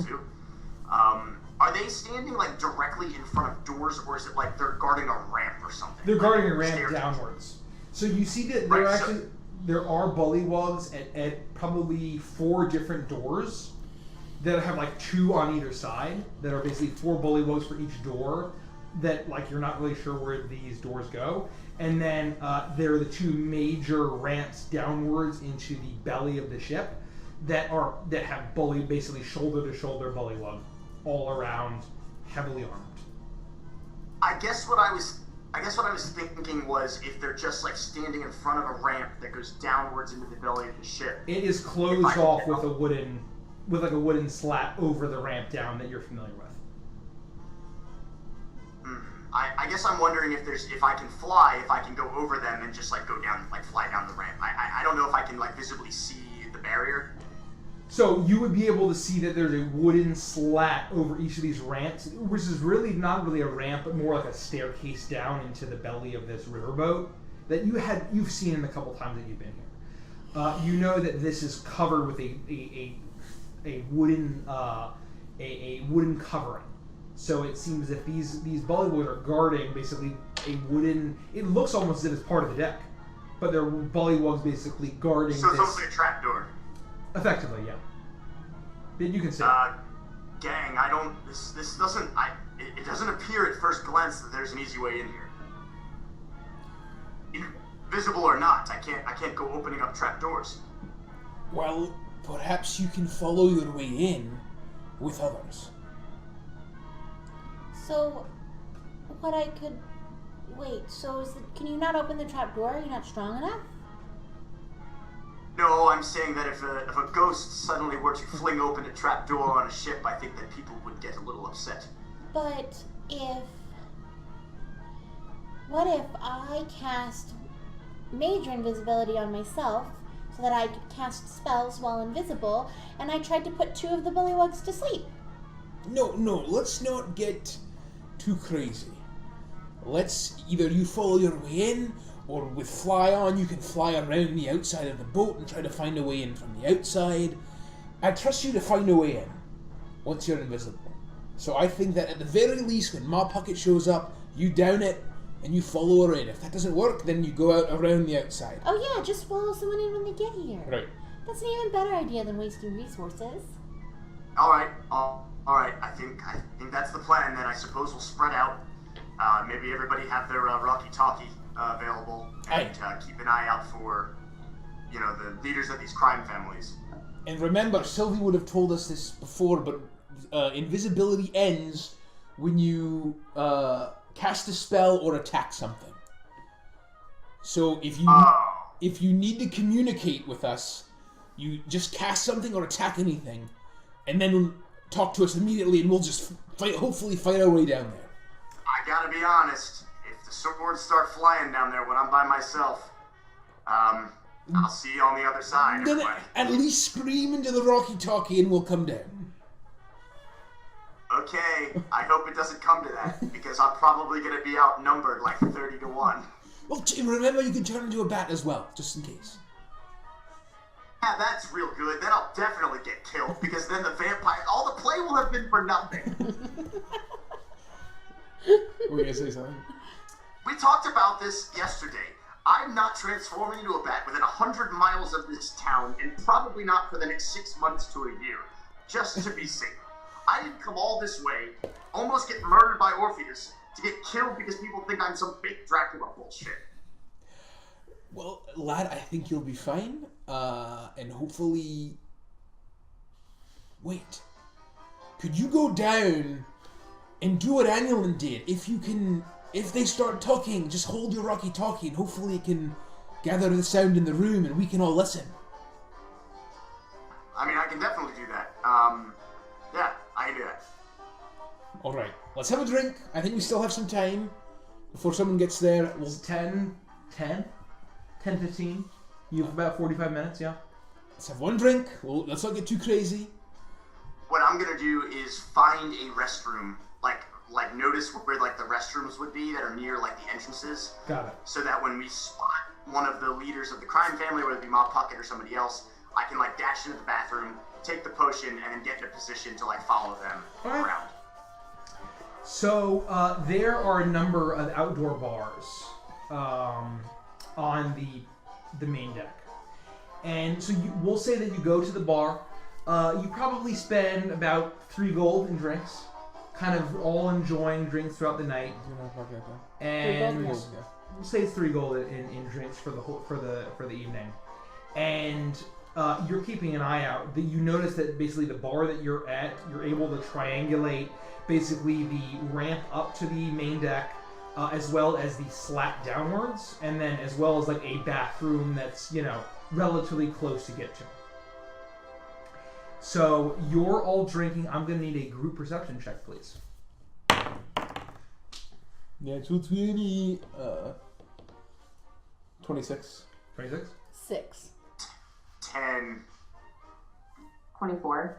to. Are they standing like directly in front of doors, or is it like they're guarding a ramp or something? They're guarding a ramp Stairs. downwards. So you see that Right, there are bullywugs at probably 4 different doors that have like 2 on either side that are basically 4 bullywugs for each door that like you're not really sure where these doors go. And then there are the 2 major ramps downwards into the belly of the ship that have basically shoulder to shoulder bullywug all around, heavily armed. I guess what I was thinking was if they're just like standing in front of a ramp that goes downwards into the belly of the ship. It is closed off with a wooden slat over the ramp down that you're familiar with. I guess I'm wondering if I can fly, if I can go over them and just like go down, like fly down the ramp. I don't know if I can like visibly see the barrier. So you would be able to see that there's a wooden slat over each of these ramps, which is really not really a ramp, but more like a staircase down into the belly of this riverboat that you've seen in the couple times that you've been here. You know that this is covered with a wooden covering. So it seems that these bullywugs are guarding basically a wooden. It looks almost as if it's part of the deck, but they're bullywugs basically guarding. So it's this. almost like a trapdoor. Effectively, yeah. You can say. Gang, this doesn't. It doesn't appear at first glance that there's an easy way in here. Visible or not, I can't go opening up trapdoors. Well, perhaps you can follow your way in with others. So, what I could... Wait, so can you not open the trapdoor? Are you not strong enough? No, I'm saying that if a ghost suddenly were to fling open a trapdoor on a ship, I think that people would get a little upset. But what if I cast major invisibility on myself so that I could cast spells while invisible, and I tried to put 2 of the bullywugs to sleep? No, let's not get too crazy. Let's either you follow your way in, or with fly on, you can fly around the outside of the boat and try to find a way in from the outside. I trust you to find a way in once you're invisible. So I think that at the very least, when Ma Puckett shows up, you down it and you follow her in. If that doesn't work, then you go out around the outside. Oh yeah, just follow someone in when they get here. Right. That's an even better idea than wasting resources. All right, I'll Alright, I think that's the plan then. I suppose we'll spread out. Maybe everybody have their walkie-talkie available, and keep an eye out for, the leaders of these crime families. And remember, Sylvie would have told us this before, but invisibility ends when you cast a spell or attack something. So if you need to communicate with us, you just cast something or attack anything, and then talk to us immediately, and we'll just hopefully fight our way down there. I gotta be honest, if the swords start flying down there when I'm by myself, I'll see you on the other side. Then at least scream into the walkie-talkie and we'll come down. Okay, I hope it doesn't come to that, because I'm probably gonna be outnumbered like 30 to 1. Well, remember you can turn into a bat as well, just in case. Yeah, that's real good. Then I'll definitely get killed, because then the vampire... All the play will have been for nothing. Were you gonna say something? We talked about this yesterday. I'm not transforming into a bat within 100 miles of this town, and probably not for the next 6 months to a year, just to be safe. I didn't come all this way, almost get murdered by Orpheus, to get killed because people think I'm some fake Dracula bullshit. Well, lad, I think you'll be fine, and hopefully... Wait. Could you go down and do what Annulin did? If they start talking, just hold your walkie-talkie, and hopefully it can gather the sound in the room, and we can all listen. I mean, I can definitely do that. Yeah, I can do that. Alright, let's have a drink. I think we still have some time before someone gets there. Well, 10, 15. You have about 45 minutes, yeah? Let's have one drink. Well, let's not get too crazy. What I'm gonna do is find a restroom, like notice where the restrooms would be that are near the entrances. Got it. So that when we spot one of the leaders of the crime family, whether it be Ma Puckett or somebody else, I can dash into the bathroom, take the potion, and then get in a position to follow them around. So there are a number of outdoor bars on the main deck, and so we'll say that you go to the bar. You probably spend about 3 gold in drinks, kind of all enjoying drinks throughout the night. And we'll say it's 3 gold in drinks for the evening, and you're keeping an eye out. That you notice that basically the bar that you're at, you're able to triangulate basically the ramp up to the main deck, as well as the slat downwards, and then as well as a bathroom that's relatively close to get to. So you're all drinking. I'm gonna need a group perception check, please. Yeah, 220. 26. 26. 6. 10. 24.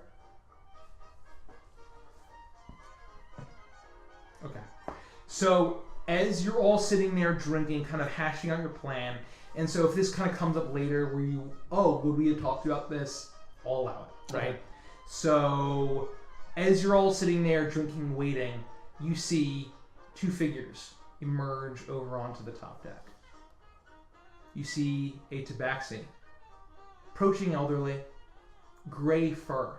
Okay. So as you're all sitting there drinking, kind of hashing out your plan, and so if this kind of comes up later where would we have talked about this? All out, right? Okay. So as you're all sitting there drinking, waiting, you see 2 figures emerge over onto the top deck. You see a tabaxi, approaching elderly, gray fur,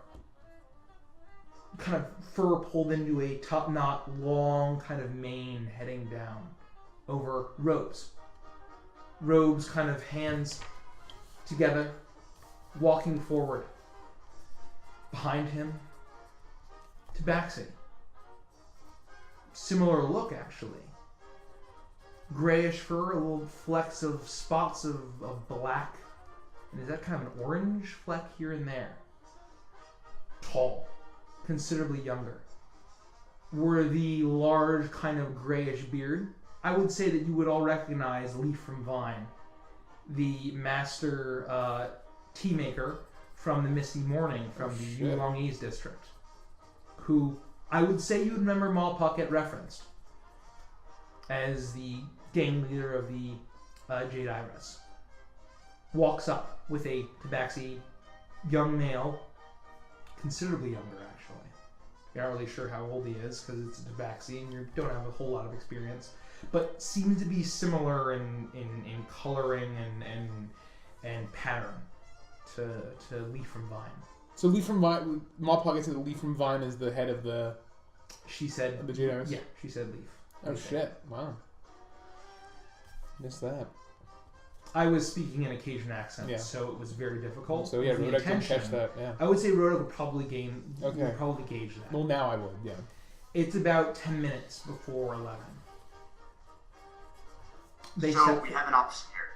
kind of fur pulled into a top knot, long kind of mane heading down over robes. Robes kind of hands together, walking forward. Behind him, tabaxi. Similar look, actually. Grayish fur, a little flecks of spots of black. And is that kind of an orange fleck here and there? Tall. Considerably younger. Were the large kind of grayish beard. I would say that you would all recognize Leaf from Vine, the master tea maker from the Misty Morning from the Yulongese district, who I would say you would remember Ma Puckett referenced as the gang leader of the Jade Iris. Walks up with a tabaxi, young male, considerably younger actually. You're not really sure how old he is because it's a tabaxi and you don't have a whole lot of experience, but seems to be similar in coloring and pattern to Leaf from Vine. So Lee from Vine, Mopog said that Lee from Vine is the head of the... She said... The Jade Iris? Yeah, she said leaf. Oh, shit. Wow. Missed that. I was speaking in a Cajun accent, Yeah. so it was very difficult. So yeah, The Rodek didn't intention- catch that, yeah. I would say Rodek would probably gauge that. Well, now I would, yeah. It's about 10 minutes before 11. So we have an option here.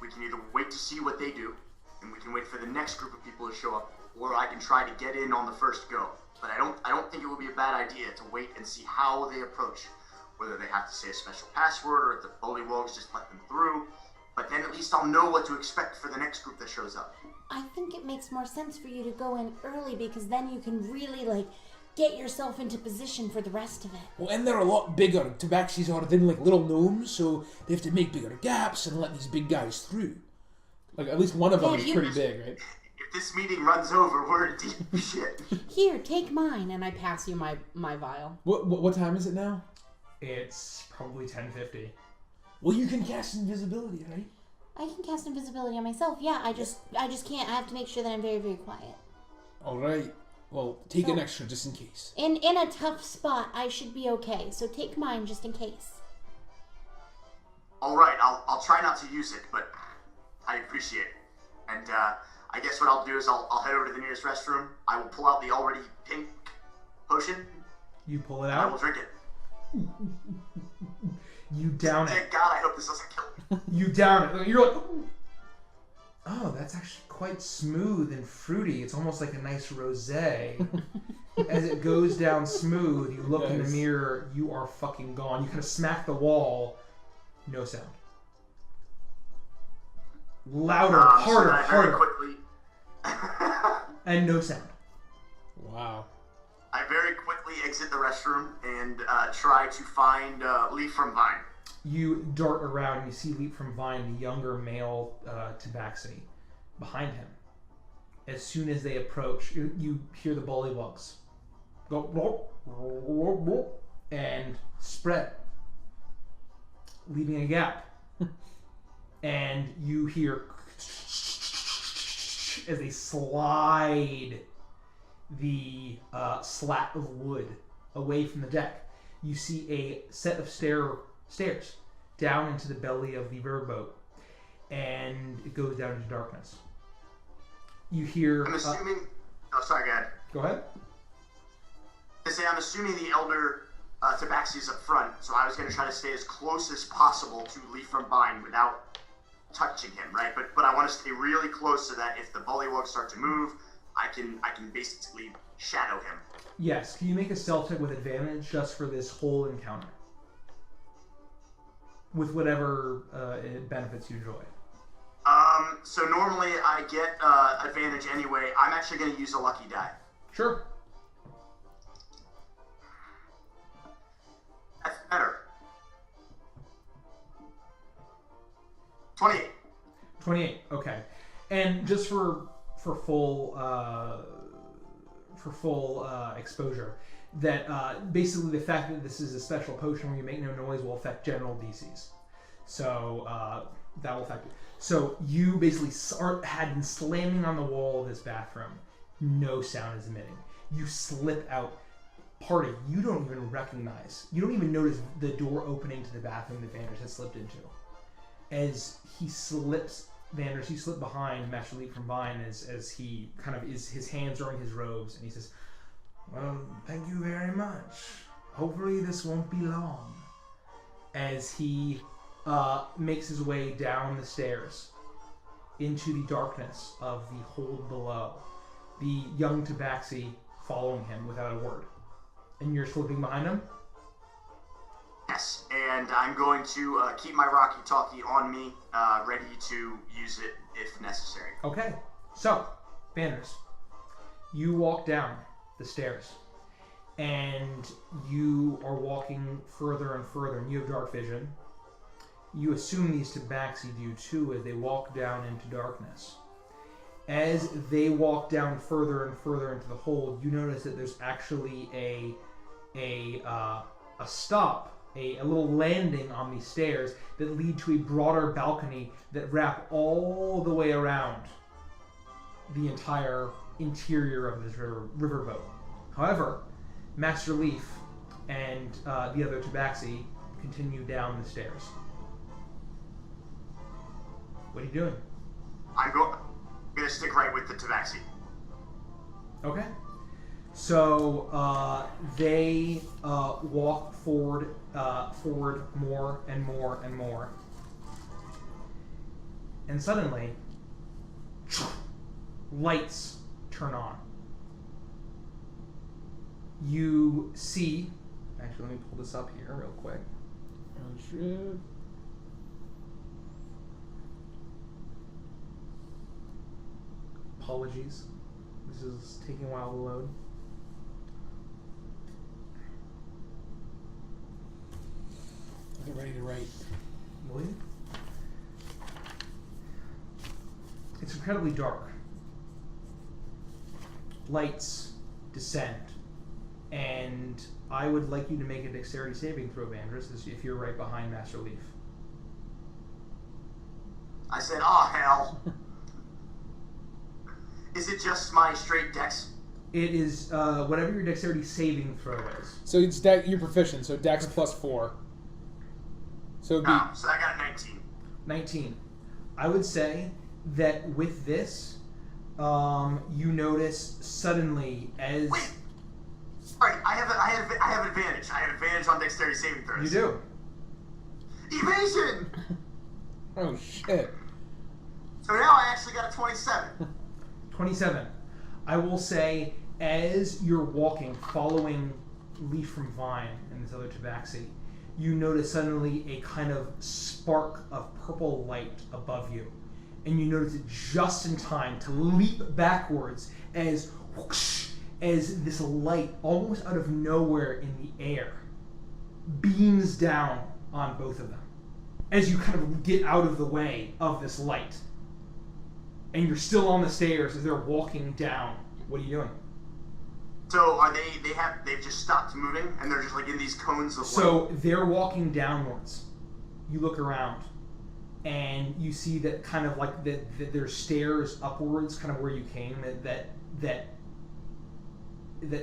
We can either wait to see what they do, and we can wait for the next group of people to show up, or I can try to get in on the first go. But I don't think it would be a bad idea to wait and see how they approach. Whether they have to say a special password, or if the bullywugs just let them through. But then at least I'll know what to expect for the next group that shows up. I think it makes more sense for you to go in early because then you can really, get yourself into position for the rest of it. Well, and they're a lot bigger. Tabaxis are then like little gnomes, so they have to make bigger gaps and let these big guys through. Like, at least one of them is pretty big, right? If this meeting runs over, we're in deep shit. Here, take mine. And I pass you my vial. What time is it now? It's probably 10:50. Well, you can cast invisibility, right? I can cast invisibility on myself. Yeah, I just can't. I have to make sure that I'm very, very quiet. All right. Well, take an extra just in case. In a tough spot, I should be okay. So take mine just in case. All right, I'll try not to use it, but I appreciate it. And I guess what I'll do is I'll head over to the nearest restroom. I will pull out the already pink potion. You pull it And I will out. drink it. You down it. Thank God, I hope this doesn't kill me. You down it. You're like, oh, that's actually quite smooth and fruity. It's almost like a nice rosé. As it goes down smooth, you look in the mirror. You are fucking gone. You kind of smack the wall. No sound. Louder, harder, so harder. very quickly. And no sound. Wow. I very quickly exit the restroom and try to find Leaf from Vine. You dart around and you see Leap from Vine, the younger male Tabaxi, behind him. As soon as they approach, you hear the bullywugs go and spread, leaving a gap. And you hear as they slide the slat of wood away from the deck. You see a set of stairs down into the belly of the riverboat, and it goes down into darkness. You hear... I'm assuming... sorry, go ahead. Go ahead. I'm assuming the elder Tabaxi is up front, so I was going to try to stay as close as possible to Leaf from Vine without touching him, right? But I want to stay really close so that if the bullywugs start to move, I can basically shadow him. Yes. Can you make a stealth check with advantage just for this whole encounter? With whatever benefits you enjoy. So normally I get advantage anyway. I'm actually going to use a lucky die. Sure. That's better. 28. 28. Okay. And just for full exposure, that basically the fact that this is a special potion where you make no noise will affect general DCs. So that will affect it. So you basically had been slamming on the wall of this bathroom. No sound is emitting. You slip out. Party, you don't even recognize. You don't even notice the door opening to the bathroom that Vanders has slipped into. As he slips, Vanders, you slip behind Master Leap from Vine as he kind of is, his hands are in his robes, and he says, Well, thank you very much. Hopefully this won't be long. as he makes his way down the stairs into the darkness of the hold below. The young Tabaxi following him without a word. And you're slipping behind him? Yes, and I'm going to keep my walkie-talkie on me, ready to use it if necessary. Okay, so, Vanders, you walk down the stairs, and you are walking further and further, and you have dark vision. You assume these Tabaxi do too as they walk down into darkness. As they walk down further and further into the hold, you notice that there's actually a stop, a little landing on these stairs that lead to a broader balcony that wrap all the way around the entire interior of this riverboat. However, Master Leaf and the other Tabaxi continue down the stairs. What are you doing? I'm going to stick right with the Tabaxi. Okay. So they walk forward more and more and more. And suddenly, lights turn on. You see... Actually, let me pull this up here real quick. Oh, shit. Apologies. This is taking a while to load. I'll get ready to write. Will you? It's incredibly dark. Lights descend. And I would like you to make a dexterity saving throw, Avantris, if you're right behind Master Leaf. I said, oh, hell. Is it just my straight dex? It is whatever your dexterity saving throw is. So it's you're proficient, so Dex plus 4. So it'd be... Oh, so I got a 19. 19. I would say that with this, you notice suddenly as... Wait! Sorry, I have advantage. I have advantage on dexterity saving throws. You do. Evasion! Oh, shit. So now I actually got a 27. 27. I will say, as you're walking, following Leaf from Vine and this other Tabaxi, you notice suddenly a kind of spark of purple light above you. And you notice it just in time to leap backwards as whoosh, as this light, almost out of nowhere in the air, beams down on both of them. As you kind of get out of the way of this light. And you're still on the stairs as they're walking down. What are you doing? So are they've just stopped moving and they're just like in these cones of light? So they're walking downwards. You look around and you see that kind of like that there's stairs upwards, kind of where you came, that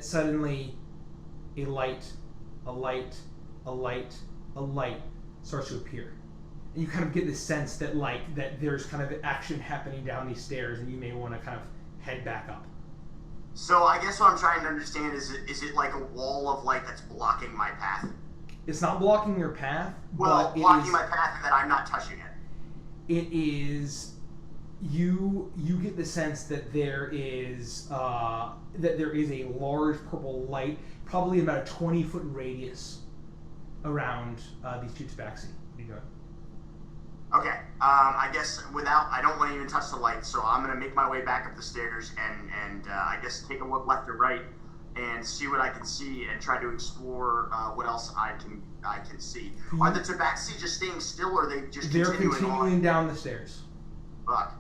suddenly a light starts to appear. And you kind of get the sense that that there's kind of action happening down these stairs and you may want to kind of head back up. So I guess what I'm trying to understand is it like a wall of light that's blocking my path? It's not blocking your path, Well, but blocking my path and that I'm not touching it. It is you get the sense that there is a large purple light, probably about a 20-foot radius around these two Tabaxi. What are you doing? Okay, I guess I don't want to even touch the light, so I'm going to make my way back up the stairs and I guess take a look left or right and see what I can see and try to explore what else I can see. Are the Tabaxi just staying still or are they just continuing down the stairs? Fuck.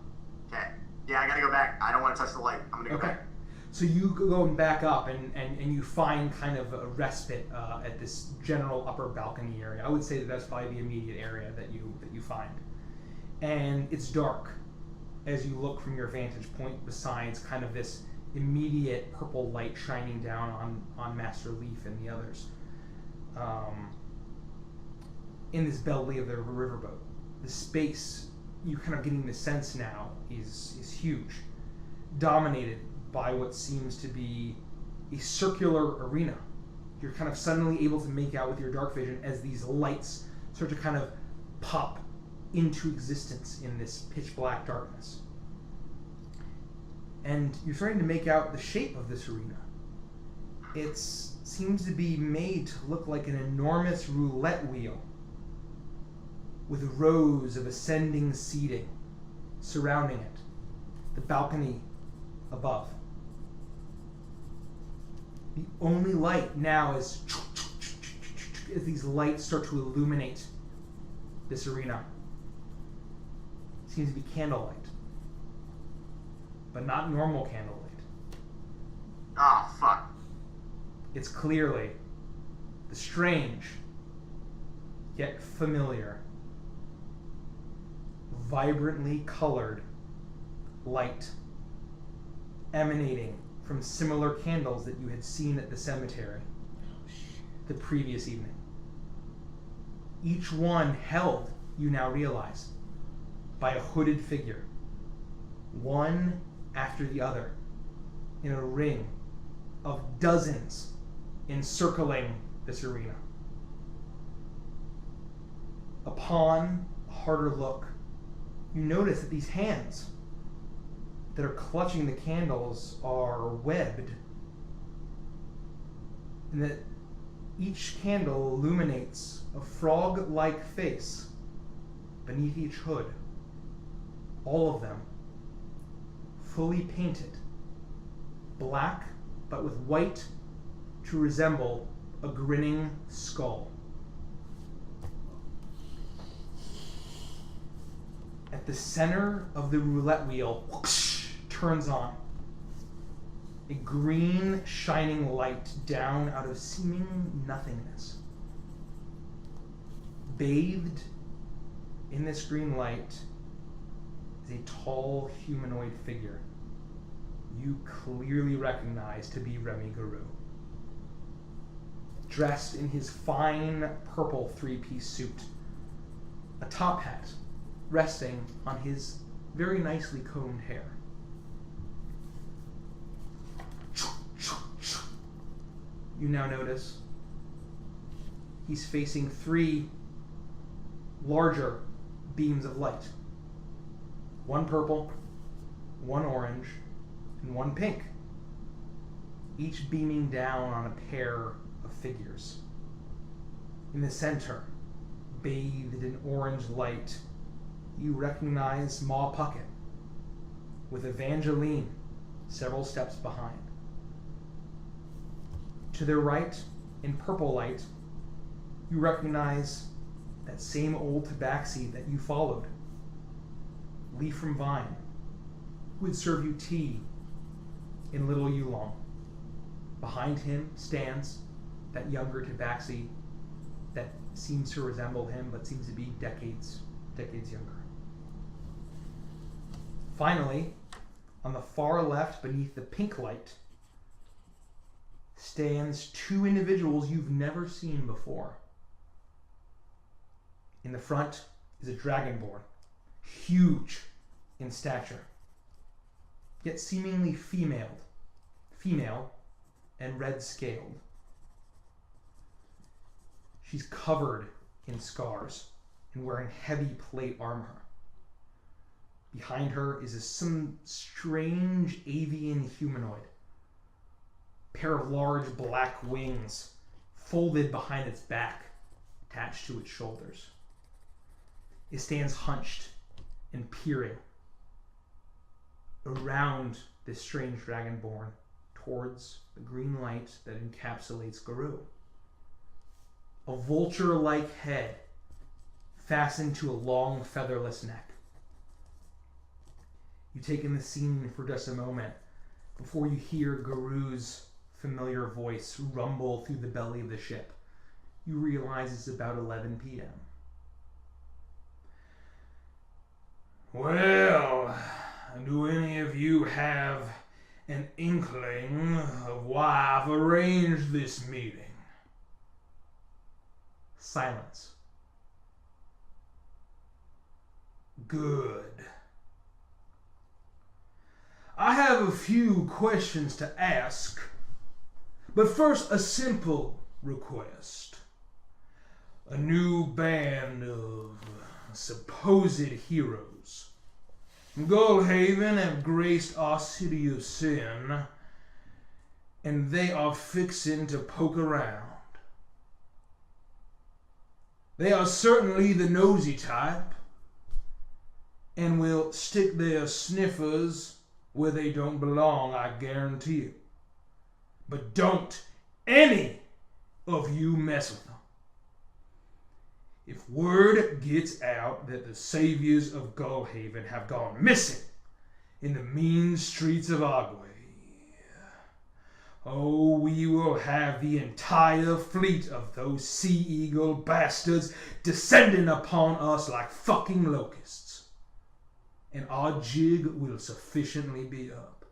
Okay. Yeah, I got to go back. I don't want to touch the light. I'm going to go back. So you go back up and you find kind of a respite at this general upper balcony area. I would say that's probably the immediate area that you find. And it's dark as you look from your vantage point besides kind of this immediate purple light shining down on Master Leaf and the others. In this belly of the riverboat. The space, you're kind of getting the sense now, is huge. Dominated by what seems to be a circular arena. You're kind of suddenly able to make out with your dark vision as these lights start to kind of pop into existence in this pitch black darkness. And you're starting to make out the shape of this arena. It seems to be made to look like an enormous roulette wheel with rows of ascending seating surrounding it. The balcony above. The only light now is as these lights start to illuminate this arena. It seems to be candlelight. But not normal candlelight. Oh, fuck. It's clearly the strange, yet familiar, vibrantly colored light emanating from similar candles that you had seen at the cemetery the previous evening. Each one held, you now realize, by a hooded figure, one after the other, in a ring of dozens encircling this arena. Upon a harder look, you notice that these hands that are clutching the candles are webbed, and that each candle illuminates a frog-like face beneath each hood, all of them fully painted, black but with white to resemble a grinning skull. At the center of the roulette wheel, whoosh, turns on. A green, shining light down out of seeming nothingness. Bathed in this green light is a tall, humanoid figure you clearly recognize to be Remmy Guru. Dressed in his fine purple three-piece suit, a top hat resting on his very nicely combed hair. You now notice he's facing three larger beams of light. One purple, one orange, and one pink. Each beaming down on a pair of figures. In the center, bathed in orange light, you recognize Ma Puckett, with Evangeline several steps behind. To their right, in purple light, you recognize that same old tabaxi that you followed, Lee from Vine, who would serve you tea in Little Yulong. Behind him stands that younger tabaxi that seems to resemble him, but seems to be decades younger. Finally, on the far left, beneath the pink light, stands two individuals you've never seen before. In the front is a dragonborn, huge in stature, yet seemingly female and red-scaled. She's covered in scars and wearing heavy plate armor. Behind her is some strange avian humanoid, pair of large black wings folded behind its back, attached to its shoulders. It stands hunched and peering around this strange dragonborn towards the green light that encapsulates Guru. A vulture-like head fastened to a long featherless neck. You take in the scene for just a moment before you hear Guru's familiar voice rumble through the belly of the ship. You realize it's about 11 p.m. Well, do any of you have an inkling of why I've arranged this meeting? Silence. Good. I have a few questions to ask, but first a simple request. A new band of supposed heroes from Gullhaven have graced our city of sin, and they are fixing to poke around. They are certainly the nosy type, and will stick their sniffers where they don't belong, I guarantee you. But don't any of you mess with them. If word gets out that the saviors of Gullhaven have gone missing in the mean streets of Agway, oh, we will have the entire fleet of those sea eagle bastards descending upon us like fucking locusts. And our jig will sufficiently be up.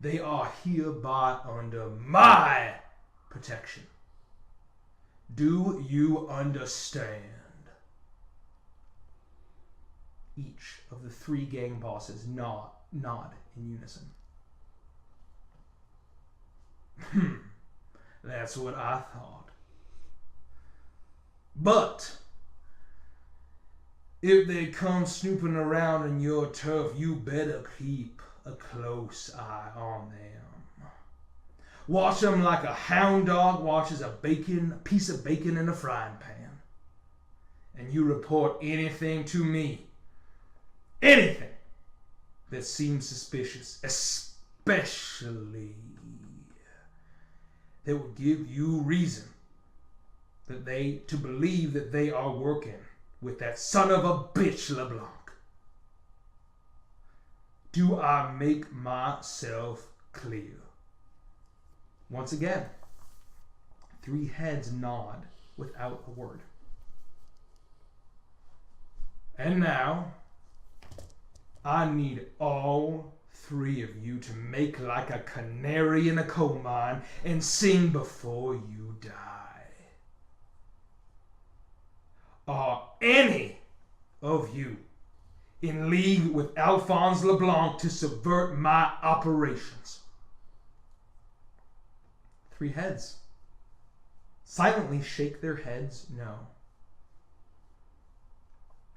They are hereby under my protection. Do you understand? Each of the 3 gang bosses nod in unison. That's what I thought. But if they come snooping around in your turf, you better keep a close eye on them. Watch them like a hound dog watches a piece of bacon in a frying pan. And you report anything to me. Anything that seems suspicious, especially that would give you reason to believe that they are working with that son of a bitch LeBlanc. Do I make myself clear? Once again, 3 heads nod without a word. And now, I need all 3 of you to make like a canary in a coal mine and sing before you die. Are any of you in league with Alphonse LeBlanc to subvert my operations? 3 heads silently shake their heads no.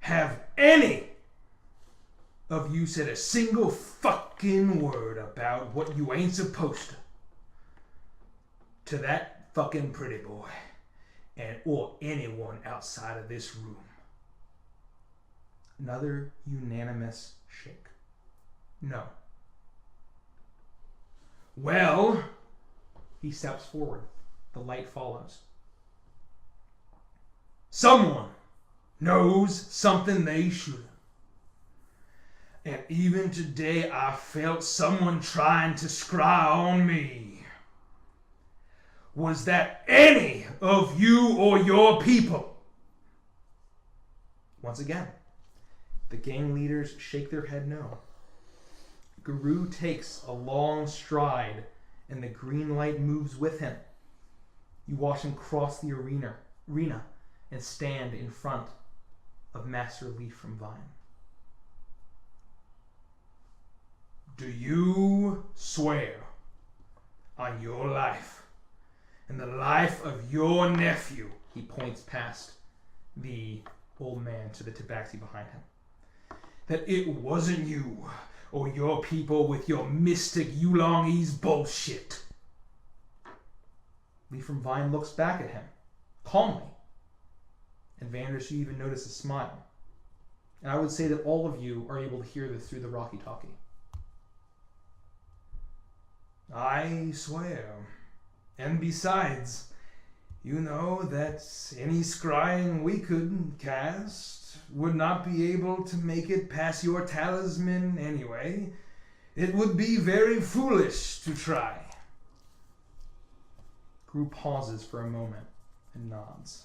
Have any of you said a single fucking word about what you ain't supposed to that fucking pretty boy or anyone outside of this room? Another unanimous shake. No. Well, he steps forward. The light follows. Someone knows something they shouldn't. And even today I felt someone trying to scry on me. Was that any of you or your people? Once again, the gang leaders shake their head no. Guru takes a long stride and the green light moves with him. You watch him cross the arena and stand in front of Master Leaf from Vine. Do you swear on your life and the life of your nephew? He points past the old man to the tabaxi behind him. That it wasn't you or your people with your mystic Yulongese bullshit. Lee from Vine looks back at him, calmly. And Avantris, you even notice a smile. And I would say that all of you are able to hear this through the walkie-talkie. I swear. And besides, you know that any scrying we could cast would not be able to make it past your talisman anyway. It would be very foolish to try. Gru pauses for a moment and nods.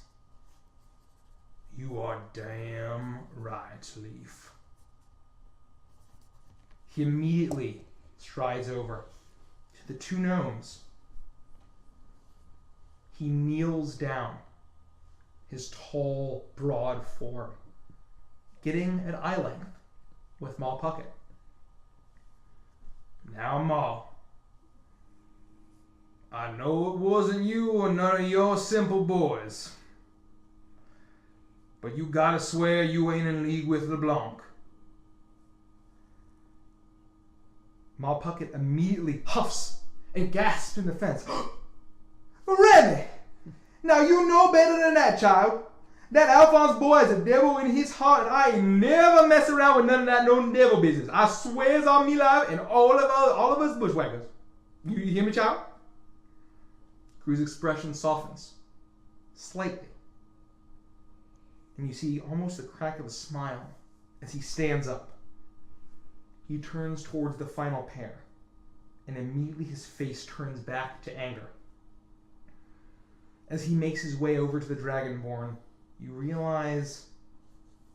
You are damn right, Leaf. He immediately strides over to the 2 gnomes. He kneels down, his tall, broad form, getting at eye length with Mal Puckett. Now, Mal, I know it wasn't you or none of your simple boys, but you gotta swear you ain't in league with LeBlanc. Mal Puckett immediately huffs and gasps in defense. Remmy! Now you know better than that, child. That Alphonse boy is a devil in his heart, and I ain't never mess around with none of that no devil business. I swears on me life and all of us bushwhackers. You hear me, child? Gru's expression softens slightly, and you see almost the crack of a smile as he stands up. He turns towards the final pair, and immediately his face turns back to anger. As he makes his way over to the Dragonborn, you realize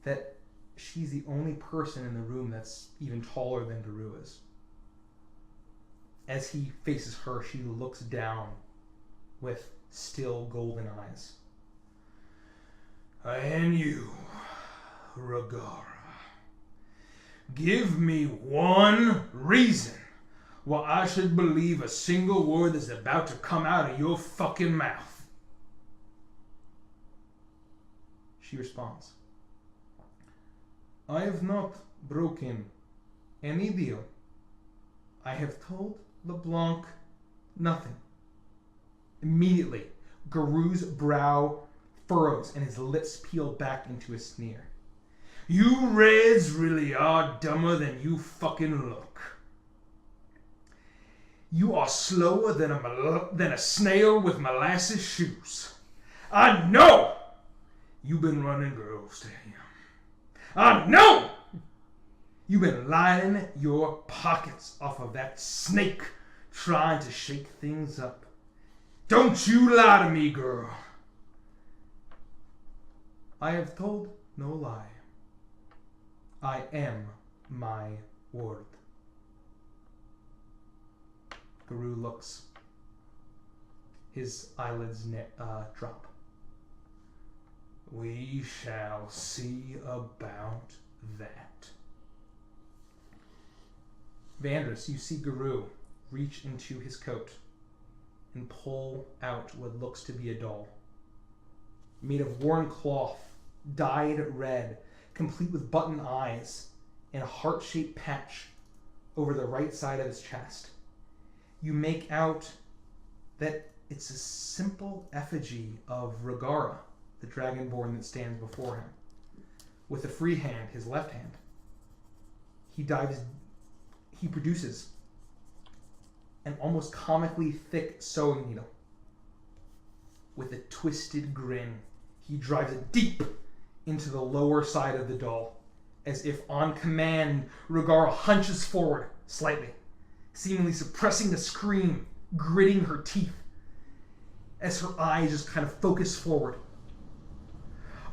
that she's the only person in the room that's even taller than Guru is. As he faces her, she looks down with still golden eyes. And you, Ragara, give me one reason why I should believe a single word that's about to come out of your fucking mouth. She responds, I have not broken any deal. I have told LeBlanc nothing. Immediately, Guru's brow furrows and his lips peel back into a sneer. You Reds really are dumber than you fucking look. You are slower than a snail with molasses shoes. I know you've been running girls to him. I know you've been lining your pockets off of that snake trying to shake things up. Don't you lie to me, girl. I have told no lie. I am my word. Guru looks. His eyelids drop. We shall see about that. Avantris, you see Guru reach into his coat and pull out what looks to be a doll. Made of worn cloth, dyed red, complete with button eyes and a heart-shaped patch over the right side of his chest. You make out that it's a simple effigy of Ragara, the dragonborn that stands before him. With a free hand, his left hand, he produces an almost comically thick sewing needle. With a twisted grin, he drives it deep into the lower side of the doll, as if on command, Ragara hunches forward slightly, seemingly suppressing a scream, gritting her teeth, as her eyes just kind of focus forward.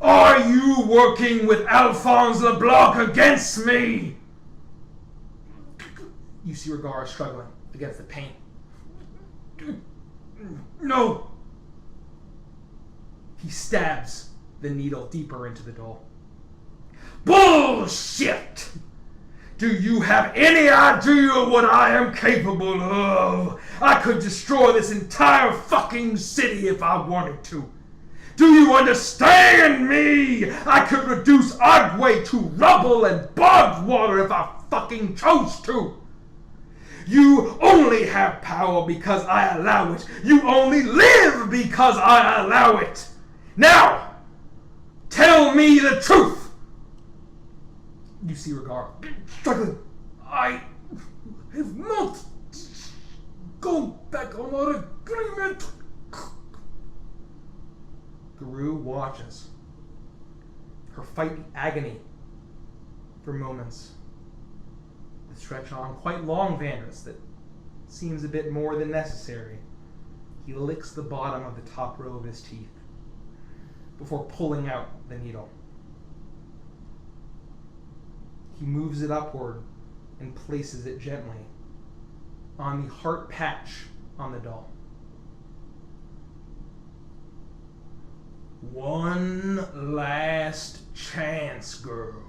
Are you working with Alphonse LeBlanc against me? You see Ragara struggling against the pain. No! He stabs the needle deeper into the doll. Bullshit! Do you have any idea what I am capable of? I could destroy this entire fucking city if I wanted to. Do you understand me? I could reduce Arguay to rubble and bog water if I fucking chose to. You only have power because I allow it. You only live because I allow it. Now, tell me the truth. You see Ragara struggling. I have not gone back on our agreement. Guru watches her fight in agony for moments that stretch on quite long, Avantris, that seems a bit more than necessary. He licks the bottom of the top row of his teeth before pulling out the needle. He moves it upward and places it gently on the heart patch on the doll. One last chance, girl.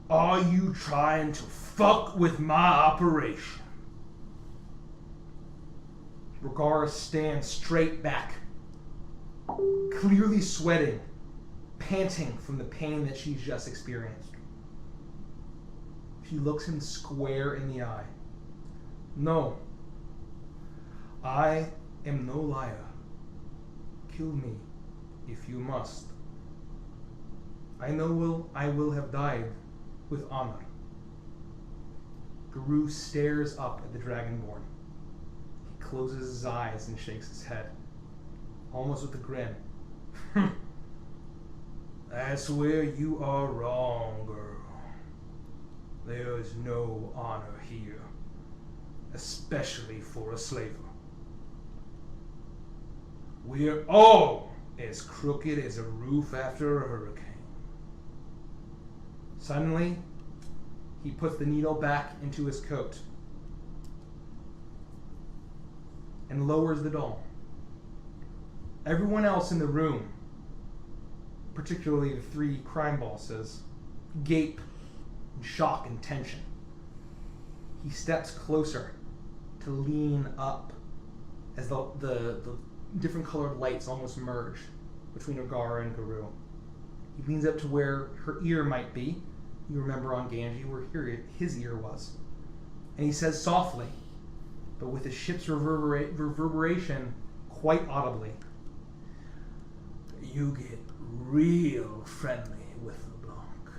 Are you trying to fuck with my operation? Ragara stands straight back, clearly sweating, panting from the pain that she's just experienced. She looks him square in the eye. No, I am no liar. Kill me if you must. I know I will have died with honor. Guru stares up at the Dragonborn. He closes his eyes and shakes his head, almost with a grin. That's where you are wrong, girl. There is no honor here, especially for a slaver. We're all as crooked as a roof after a hurricane. Suddenly, he puts the needle back into his coat and lowers the doll. Everyone else in the room, particularly the 3 crime bosses, gape in shock and tension. He steps closer to lean up as the different colored lights almost merge between Ragara and Guru. He leans up to where her ear might be. You remember on Ganji where his ear was. And he says softly, but with the ship's reverberation quite audibly, "You get real friendly with LeBlanc."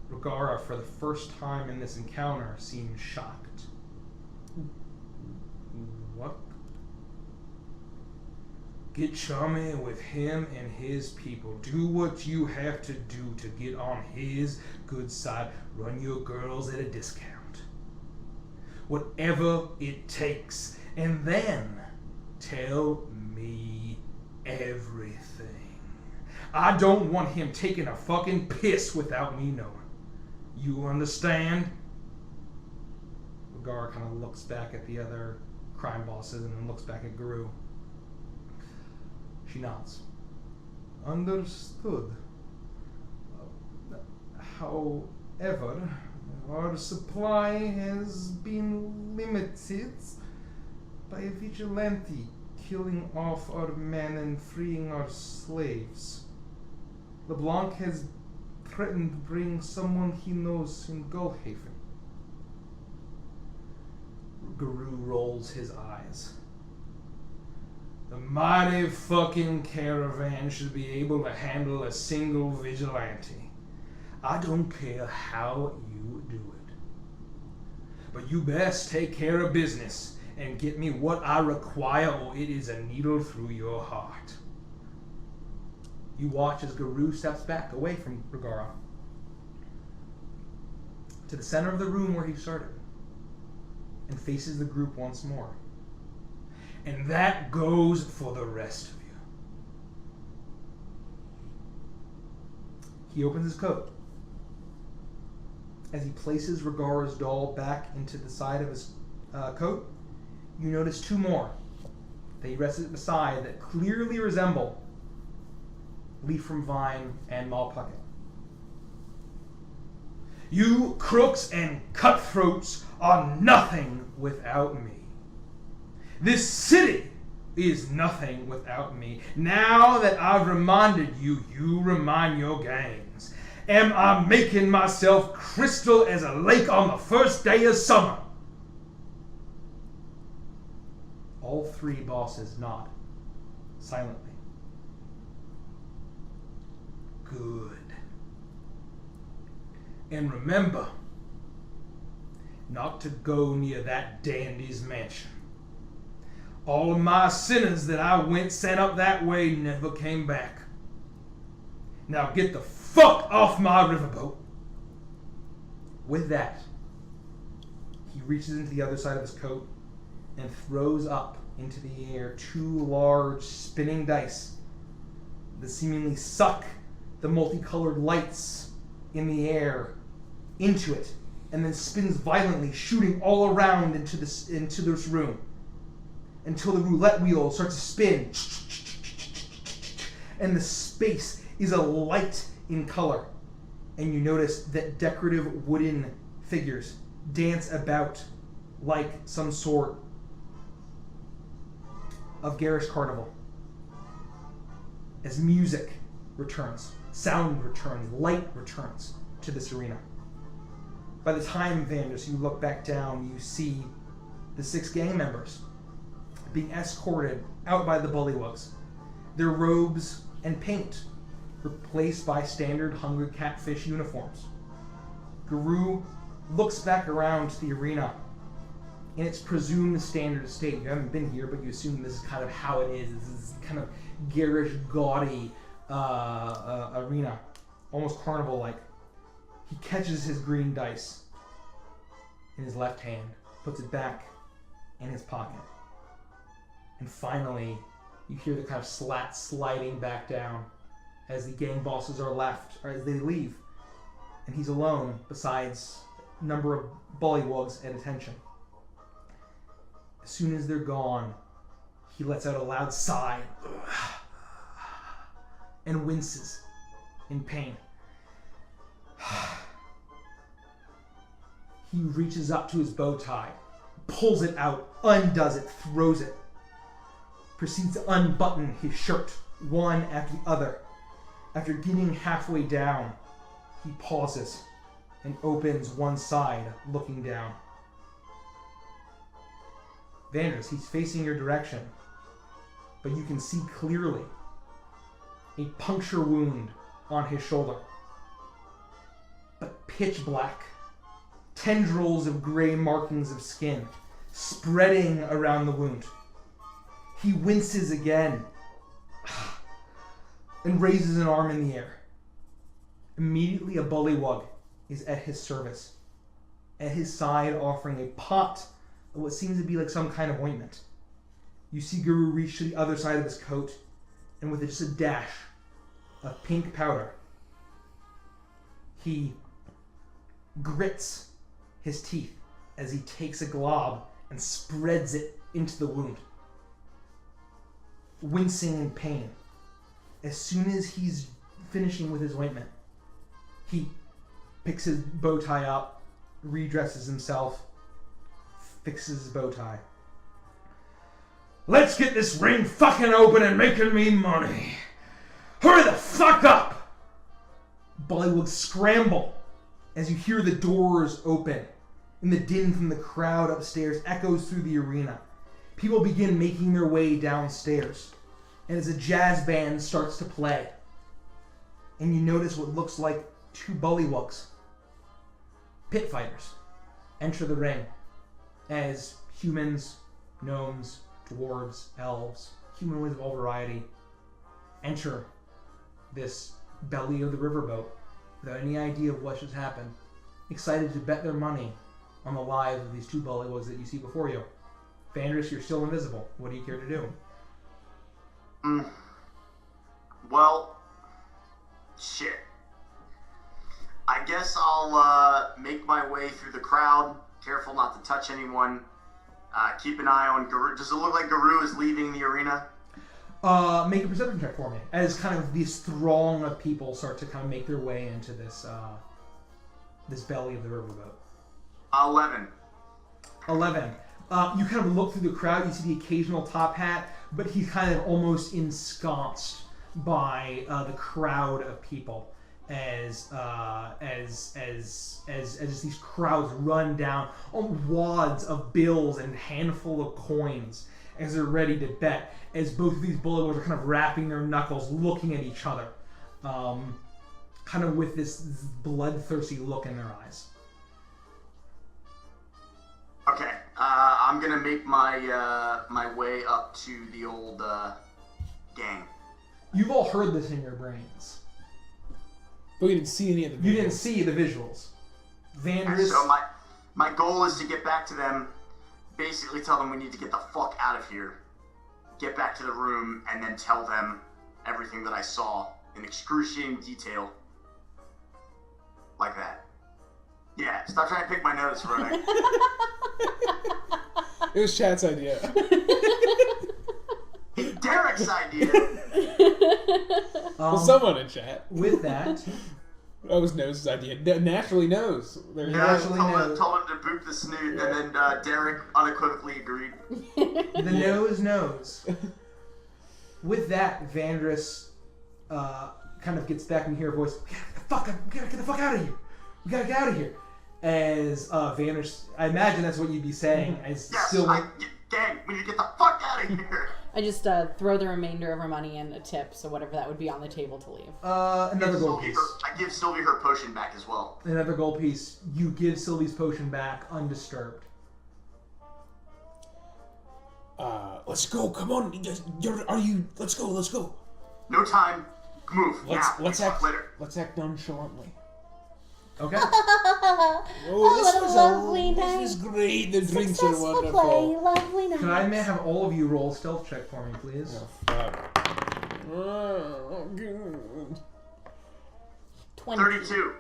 Ragara, for the first time in this encounter, seems shocked. "What?" "Get chummy with him and his people. Do what you have to do to get on his good side. Run your girls at a discount. Whatever it takes. And then tell me everything. I don't want him taking a fucking piss without me knowing. You understand?" Ragara kind of looks back at the other crime bosses and then looks back at Guru. She nods. "Understood. However, our supply has been limited by a vigilante killing off our men and freeing our slaves. LeBlanc has threatened to bring someone he knows in Gullhaven." Guru rolls his eyes. "The mighty fucking caravan should be able to handle a single vigilante. I don't care how you do it. But you best take care of business and get me what I require, or it is a needle through your heart." You watch as Guru steps back away from Ragara to the center of the room where he started and faces the group once more. "And that goes for the rest of you." He opens his coat. As he places Ragara's doll back into the side of his coat, you notice 2 more that he rested beside that clearly resemble Leaf from Vine and Malpucket. "You crooks and cutthroats are nothing without me. This city is nothing without me. Now that I've reminded you, you remind your gangs. Am I making myself crystal as a lake on the first day of summer?" All 3 bosses nod silently. "Good. And remember not to go near that dandy's mansion. All of my sinners that I sent up that way never came back. Now get the fuck off my riverboat." With that, he reaches into the other side of his coat and throws up into the air 2 large spinning dice that seemingly suck the multicolored lights in the air into it, and then spins violently, shooting all around into this room until the roulette wheel starts to spin, and the space is alight in color, and you notice that decorative wooden figures dance about like some sort of garish carnival as music returns, sound returns, light returns to this arena. By the time, Vandus, you look back down, you see the 6 gang members being escorted out by the bullywugs, their robes and paint replaced by standard Hungry Catfish uniforms. Guru looks back around to the arena in its presumed standard state. You haven't been here, but you assume this is kind of how it is. This is kind of garish, gaudy arena, almost carnival-like. He catches his green dice in his left hand, puts it back in his pocket. And finally, you hear the kind of slat sliding back down as the gang bosses are left, or as they leave. And he's alone besides a number of bullywugs at attention. As soon as they're gone, he lets out a loud sigh and winces in pain. He reaches up to his bow tie, pulls it out, undoes it, throws it, proceeds to unbutton his shirt, one after the other. After getting halfway down, he pauses and opens one side, looking down. Avantris, he's facing your direction, but you can see clearly a puncture wound on his shoulder. But pitch black, tendrils of gray markings of skin spreading around the wound. He winces again and raises an arm in the air. Immediately a bullywug is at his service, at his side offering a pot of what seems to be like some kind of ointment. You see Guru reach to the other side of his coat, and with just a dash of pink powder, he grits his teeth as he takes a glob and spreads it into the wound. Wincing in pain, as soon as he's finishing with his ointment, he picks his bow tie up, redresses himself, fixes his bow tie. Let's get this ring fucking open and making me money. Hurry the fuck up! Bullywugs scramble as you hear the doors open, and the din from the crowd upstairs echoes through the arena. People begin making their way downstairs, and as a jazz band starts to play, and you notice what looks like two bullywugs, pit fighters, enter the ring as humans, gnomes, dwarves, elves, humanoids of all variety enter this belly of the riverboat without any idea of what just happened, excited to bet their money on the lives of these two bullywugs that you see before you. Avantris, you're still invisible. What do you care to do? Well, shit. I guess I'll make my way through the crowd, careful not to touch anyone. Keep an eye on Guru. Does it look like Guru is leaving the arena? Make a perception check for me, as kind of this throng of people start to kind of make their way into this this belly of the riverboat. 11. 11. You kind of look through the crowd, you see the occasional top hat, but he's kind of almost ensconced by the crowd of people as these crowds run down on wads of bills and handful of coins as they're ready to bet, as both of these bullywugs are kind of wrapping their knuckles, looking at each other, kind of with this bloodthirsty look in their eyes. Okay, I'm gonna make my my way up to the old gang. You've all heard this in your brains. But we didn't see any of the visuals. You didn't see the visuals. Avantris. So my goal is to get back to them, basically tell them we need to get the fuck out of here, get back to the room, and then tell them everything that I saw in excruciating detail. Like that. Yeah, stop trying to pick my nose, Ronan. It was Chat's idea. Derek's idea. Well, someone in Chat. With that, That was Nose's idea. Naturally knows. Naturally told knows. him to boot the snoot, and then Derek unequivocally agreed. The nose knows. With that, Avantris kind of gets back and you hear a voice, we gotta get the fuck out of here. We gotta get out of here. As Avantris, I imagine that's what you'd be saying. As Yes, still, gang, we need to get the fuck out of here. I just throw the remainder of her money in a tip, so whatever that would be on the table to leave. another gold piece. I give Sylvie her potion back as well. Another gold piece. You give Sylvie's potion back undisturbed. Let's go. Come on. Let's go. No time. Move. Let's act later. Let's act nonchalantly. Okay. What a lovely night. This is great. The drinks are Successful wonderful. play, lovely night. Could I have all of you roll a stealth check for me, please? Oh, fuck. Oh, good. 20. 32.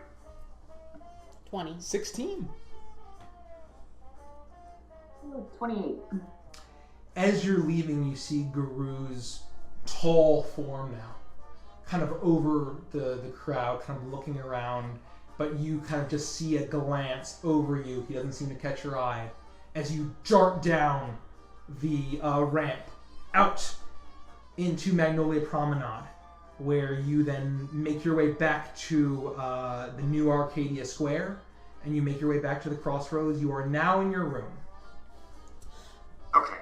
20. 16. 28. as you're leaving, you see Guru's tall form now, kind of over the crowd, kind of looking around, but you kind of just see a glance over you. He doesn't seem to catch your eye as you dart down the ramp out into Magnolia Promenade, where you then make your way back to the new Arcadia Square, and you make your way back to the crossroads. You are now in your room. Okay.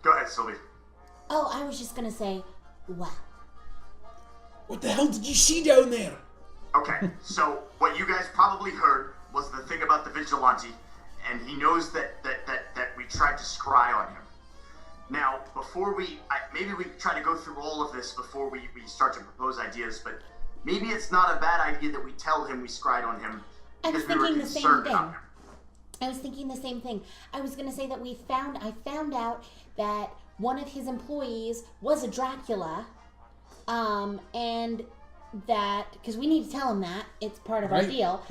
Go ahead, Sylvie. Oh, I was just gonna say, wow. What the hell did you see down there? Okay, so what you guys probably heard was the thing about the vigilante, and he knows that we tried to scry on him. Now, before maybe we try to go through all of this before we start to propose ideas, but maybe it's not a bad idea that we tell him we scried on him because we were concerned about him. I was thinking the same thing. I was going to say that I found out that one of his employees was a Dracula, and that, because we need to tell him that, it's part of our deal,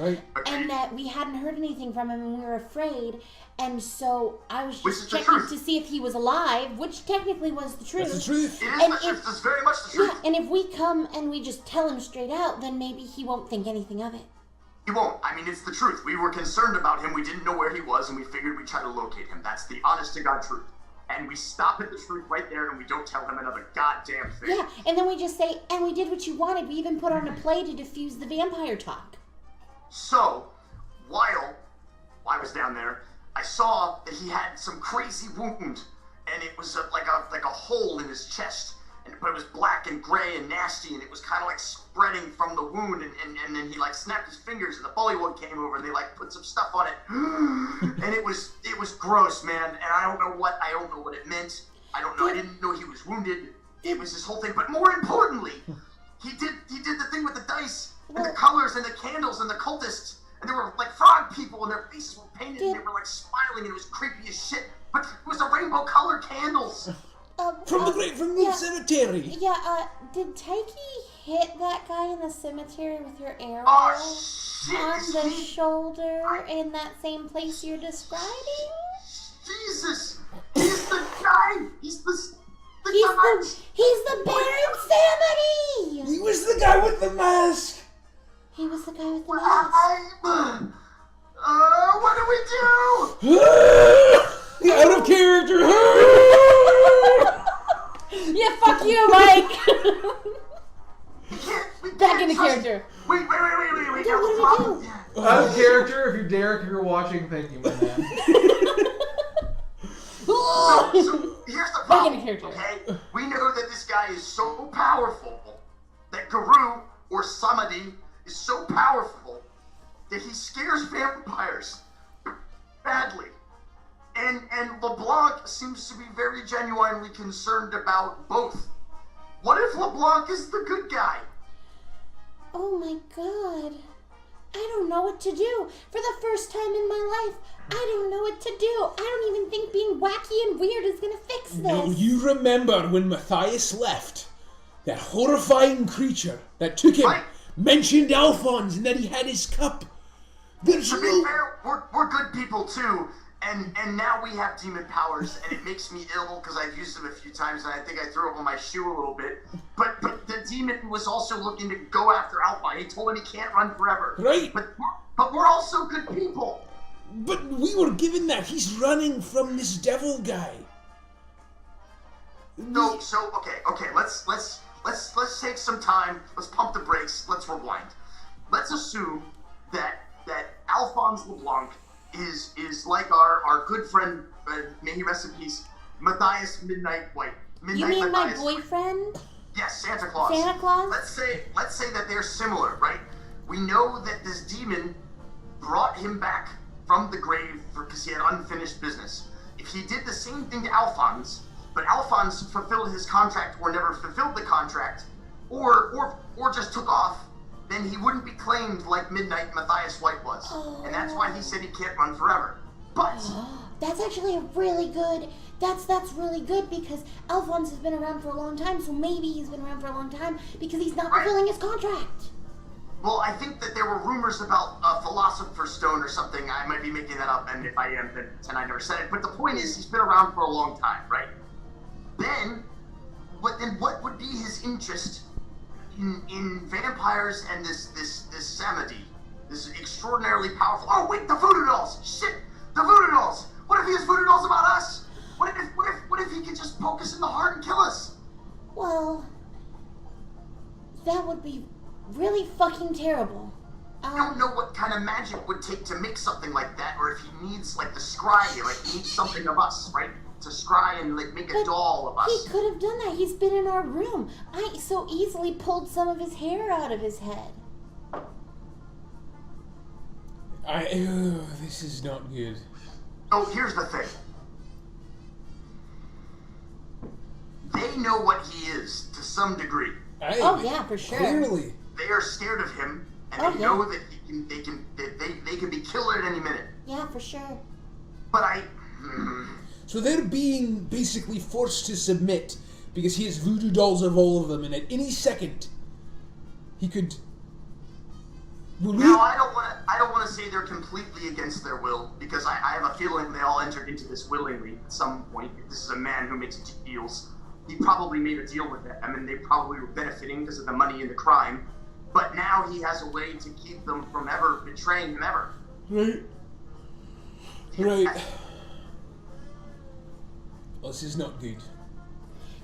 and that we hadn't heard anything from him and we were afraid, and so I was just checking to see if he was alive, which technically was the truth. That's the truth. It is the truth. It's very much the truth. Yeah, and if we come and we just tell him straight out, then maybe he won't think anything of it. He won't. I mean, it's the truth. We were concerned about him. We didn't know where he was, and we figured we'd try to locate him. That's the honest-to-God truth. And we stop at the truth right there, and we don't tell him another goddamn thing. Yeah, and then we just say, and we did what you wanted. We even put on a play to diffuse the vampire talk. So, while I was down there, I saw that he had some crazy wound, and it was like a hole in his chest. But it was black and gray and nasty, and it was kind of like spreading from the wound, and then he like snapped his fingers, and the bullywug came over, and they like put some stuff on it, and it was gross, man. And I don't know what it meant. I didn't know he was wounded. It was this whole thing. But more importantly, he did the thing with the dice and the colors and the candles and the cultists, and there were like frog people, and their faces were painted, and they were like smiling, and it was creepy as shit. But it was a rainbow colored candles. From the cemetery. Yeah, did Taiki hit that guy in the cemetery with your arrow shit, on the shoulder in that same place you're describing? Jesus! He's the guy! He's the Baron Samity! He was the guy with the mask! He was the guy with the mask. What do we do? Out of character! Yeah, fuck you, Mike! Back into character. Wait. What do we do? Out of character, if you're Derek, if you're watching, thank you, my man. So here's the problem, Back into character. okay? We know that this guy is so powerful that Guru, or Samadhi, is so powerful that he scares vampires badly. And LeBlanc seems to be very genuinely concerned about both. What if LeBlanc is the good guy? Oh my god. I don't know what to do. For the first time in my life, I don't know what to do. I don't even think being wacky and weird is gonna fix this. No, you remember when Matthias left? That horrifying creature that took him mentioned Alphonse and that he had his cup. To be fair, we're good people too. And now we have demon powers, and it makes me ill because I've used them a few times, and I think I threw up on my shoe a little bit. But the demon was also looking to go after Alpha. He told him he can't run forever. Right. But we're also good people. But we were given that. He's running from this devil guy. No, so okay. Let's take some time. Let's pump the brakes. Let's rewind. Let's assume that Alphonse LeBlanc is like our good friend, may he rest in peace, Matthias Midnight White. You mean Matthias my boyfriend? Yes, Santa Claus. Santa Claus? Let's say that they're similar, right? We know that this demon brought him back from the grave because he had unfinished business. If he did the same thing to Alphonse, but Alphonse fulfilled his contract or never fulfilled the contract, or just took off, then he wouldn't be claimed like Midnight Matthias White was. And that's why he said he can't run forever. But that's actually a really good, that's really good because Alphonse has been around for a long time, so maybe he's been around for a long time because he's not fulfilling his contract. Well, I think that there were rumors about a Philosopher's Stone or something. I might be making that up, and if I am, then I never said it. But the point is, he's been around for a long time, right? then what would be his interest in vampires and this Samedi, this extraordinarily powerful? Oh wait, the voodoo dolls! Shit, the voodoo dolls! What if he has voodoo dolls about us? What if he could just poke us in the heart and kill us? Well, that would be really fucking terrible. I don't know what kind of magic it would take to make something like that, or if he needs, like, the scry, like, he needs something of us, right? To scry and, like, make a doll of us. He could have done that. He's been in our room. I so easily pulled some of his hair out of his head. This is not good. Oh, here's the thing. They know what he is, to some degree. Oh, yeah, for sure. Clearly. They are scared of him, and they know that they can be killed at any minute. Yeah, for sure. But So they're being basically forced to submit because he has voodoo dolls of all of them, and at any second he could. Now, I don't want to say they're completely against their will, because I have a feeling they all entered into this willingly at some point. If this is a man who makes deals, he probably made a deal with them, and they probably were benefiting because of the money and the crime. But now he has a way to keep them from ever betraying him ever. Right. Right. Well, this is not good.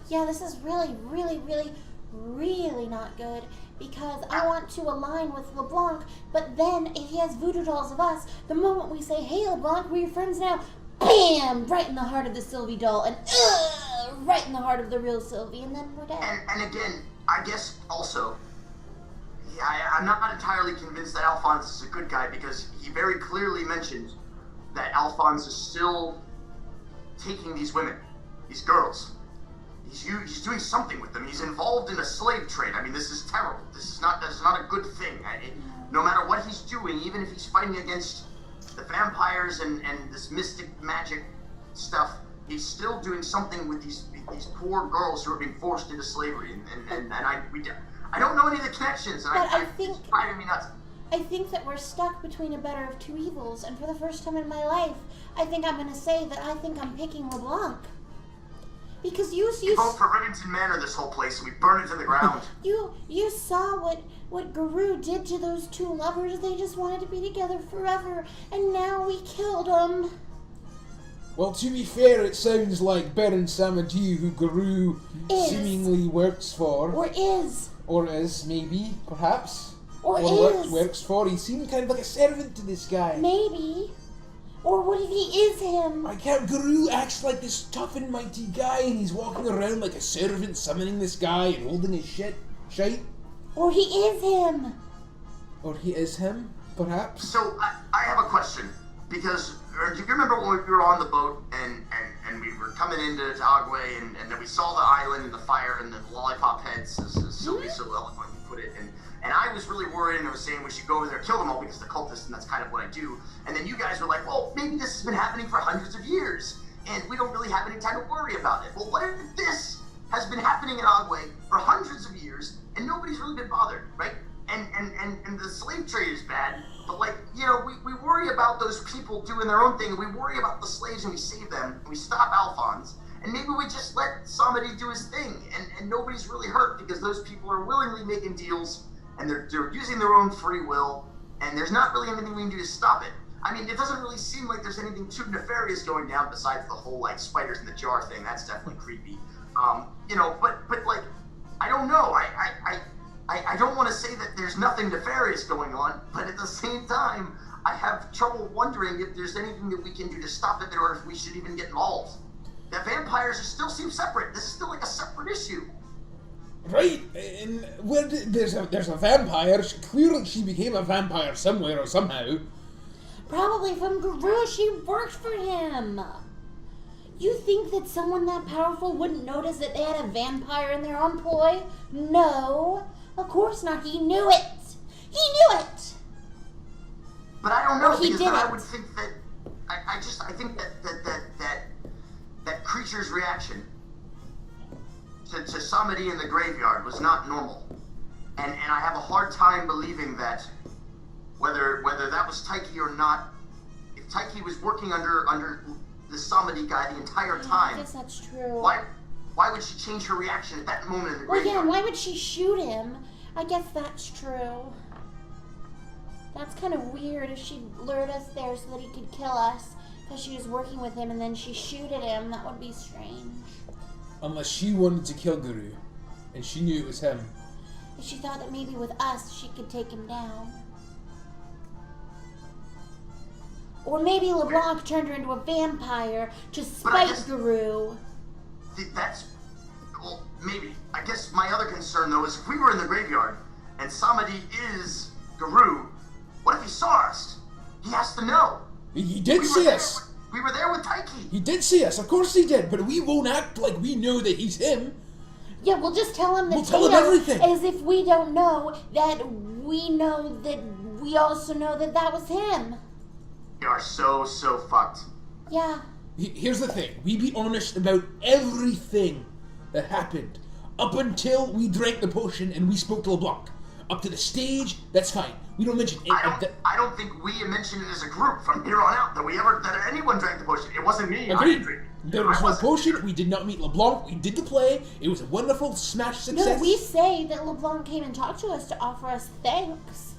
Yeah, this is really, really, really, really not good, because I want to align with LeBlanc, but then if he has voodoo dolls of us, the moment we say, hey LeBlanc, we're your friends now, bam! Right in the heart of the Sylvie doll, and right in the heart of the real Sylvie, and then we're dead. And again, I guess also, I'm not entirely convinced that Alphonse is a good guy, because he very clearly mentioned that Alphonse is still taking these women, these girls. He's doing something with them. He's involved in a slave trade. I mean, this is terrible. This is not a good thing. No matter what he's doing, even if he's fighting against the vampires and this mystic magic stuff, he's still doing something with these poor girls who are being forced into slavery. And I don't know any of the connections, and it's driving me nuts. I think that we're stuck between a better of two evils, and for the first time in my life, I think I'm going to say that I think I'm picking LeBlanc. Because you vote for Remington Manor, this whole place, and we burn it to the ground. You saw what Guru did to those two lovers. They just wanted to be together forever, and now we killed them. Well, to be fair, it sounds like Baron Samedi, who Guru seemingly works for. Or is. Or is, maybe, perhaps. Or is. Works for. He seemed kind of like a servant to this guy. Maybe. Or what if he is him? I can't. Guru acts like this tough and mighty guy, and he's walking around like a servant, summoning this guy and holding his shite. Or he is him. Or he is him, perhaps. So I have a question, because do you remember when we were on the boat and we were coming into Agua and then we saw the island and the fire and the lollipop heads, as Sylvie so eloquently put it, and I was really worried and I was saying we should go over there and kill them all because they're cultists and that's kind of what I do. And then you guys were like, well, maybe this has been happening for hundreds of years and we don't really have any time to worry about it. Well, what if this has been happening in Agua for hundreds of years and nobody's really been bothered, right? And the slave trade is bad, but like, you know, we worry about those people doing their own thing, and we worry about the slaves and we save them, and we stop Alphonse, and maybe we just let somebody do his thing, and nobody's really hurt because those people are willingly making deals, and they're using their own free will, and there's not really anything we can do to stop it. I mean, it doesn't really seem like there's anything too nefarious going down besides the whole, like, spiders in the jar thing. That's definitely creepy. You know, but like, I don't know. I don't want to say that there's nothing nefarious going on, but at the same time, I have trouble wondering if there's anything that we can do to stop it, or if we should even get involved. The vampires still seem separate. This is still like a separate issue. Right, and there's a vampire. Clearly, she became a vampire somewhere or somehow. Probably from Guru. She worked for him. You think that someone that powerful wouldn't notice that they had a vampire in their employ? No. Of course not. He knew it. He knew it. But I don't know, he because didn't. then I would think that I think that creature's reaction to somebody in the graveyard was not normal, and I have a hard time believing that whether that was Taiki or not. If Taiki was working under the Samedi guy the entire time, I guess that's true. why would she change her reaction at that moment in the Well, graveyard? yeah, and why would she shoot him? I guess that's true. That's kind of weird if she lured us there so that he could kill us because she was working with him and then she shoot at him. That would be strange. Unless she wanted to kill Guru, and she knew it was him. If she thought that maybe with us she could take him down. Or maybe LeBlanc turned her into a vampire to spite Guru. That's... Well, maybe. I guess my other concern, though, is if we were in the graveyard and Samadi is Guru, what if he saw us? He has to know. He did see us. We were there with Taiki. He did see us, of course he did, but we won't act like we know that he's him. Yeah, we'll just tell him that we'll tell him everything. As if we don't know that we know that we also know that that was him. You are so fucked. Yeah. Here's the thing. We be honest about everything that happened. Up until we drank the potion and we spoke to LeBlanc. Up to the stage, that's fine. We don't mention it. I don't think we mentioned it as a group from here on out that anyone drank the potion. It wasn't me. Agreed. I didn't drink it. There was no potion. We did not meet LeBlanc. We did the play. It was a wonderful smash success. No, we say that LeBlanc came and talked to us to offer us thanks.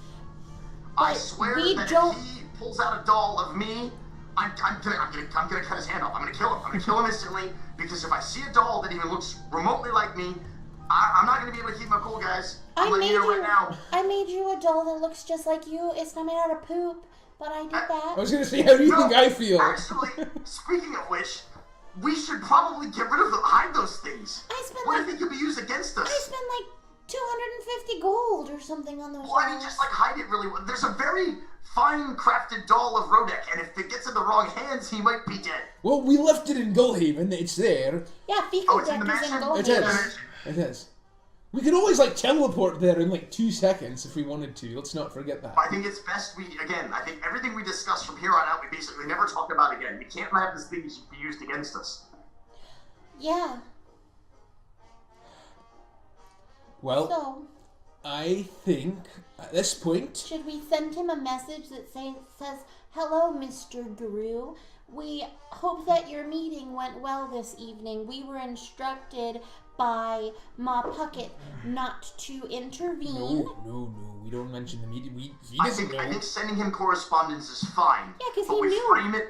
I swear that if he pulls out a doll of me, I'm gonna cut his hand off. I'm gonna kill him. I'm gonna kill him instantly because if I see a doll that even looks remotely like me, I'm not gonna be able to keep my cool, guys. I'm letting you know right now. I made you a doll that looks just like you. It's not made out of poop, but I did that. I was gonna say, how do you think I feel? Actually, speaking of which, we should probably get rid of hide those things. What if they could be used against us? I spent like 250 gold or something on those dolls. I mean, just like hide it really well. There's a very fine crafted doll of Rodek, and if it gets in the wrong hands, he might be dead. Well, we left it in Gullhaven. It's there. Yeah, Fecal Deck is in Gullhaven. It is. It is. We could always like teleport there in like 2 seconds if we wanted to. Let's not forget that. I think it's best I think everything we discuss from here on out, we basically never talk about again. We can't have this thing be used against us. Yeah. Well, I think at this point... Should we send him a message that says, "Hello, Mr. Guru. We hope that your meeting went well this evening. We were instructed by Ma Puckett not to intervene." No. We don't mention the meeting. I think sending him correspondence is fine. Yeah, because we knew.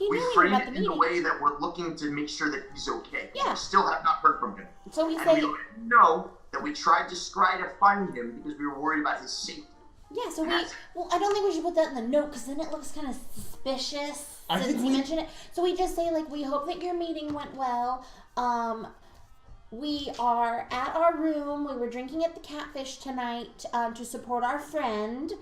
We frame it in a way that we're looking to make sure that he's okay. Yeah. We still have not heard from him. So we say... we know that we tried to scry to find him because we were worried about his safety. Yeah, so well, I don't think we should put that in the note because then it looks kind of suspicious since he mentioned it. So we just say, like, we hope that your meeting went well. We are at our room. We were drinking at the Catfish tonight to support our friend.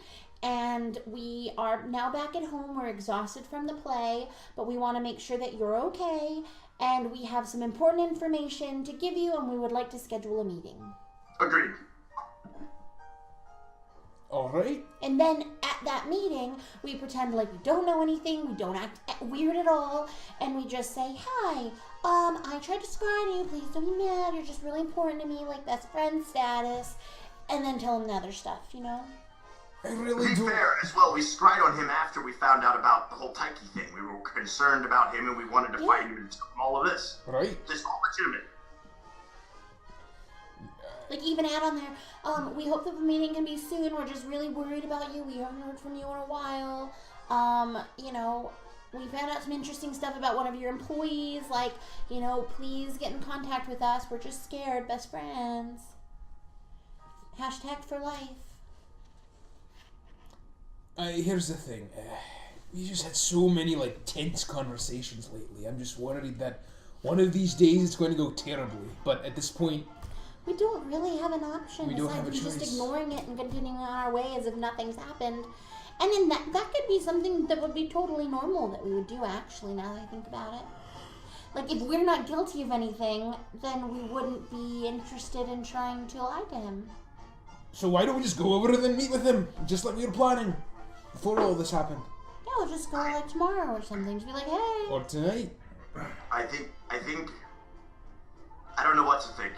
And we are now back at home. We're exhausted from the play, but we want to make sure that you're okay. And we have some important information to give you, and we would like to schedule a meeting. Agreed. All right. And then at that meeting, we pretend like we don't know anything. We don't act weird at all. And we just say, "Hi, I tried to scry to you. Please don't be mad. You're just really important to me, like that's friend status." And then tell him the other stuff, you know? To be fair as well, we scried on him after we found out about the whole Taiki thing. We were concerned about him and we wanted to find him and tell him all of this. Right. Just all legitimate. Like, even add on there, we hope that the meeting can be soon. We're just really worried about you. We haven't heard from you in a while. You know, we found out some interesting stuff about one of your employees. Like, you know, please get in contact with us. We're just scared. Best friends. # for life. Here's the thing. We just had so many, like, tense conversations lately. I'm just worried that one of these days it's going to go terribly. But at this point... we don't really have an option. We don't have a choice. Just ignoring it and continuing on our way as if nothing's happened. And then that could be something that would be totally normal that we would do, actually, now that I think about it. Like, if we're not guilty of anything, then we wouldn't be interested in trying to lie to him. So why don't we just go over and then meet with him, just like we were planning, before all this happened? Yeah, we'll just go, like, tomorrow or something. Just be like, hey. Or tonight. I don't know what to think.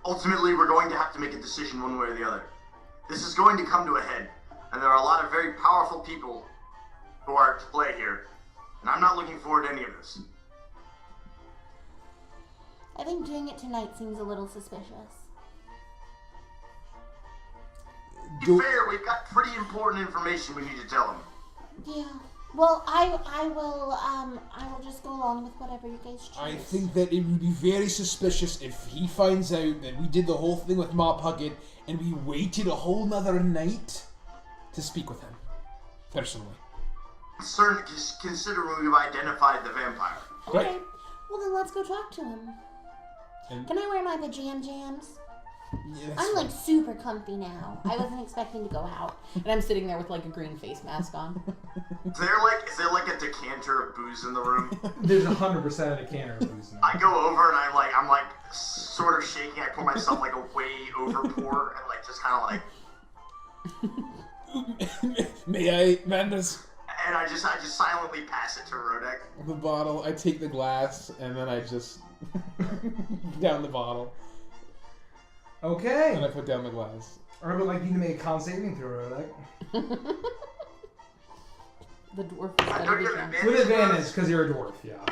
Ultimately, we're going to have to make a decision one way or the other. This is going to come to a head, and there are a lot of very powerful people who are at play here, and I'm not looking forward to any of this. I think doing it tonight seems a little suspicious. To be fair, we've got pretty important information we need to tell him. Yeah. Well, I will just go along with whatever you guys choose. I think that it would be very suspicious if he finds out that we did the whole thing with Mop Huggett and we waited a whole nother night to speak with him. Personally. Certainly, considering we've identified the vampire. Right. Okay. Well, then let's go talk to him. Can I wear my pajam jams? Yeah, I'm like super comfy now. I wasn't expecting to go out. And I'm sitting there with like a green face mask on. Is there like a decanter of booze in the room? There's 100% of the canner of booze in there. I go over and I'm like sort of shaking. I pour myself like a way over pour and like just kind of like. May I, Madness? And I just silently pass it to Rodek. The bottle. I take the glass and then I just down the bottle. Okay. And I put down the glass. I would like you to make a con saving throw, Rodek. The dwarf is I better don't be get drunk. advantage. With advantage, because you're a dwarf, yeah.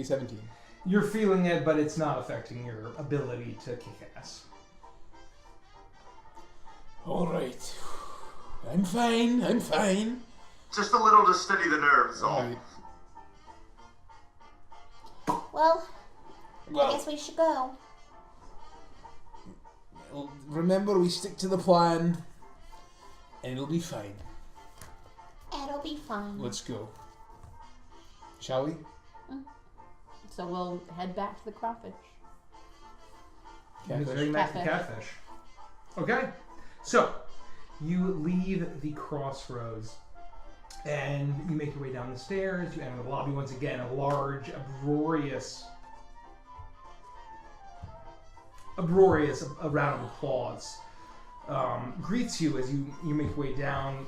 17. You're feeling it, but it's not affecting your ability to kick ass. Alright. I'm fine. Just a little to steady the nerves. All. Alright. Well, I Well, guess we should go. remember we stick to the plan and it'll be fine. It'll be fine. Let's go. Shall we? So we'll head back to the crawfish. Heading Catfish. back to Catfish. Okay. So, you leave the crossroads and you make your way down the stairs. You enter the lobby once again. A large, uproarious a round of applause greets you as you make your way down.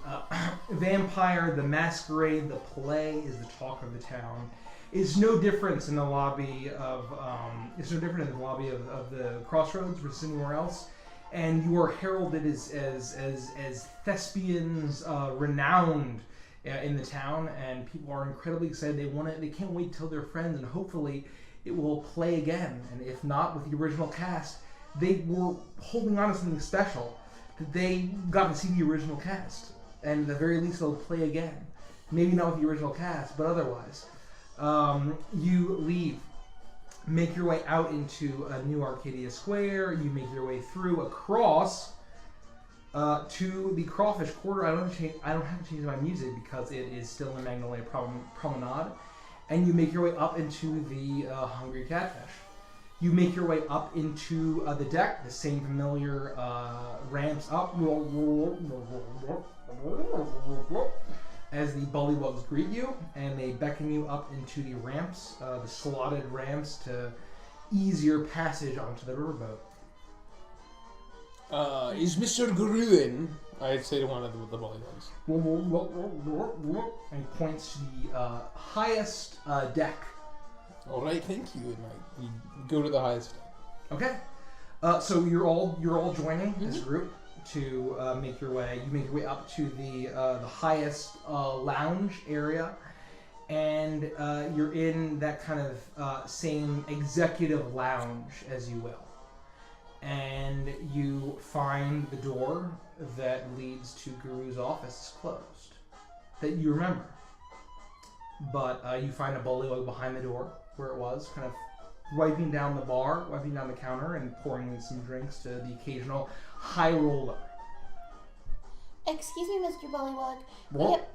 Vampire, the Masquerade, the play is the talk of the town. It's no different in the lobby of the Crossroads versus anywhere else. And you are heralded as thespians, renowned in the town, and people are incredibly excited. They can't wait till they're friends, and hopefully it will play again. And if not with the original cast, they were holding on to something special that they got to see the original cast, and at the very least they'll play again. Maybe not with the original cast, but otherwise. You leave. Make your way out into a new Arcadia Square. You make your way through across to the Crawfish Quarter. I don't have to change my music because it is still in Magnolia Promenade. And you make your way up into the Hungry Catfish. You make your way up into the deck, the same familiar ramps up as the bullywugs greet you, and they beckon you up into the ramps, the slotted ramps, to ease your passage onto the riverboat. Is Mr. Guru in? I'd say to one of the bullywugs. And he points to the highest deck. Alright, thank you. And you go to the highest deck. Okay. So you're all joining this group to make your way. You make your way up to the highest lounge area, and you're in that kind of same executive lounge, as you will. And you find the door that leads to Guru's office is closed, that you remember. But you find a bullywug behind the door where it was, kind of wiping down the bar, wiping down the counter, and pouring in some drinks to the occasional high roller. Excuse me, Mr. Bullywug.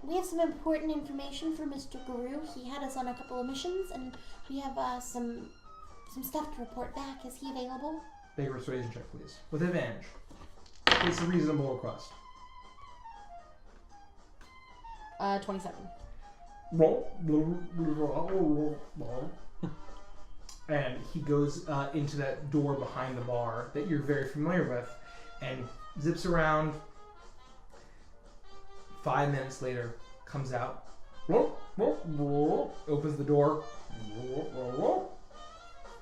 We have some important information for Mr. Guru. He had us on a couple of missions, and we have some stuff to report back. Is he available? Make a persuasion check, please. With advantage. It's a reasonable request. 27. And he goes into that door behind the bar that you're very familiar with and zips around. 5 minutes later, comes out, opens the door,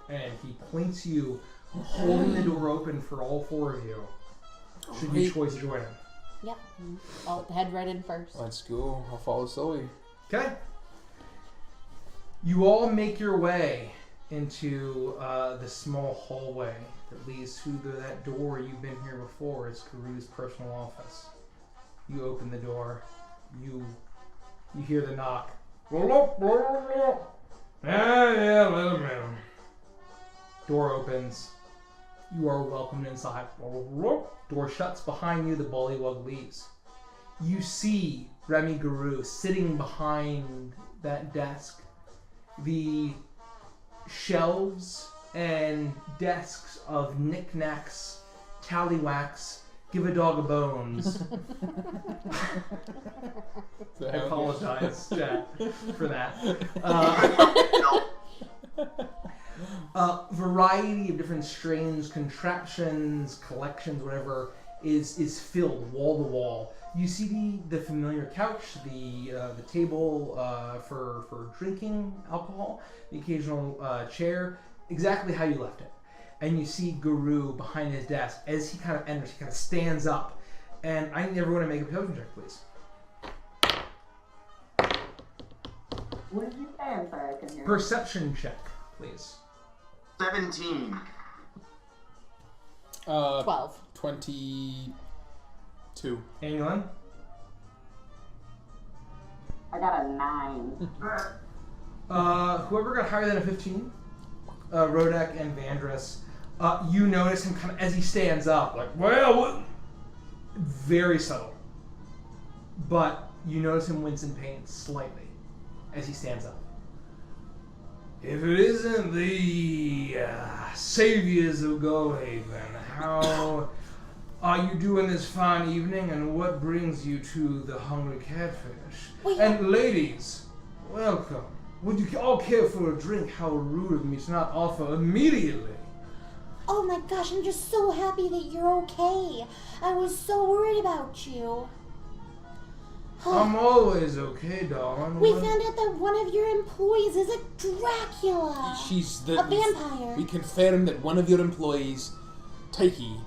and he points you, holding the door open for all four of you. Should you choose to join him? Yep. I'll head right in first. Let's go. I'll follow Zoe. Okay. You all make your way into the small hallway that leads to that door. You've been here before. It's Guru's personal office. You open the door. You hear the knock. Yeah, let him in. Door opens. You are welcomed inside. Door shuts behind you. The bullywug leaves. You see Remmy Guru sitting behind that desk. The shelves and desks of knickknacks, tallywhacks, give a dog a bones. I apologize, chat, for that. Variety of different strains, contraptions, collections, whatever, is filled wall to wall. You see the familiar couch, the table for drinking alcohol, the occasional chair, exactly how you left it. And you see Guru behind his desk. As he kind of enters, he kind of stands up. And I need everyone to make a perception check, please. What did you say? I'm sorry, I couldn't hear. Perception check, please. 17. 12. 22. Anglin? I got a 9. Whoever got higher than a 15, Rodek and Avantris, you notice him kind of as he stands up, like, well, what? Very subtle. But you notice him wince in pain slightly as he stands up. If it isn't the saviors of Gullhaven, how are you doing this fine evening, and what brings you to the Hungry Catfish? And ladies, welcome. Would you all care for a drink? How rude of me to not offer immediately. Oh my gosh, I'm just so happy that you're okay. I was so worried about you. I'm always okay, darling. We found out that one of your employees is a Dracula. She's a vampire. We confirmed that one of your employees, Taiki,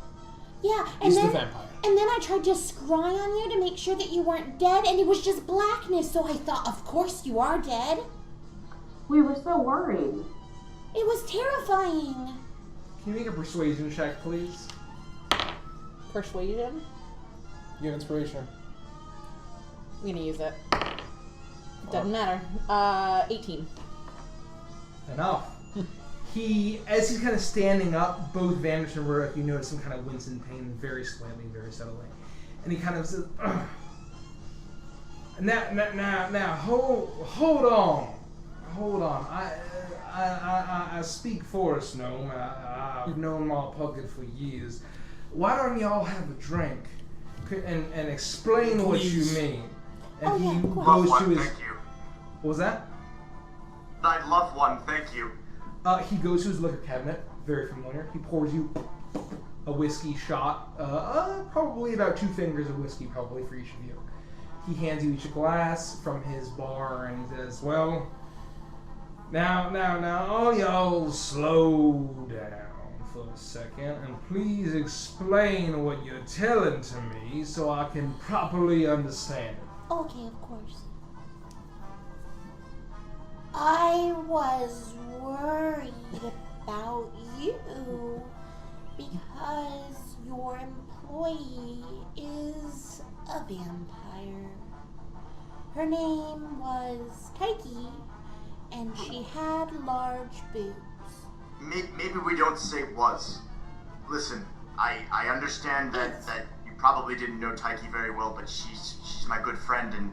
is the vampire. And then I tried to scry on you to make sure that you weren't dead, and it was just blackness, so I thought, of course you are dead. We were so worried. It was terrifying. Can you make a persuasion check, please? Persuasion? You have inspiration. I'm gonna use it. Doesn't matter. 18. Enough. As he's kind of standing up, both Vanish and Rodek, you notice him kind of wince in pain very slightly, very subtly. And he kind of says, ugh. Now, hold on. I speak Forest Gnome. I've known Ma Puckett for years. Why don't y'all have a drink and explain what you mean? And he goes to his. Thank you. What was that? I'd love one, thank you. He goes to his liquor cabinet, very familiar. He pours you a whiskey shot, probably about 2 fingers of whiskey, probably for each of you. He hands you each a glass from his bar, and he says, "Well, now, all y'all slow down for a second, and please explain what you're telling to me so I can properly understand it." Okay, of course. I was worried about you because your employee is a vampire. Her name was Taiki, and she had large boobs. Maybe we don't say was. Listen, I understand that you probably didn't know Taiki very well, but she's my good friend, and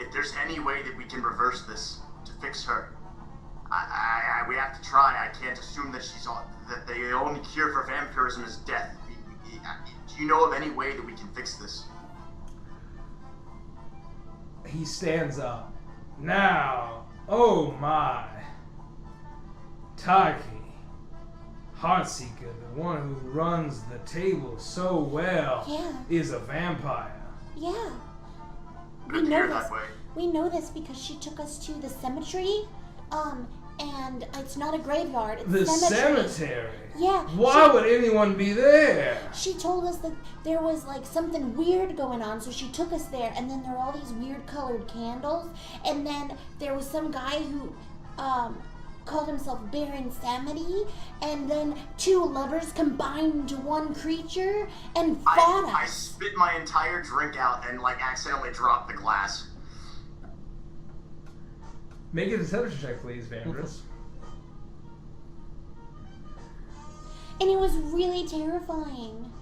if there's any way that we can reverse this to fix her, we have to try. I can't assume that that the only cure for vampirism is death. Do you know of any way that we can fix this? He stands up. Now, oh my. Taiki, Heartseeker, the one who runs the table so well, is a vampire. Yeah. Good to hear that way. We know this because she took us to the cemetery, and it's not a graveyard, it's the cemetery. Cemetery? Yeah. Why would anyone be there? She told us that there was like something weird going on, so she took us there, and then there were all these weird colored candles, and then there was some guy who called himself Baron Samity, and then two lovers combined into one creature and fought I us. spit my entire drink out and accidentally dropped the glass. Make a deception check, please, Avantris. And it was really terrifying.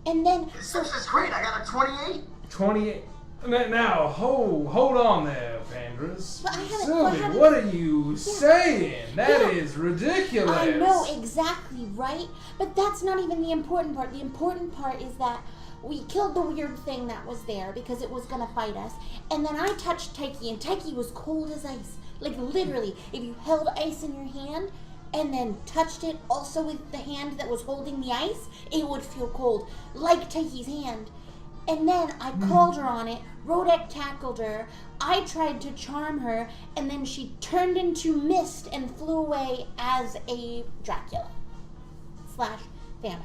And then This is great. I got a 28. 28. Now, hold on there, Avantris. But I haven't- Sylvie, what are you saying? That is ridiculous. I know exactly, right? But that's not even the important part. The important part is that we killed the weird thing that was there because it was gonna fight us. And then I touched Taiki, and Taiki was cold as ice. Like literally, if you held ice in your hand and then touched it also with the hand that was holding the ice, it would feel cold, like Taiki's hand. And then I called her on it, Rodek tackled her, I tried to charm her, and then she turned into mist and flew away as a Dracula / vampire.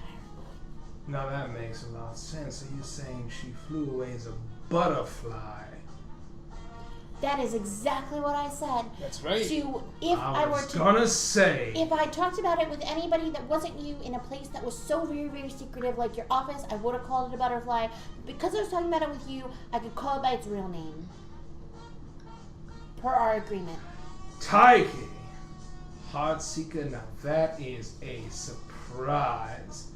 Now that makes a lot of sense. So you're saying she flew away as a butterfly? That is exactly what I said. That's right. If I was gonna say. If I talked about it with anybody that wasn't you in a place that was so very, very secretive, like your office, I would have called it a butterfly. Because I was talking about it with you, I could call it by its real name. Per our agreement. Taiki, Heartseeker, now that is a surprise.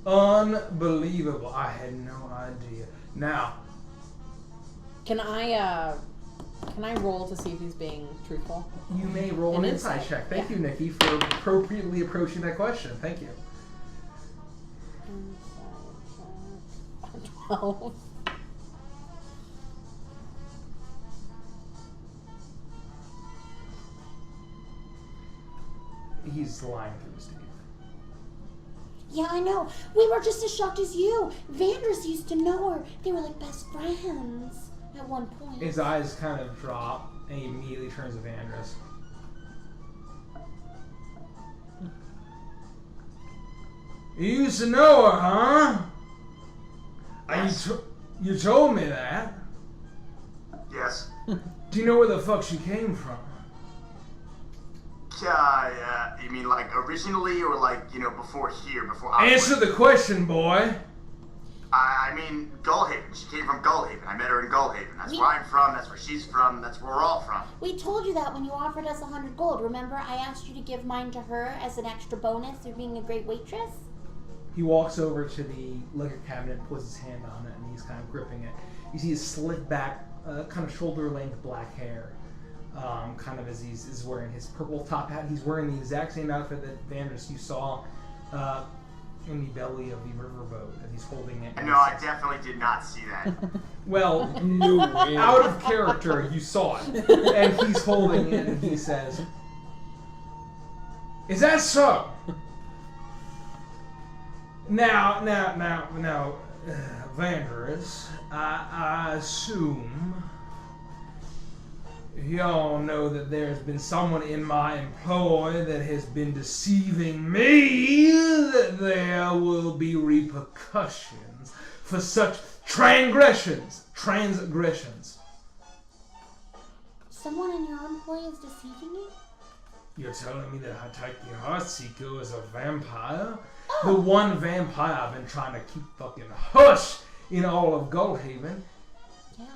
Unbelievable. I had no idea. Now, Can I roll to see if he's being truthful? You may roll an insight check. Thank you, Nikki, for appropriately approaching that question. Thank you. 12. He's lying through his teeth. Yeah, I know. We were just as shocked as you. Vandris used to know her. They were like best friends at one point. His eyes kind of drop, and he immediately turns to Avantris. you used to know her, huh? Yes. You told me that. Yes. Do you know where the fuck she came from? You mean originally or before here, before I Answer the question, boy. I mean, Gullhaven. She came from Gullhaven. I met her in Gullhaven. That's where I'm from. That's where she's from. That's where we're all from. We told you that when you offered us 100 gold. Remember, I asked you to give mine to her as an extra bonus for being a great waitress? He walks over to the liquor cabinet, puts his hand on it, and he's kind of gripping it. You see his slick back, kind of shoulder-length black hair, kind of as he's wearing his purple top hat. He's wearing the exact same outfit that Vandris you saw in the belly of the riverboat, as he's holding it. No, I definitely did not see that. Well, No way. out of character, you saw it. And he's holding it, and he says, Is that so? Now, Vandris, I assume y'all know that there's been someone in my employ that has been deceiving me, that there will be repercussions for such transgressions. Someone in your employ is deceiving you? You're telling me that Hataki Heartseeker is a vampire? The one vampire I've been trying to keep fucking hush in all of Gullhaven. Yeah.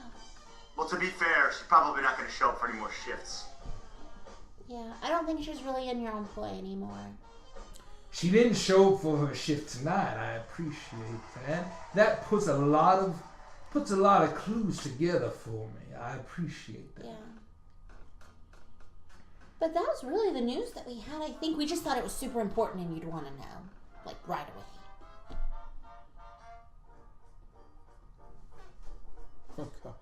Well, to be fair, she's probably not going to show up for any more shifts. Yeah, I don't think she's really in your employ anymore. She didn't show up for her shift tonight. I appreciate that. That puts a lot of clues together for me. I appreciate that. Yeah. But that was really the news that we had. I think we just thought it was super important and you'd want to know, right away. Oh, God.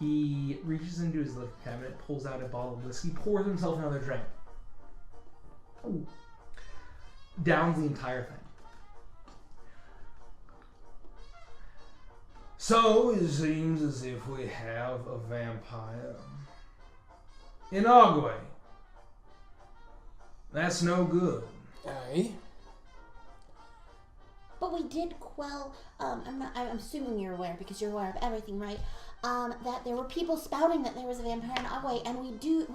he reaches into his liquor cabinet, pulls out a bottle of whiskey, pours himself another drink. Downs the entire thing. So it seems as if we have a vampire in Arguay. That's no good. Aye. But we did quell. I'm assuming you're aware because you're aware of everything, right? That there were people spouting that there was a vampire in Agway, and we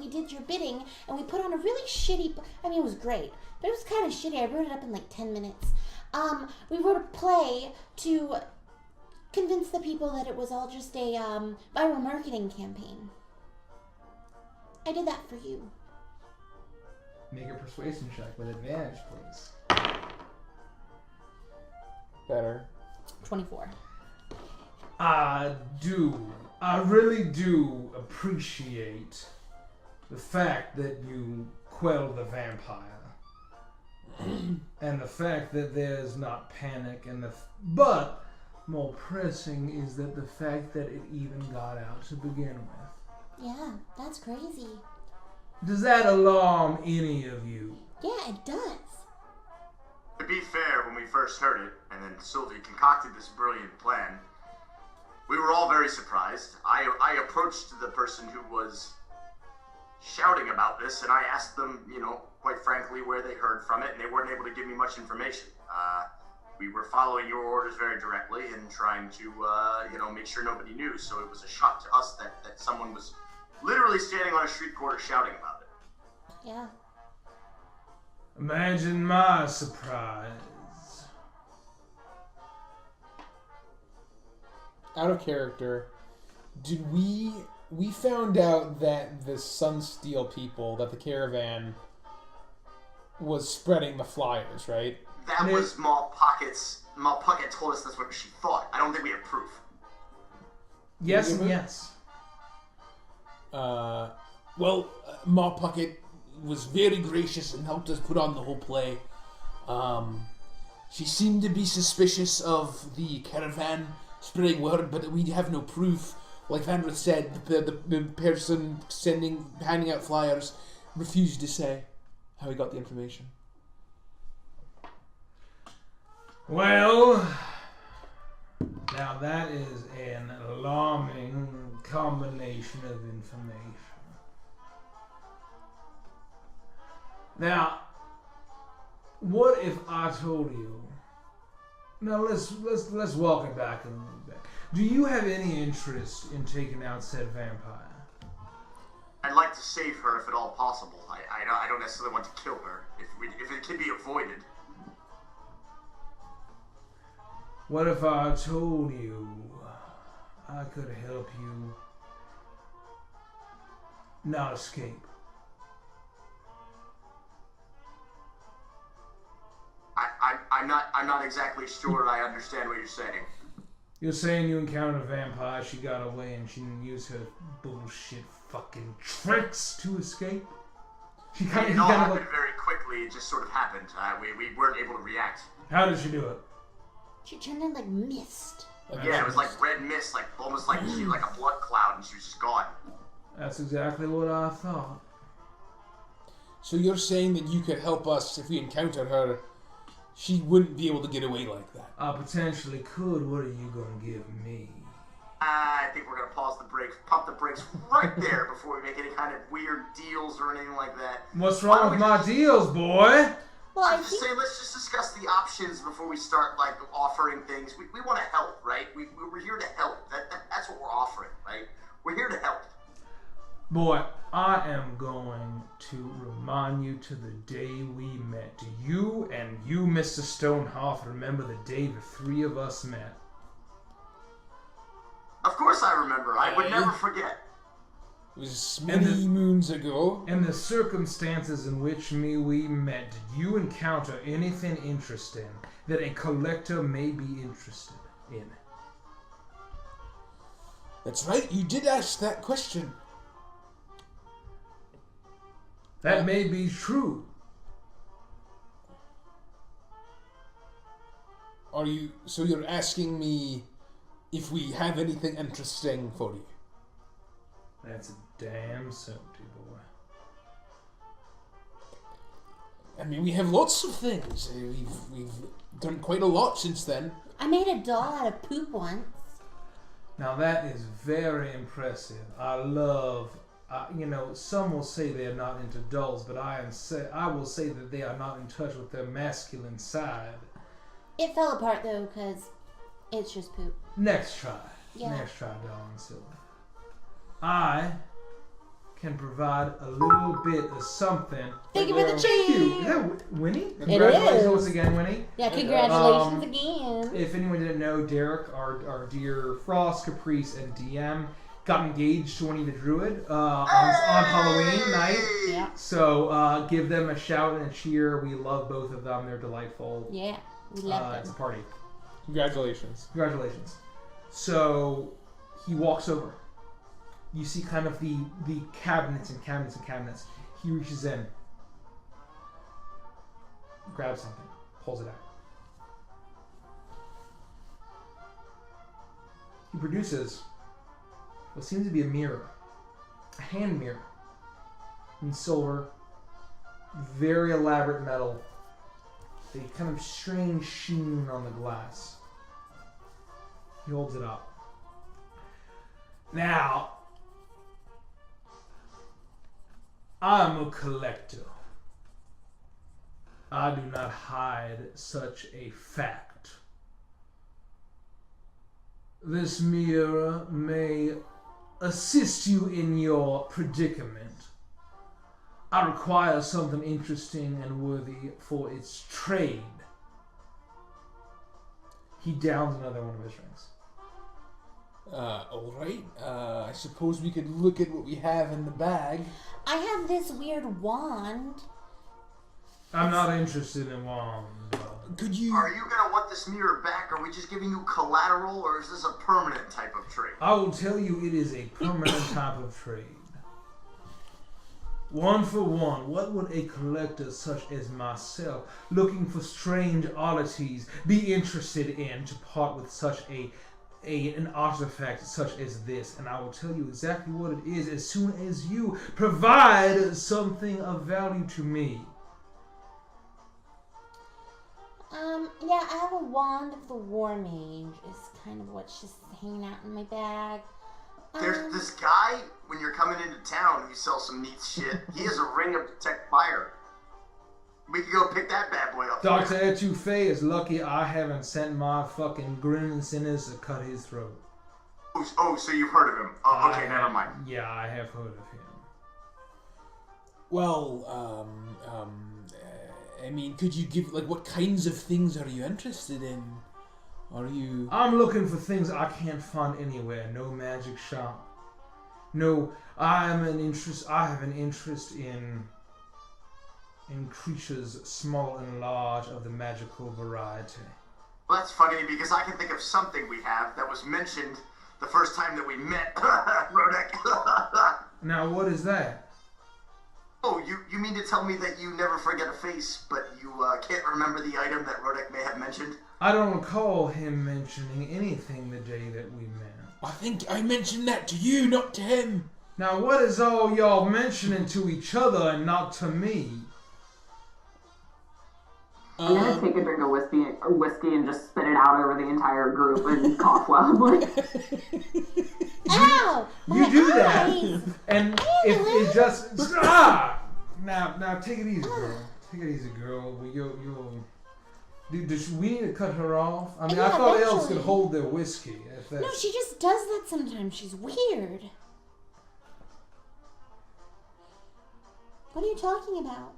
did your bidding, and we put on a really shitty. I mean, it was great, but it was kind of shitty. I wrote it up in like 10 minutes. We wrote a play to convince the people that it was all just a viral marketing campaign. I did that for you. Make a persuasion check with advantage, please. Better. 24. I really do appreciate the fact that you quelled the vampire. And the fact that there's not panic, but more pressing is that the fact that it even got out to begin with. Yeah, that's crazy. Does that alarm any of you? Yeah, it does. To be fair, when we first heard it, and then Sylvie concocted this brilliant plan, we were all very surprised. I approached the person who was shouting about this, and I asked them, quite frankly, where they heard from it, and they weren't able to give me much information. We were following your orders very directly and trying to, make sure nobody knew, so it was a shock to us that someone was literally standing on a street corner shouting about it. Yeah. Imagine my surprise. Out of character, did we found out that the Sunsteel people, that the caravan was spreading the flyers, right? That was Maul Pocket's. Maul Pocket told us that's what she thought. I don't think we have proof. Yes and yes. Ma Pocket was very gracious and helped us put on the whole play. She seemed to be suspicious of the caravan spreading word, but we have no proof. Like Avantris said, the person handing out flyers refused to say how he got the information. Well, now that is an alarming combination of information. Now, what if I told you? Now let's walk it back a little bit. Do you have any interest in taking out said vampire? I'd like to save her if at all possible. I don't necessarily want to kill her if it can be avoided. What if I told you I could help you not escape? I'm not exactly sure I understand what you're saying. You're saying you encountered a vampire, she got away, and she didn't use her bullshit fucking tricks to escape? It all happened very quickly. It just sort of happened. We weren't able to react. How did she do it? She turned in like mist. Yeah, it was like red mist, like almost like like a blood cloud, and she was just gone. That's exactly what I thought. So you're saying that you could help us if we encountered her? She wouldn't be able to get away like that. I potentially could. What are you gonna give me? I think we're gonna pump the brakes right there before we make any kind of weird deals or anything like that. What's wrong with my deals, boy? Well, I just think... say let's just discuss the options before we start offering things. We want to help, right? We're here to help. That's what we're offering, right? We're here to help. Boy, I am going to remind you to the day we met. Do you and you, Mr. Stonehoff, remember the day the three of us met? Of course I remember. I would never forget. It was many moons ago. In the circumstances in which we met, did you encounter anything interesting that a collector may be interested in? That's right, you did ask that question. That may be true. So you're asking me if we have anything interesting for you? That's a damn certainty, boy. I mean, we have lots of things. We've done quite a lot since then. I made a doll out of poop once. Now that is very impressive. I love... some will say they are not into dolls, but I will say that they are not in touch with their masculine side. It fell apart though, because it's just poop. Next try. Yeah. Next try, darling Silver. I can provide a little bit of something. Thank you for the Thank you. cheese. Is that Winnie? It Congratulations is. once again, Winnie. Yeah, congratulations again. If anyone didn't know, Derek, our dear Frost, Caprice, and DM, got engaged to Winnie the Druid on Halloween night. Yeah. So give them a shout and a cheer. We love both of them. They're delightful. Yeah, we love It's a them. party. Congratulations. Congratulations. So he walks over. You see kind of the cabinets and cabinets and cabinets. He reaches in, grabs something, pulls it out. He produces what seems to be a mirror, a hand mirror, in silver, very elaborate metal, a kind of strange sheen on the glass. He holds it up. Now, I'm a collector. I do not hide such a fact. This mirror may assist you in your predicament. I require something interesting and worthy for its trade. He downs another one of his drinks. Alright. I suppose we could look at what we have in the bag. I have this weird wand. I'm not interested in wand. Could you... Are you gonna want this mirror back? Are we just giving you collateral, or is this a permanent type of trade? I will tell you it is a permanent type of trade. One for one, what would a collector such as myself, looking for strange oddities, be interested in to part with such an artifact such as this? And I will tell you exactly what it is as soon as you provide something of value to me. Yeah, I have a wand of the War Mage. Is kind of what's just hanging out in my bag. There's this guy, when you're coming into town, you sell some neat shit. He has a ring of detect fire. We could go pick that bad boy up. Dr. Etouffee is lucky I haven't sent my fucking grinning sinners to cut his throat. Oh, so you've heard of him. Oh, okay, never mind. Yeah, I have heard of him. Well, I mean, could you give, like, what kinds of things are you interested in? Are you... I'm looking for things I can't find anywhere. No magic shop. No, I have an interest in creatures small and large of the magical variety. Well, that's funny because I can think of something we have that was mentioned the first time that we met, Rodek. Now, what is that? Oh, you mean to tell me that you never forget a face, but you can't remember the item that Rodek may have mentioned? I don't recall him mentioning anything the day that we met. I think I mentioned that to you, not to him. Now, what is all y'all mentioning to each other and not to me? I'm gonna take a drink of whiskey and just spit it out over the entire group and cough loudly. Ow! You do that, eyes! and if it just now take it easy, girl. Take it easy, girl. We need to cut her off. I mean, Yeah, I thought elves eventually. could hold their whiskey. If No, that's... she just does that sometimes. She's weird. What are you talking about?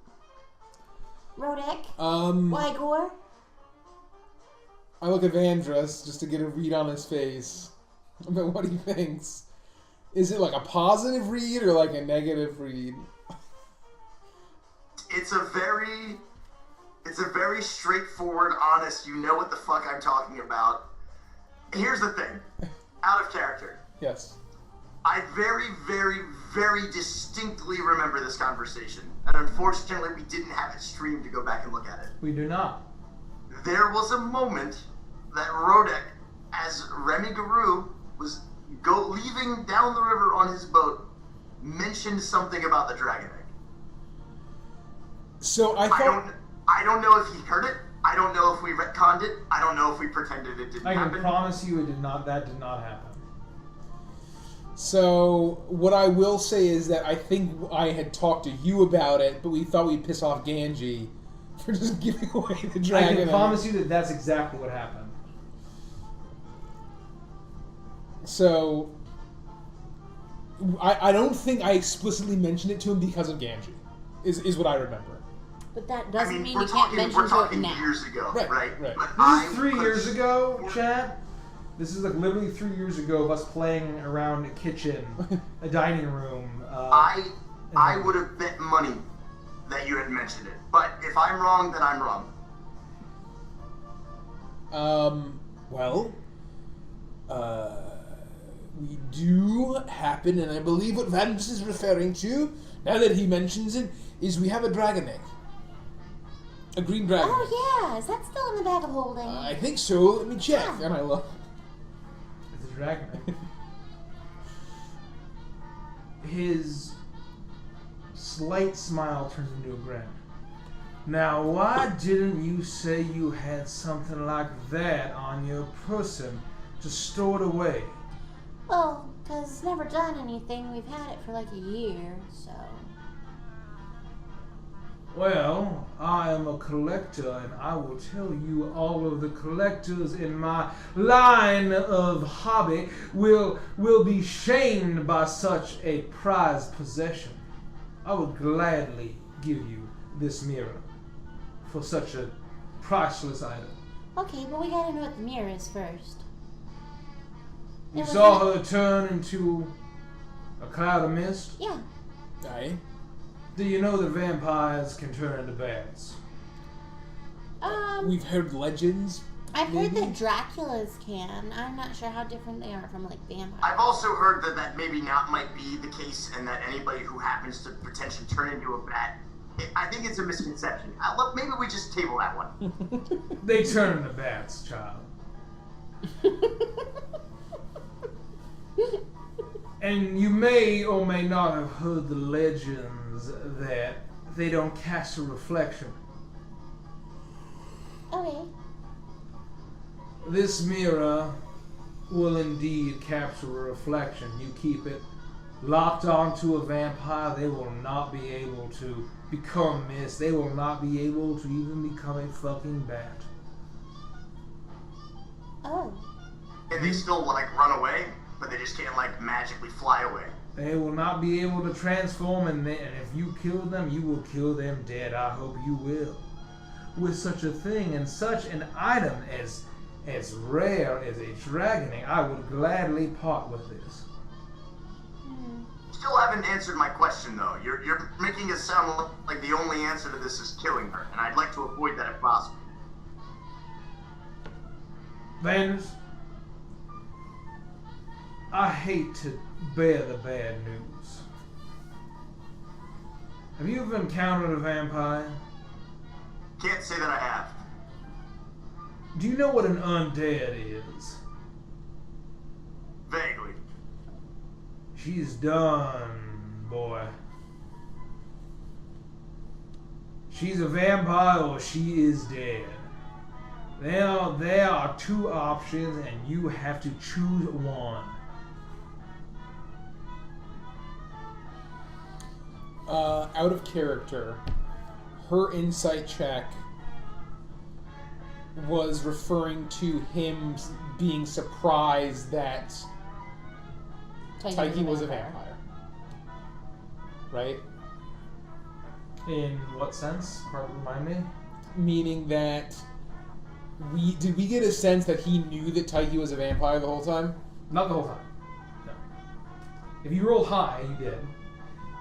Rodek? Wygor? I look at Avantris just to get a read on his face about what he thinks. Is it like a positive read or like a negative read? It's a very straightforward, honest, you know what the fuck I'm talking about. Here's the thing. Out of character. Yes. I very, very, very distinctly remember this conversation. And unfortunately, we didn't have it streamed to go back and look at it. We do not. There was a moment that Rodek, as Remmy Guru was leaving down the river on his boat, mentioned something about the dragon egg. So I thought... I don't know if he heard it. I don't know if we retconned it. I don't know if we pretended it didn't I can happen. promise you, it did not. That did not happen. So what I will say is that I think I had talked to you about it, but we thought we'd piss off Ganji for just giving away the I dragon can egg. promise you that that's exactly what happened. So, I don't think I explicitly mentioned it to him because of Ganji, is what I remember. But that doesn't mean we're you can't mention we're it talking now. years ago, Right, right? right. But This is 3 years ago, Chad. This is like literally 3 years ago of us playing around a kitchen, a dining room. I would have bet money that you had mentioned it. But if I'm wrong, then I'm wrong. We do happen, and I believe what Avantris is referring to, now that he mentions it, is we have a dragon egg. A green dragon egg. Oh yeah, is that still in the bag of holding? I think so. Let me check. Yeah. And I love. It's a dragon egg. His slight smile turns into a grin. Now, why didn't you say you had something like that on your person to store it away? Well, because never done anything. We've had it for like a year, so. Well, I am a collector, and I will tell you all of the collectors in my line of hobby will be shamed by such a prized possession. I would gladly give you this mirror for such a priceless item. Okay, but we gotta know what the mirror is first. You It was saw in her turn into a cloud of mist? Yeah. Aye. Do you know that vampires can turn into bats? We've heard legends. I've heard maybe? that Draculas can. I'm not sure how different they are from like vampires. I've also heard that maybe not might be the case, and that anybody who happens to potentially turn into a bat, I think it's a misconception. Look, maybe we just table that one. They turn into bats, child. And you may or may not have heard the legends that they don't cast a reflection. Okay. This mirror will indeed capture a reflection. You keep it locked onto a vampire, they will not be able to become mist. They will not be able to even become a fucking bat. Oh. And they still run away, but they just can't magically fly away. They will not be able to transform, and if you kill them, you will kill them dead. I hope you will. With such a thing and such an item as rare as a dragon egg, I would gladly part with this. Still haven't answered my question, though. You're making it sound like the only answer to this is killing her, and I'd like to avoid that if possible. Vanders, I hate to bear the bad news. Have you ever encountered a vampire? Can't say that I have. Do you know what an undead is? Vaguely. She's done, boy. She's a vampire or she is dead. There are two options and you have to choose one. Out of character, her insight check was referring to him being surprised that Taiki was a vampire. Right? In what sense? Remind me. Meaning that did we get a sense that he knew that Taiki was a vampire the whole time? Not the whole time. No. If you rolled high, you did.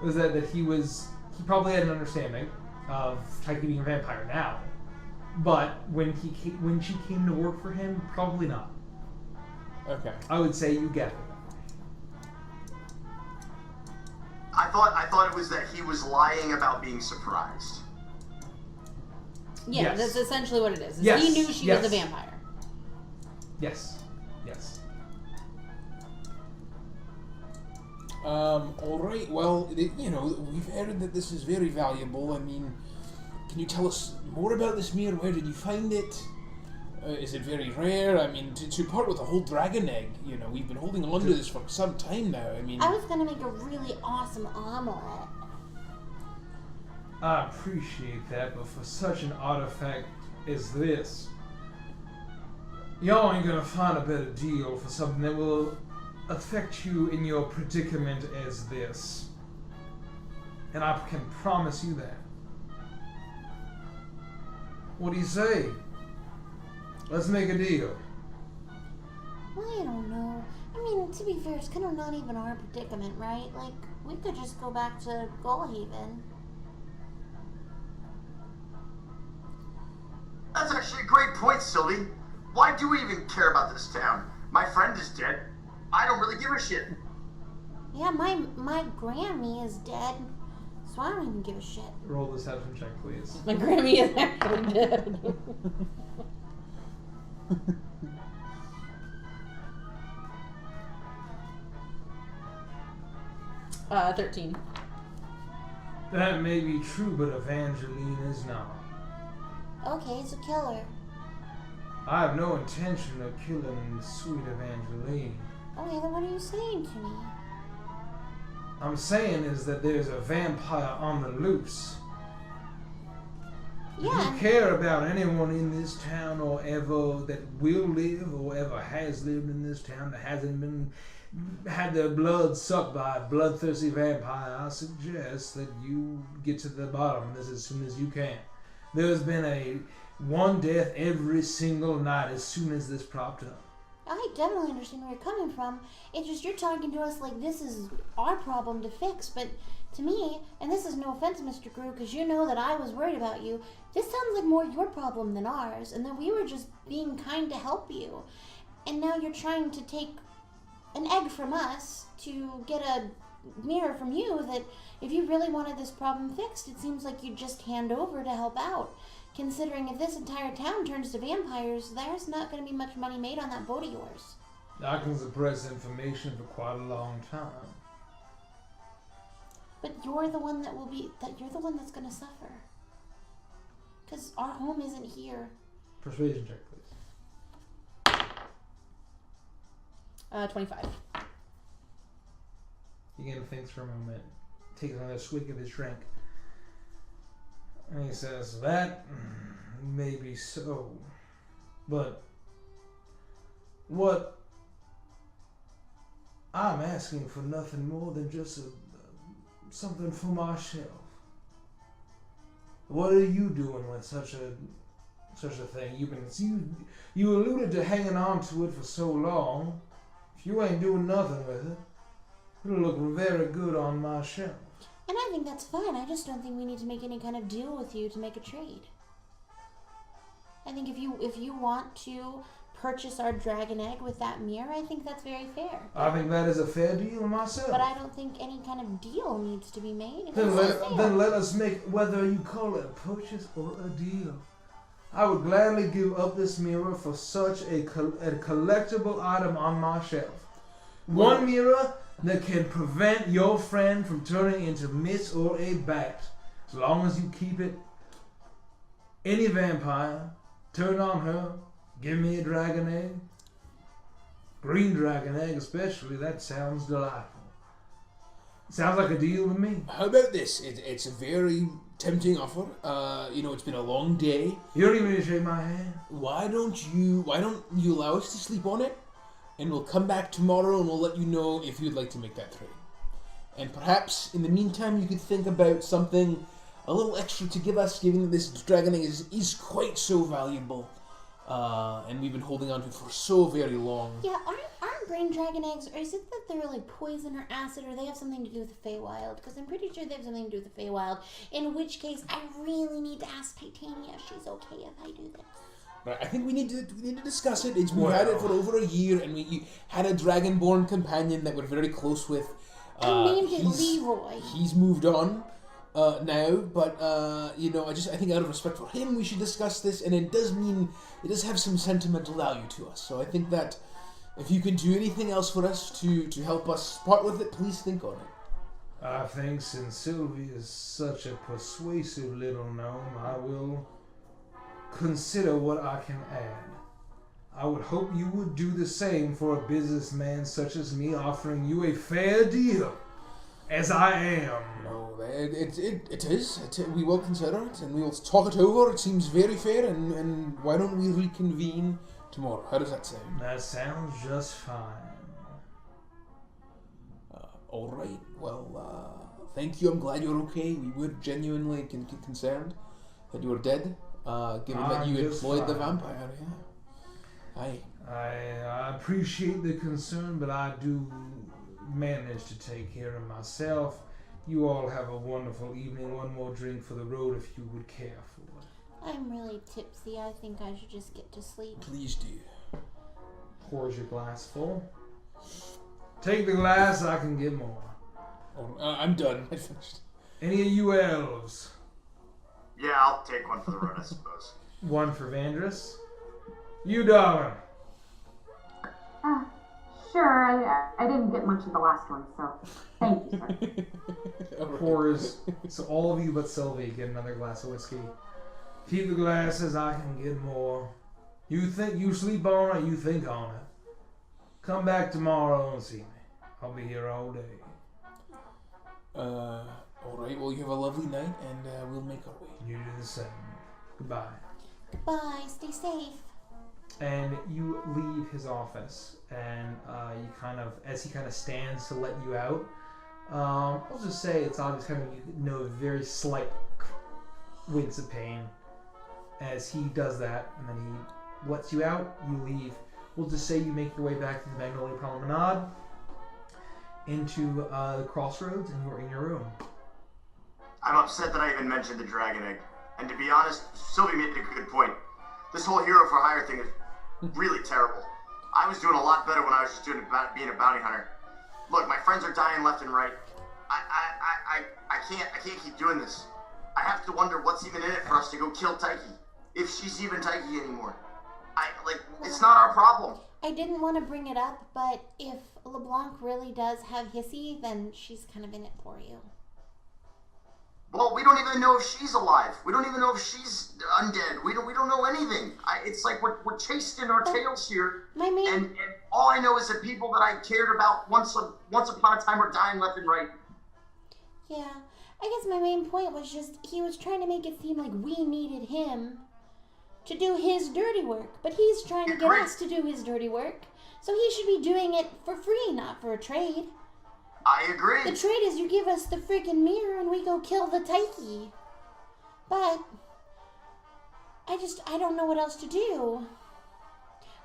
It was that he probably had an understanding of Taiki being a vampire now. But when she came to work for him, probably not. Okay. I would say you get it. I thought it was that he was lying about being surprised. Yeah, Yes. that's essentially what it is. Yes, He knew she yes. was a vampire. Yes. Yes. Alright, well, we've heard that this is very valuable. I mean, can you tell us more about this mirror? Where did you find it? Is it very rare? I mean, to part with a whole dragon egg, we've been holding on to this for some time now. I mean... I was gonna make a really awesome omelet. I appreciate that, but for such an artifact as this, y'all ain't gonna find a better deal for something that will affect you in your predicament as this. And I can promise you that. What do you say? Let's make a deal. Well, I don't know. I mean, to be fair, it's kind of not even our predicament, right? Like, we could just go back to Goalhaven. That's actually a great point, Sylvie. Why do we even care about this town? My friend is dead. I don't really give a shit. Yeah, my Grammy is dead, so I don't even give a shit. Roll the deception check, please. My Grammy is actually dead. 13. That may be true, but Evangeline is not. Okay, so kill her. I have no intention of killing sweet Evangeline. Okay, then what are you saying to me? I'm saying is that there's a vampire on the loose. Yeah. If you care about anyone in this town or ever that will live or ever has lived in this town that hasn't been had their blood sucked by a bloodthirsty vampire, I suggest that you get to the bottom of this as soon as you can. There's been one death every single night as soon as this propped up. I definitely understand where you're coming from. It's just you're talking to us like this is our problem to fix, but to me, and this is no offense, Mr. Guru, because you know that I was worried about you, this sounds like more your problem than ours, and that we were just being kind to help you. And now you're trying to take an egg from us to get a mirror from you that if you really wanted this problem fixed, it seems like you'd just hand over to help out. Considering if this entire town turns to vampires, there's not going to be much money made on that boat of yours. I can suppress information for quite a long time. But you're the one you're the one that's going to suffer. Because our home isn't here. Persuasion check, please. 25. He thinks for a moment, takes another swig of his drink, and he says, that may be so, but what I'm asking for nothing more than just something for myself. What are you doing with such a thing? You alluded to hanging on to it for so long. If you ain't doing nothing with it, it'll look very good on my shelf. And I think that's fine. I just don't think we need to make any kind of deal with you to make a trade. I think if you want to purchase our dragon egg with that mirror, I think that's very fair. I think that is a fair deal myself. But I don't think any kind of deal needs to be made. Then let us make, whether you call it a purchase or a deal. I would gladly give up this mirror for such a collectible item on my shelf. One mirror that can prevent your friend from turning into mist or a bat. As long as you keep it, any vampire, turn on her, give me a dragon egg. Green dragon egg especially, that sounds delightful. Sounds like a deal to me. How about this? It's a very tempting offer. It's been a long day. You don't even need to shake my hand. Why don't you allow us to sleep on it? And we'll come back tomorrow and we'll let you know if you'd like to make that trade. And perhaps, in the meantime, you could think about something a little extra to give us, given that this dragon egg is quite so valuable. And we've been holding on to it for so very long. Yeah, aren't brain dragon eggs, or is it that they're like poison or acid, or they have something to do with the Feywild? Because I'm pretty sure they have something to do with the Feywild. In which case, I really need to ask Titania if she's okay if I do this. Right, I think we need to discuss it. We had it for over a year, and we had a dragonborn companion that we're very close with. I named it Leroy. He's moved on now, but I think out of respect for him, we should discuss this. And it does have some sentimental value to us. So I think that if you can do anything else for us to help us part with it, please think on it. I think since Sylvie is such a persuasive little gnome, I will consider what I can add. I would hope you would do the same for a businessman such as me, offering you a fair deal as I am. No, it is. We will consider it, and we will talk it over. It seems very fair, and why don't we reconvene tomorrow? How does that sound? That sounds just fine. All right. Well, thank you. I'm glad you're okay. We were genuinely concerned that you were dead, given that you employed the vampire. Yeah. Aye. I appreciate the concern, but I do manage to take care of myself. You all have a wonderful evening. One more drink for the road if you would care for it. I'm really tipsy. I think I should just get to sleep. Please do. Pours your glass full. Take the glass, I can get more. Oh, I'm done. I finished. Any of you elves? Yeah, I'll take one for the road, I suppose. One for Avantris. You, darling. Sure, I didn't get much of the last one, so thank you, sir. Pours. So all of you but Sylvie get another glass of whiskey. Keep the glasses, I can get more. You think you sleep on it, you think on it. Come back tomorrow and see me. I'll be here all day. Alright, well you have a lovely night and we'll make our way. You do the same. Goodbye. Goodbye. Stay safe. And you leave his office, and you kind of, as he kind of stands to let you out, I'll just say it's obvious, kind of, you know, a very slight wince of pain as he does that, and then he lets you out, you leave. We'll just say you make your way back to the Magnolia Promenade into the crossroads, and you're in your room. I'm upset that I even mentioned the dragon egg. And to be honest, Sylvie made a good point. This whole hero for hire thing is really terrible. I was doing a lot better when I was just being a bounty hunter. Look, my friends are dying left and right. I can't keep doing this. I have to wonder what's even in it for us to go kill Taiki. If she's even Taiki anymore. It's not our problem. I didn't want to bring it up, but if LeBlanc really does have Hissy, then she's kind of in it for you. Well, we don't even know if she's alive. We don't even know if she's undead. We don't know anything. It's like we're chased in our tails here. And all I know is that people that I cared about once upon a time are dying left and right. Yeah, I guess my main point was just he was trying to make it seem like we needed him to do his dirty work, but he's trying to get us to do his dirty work, so he should be doing it for free, not for a trade. I agree. The trade is you give us the freaking mirror and we go kill the Taiki. But I don't know what else to do.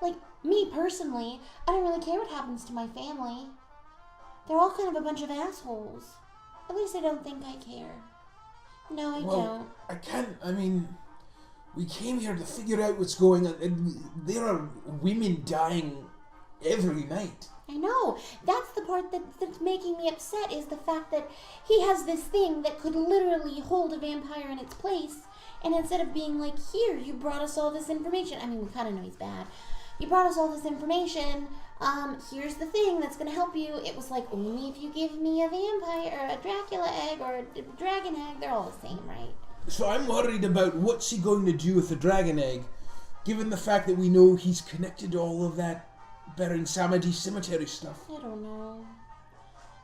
Like, me personally, I don't really care what happens to my family. They're all kind of a bunch of assholes. At least I don't think I care. No, I don't. We came here to figure out what's going on, and there are women dying every night. I know. That's the part that's making me upset, is the fact that he has this thing that could literally hold a vampire in its place, and instead of being like, here, you brought us all this information. I mean, we kind of know he's bad. You brought us all this information. Here's the thing that's going to help you. It was like, only if you give me a vampire, or a Dracula egg, or a dragon egg. They're all the same, right? So I'm worried about what's he going to do with the dragon egg, given the fact that we know he's connected to all of that Baron Samedi cemetery stuff. I don't know.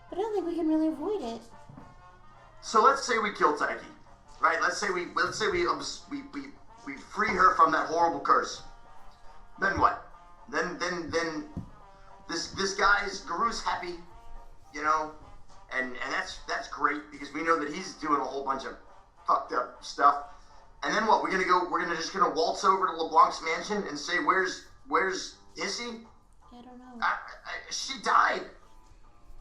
But I don't think we can really avoid it. So let's say we kill Taiki, right? Let's say we free her from that horrible curse. Then what? Then this guy's Guru's happy, you know, and that's great because we know that he's doing a whole bunch of fucked up stuff. And then what? We're gonna just waltz over to LeBlanc's mansion and say, where's Issy? I don't know. She died.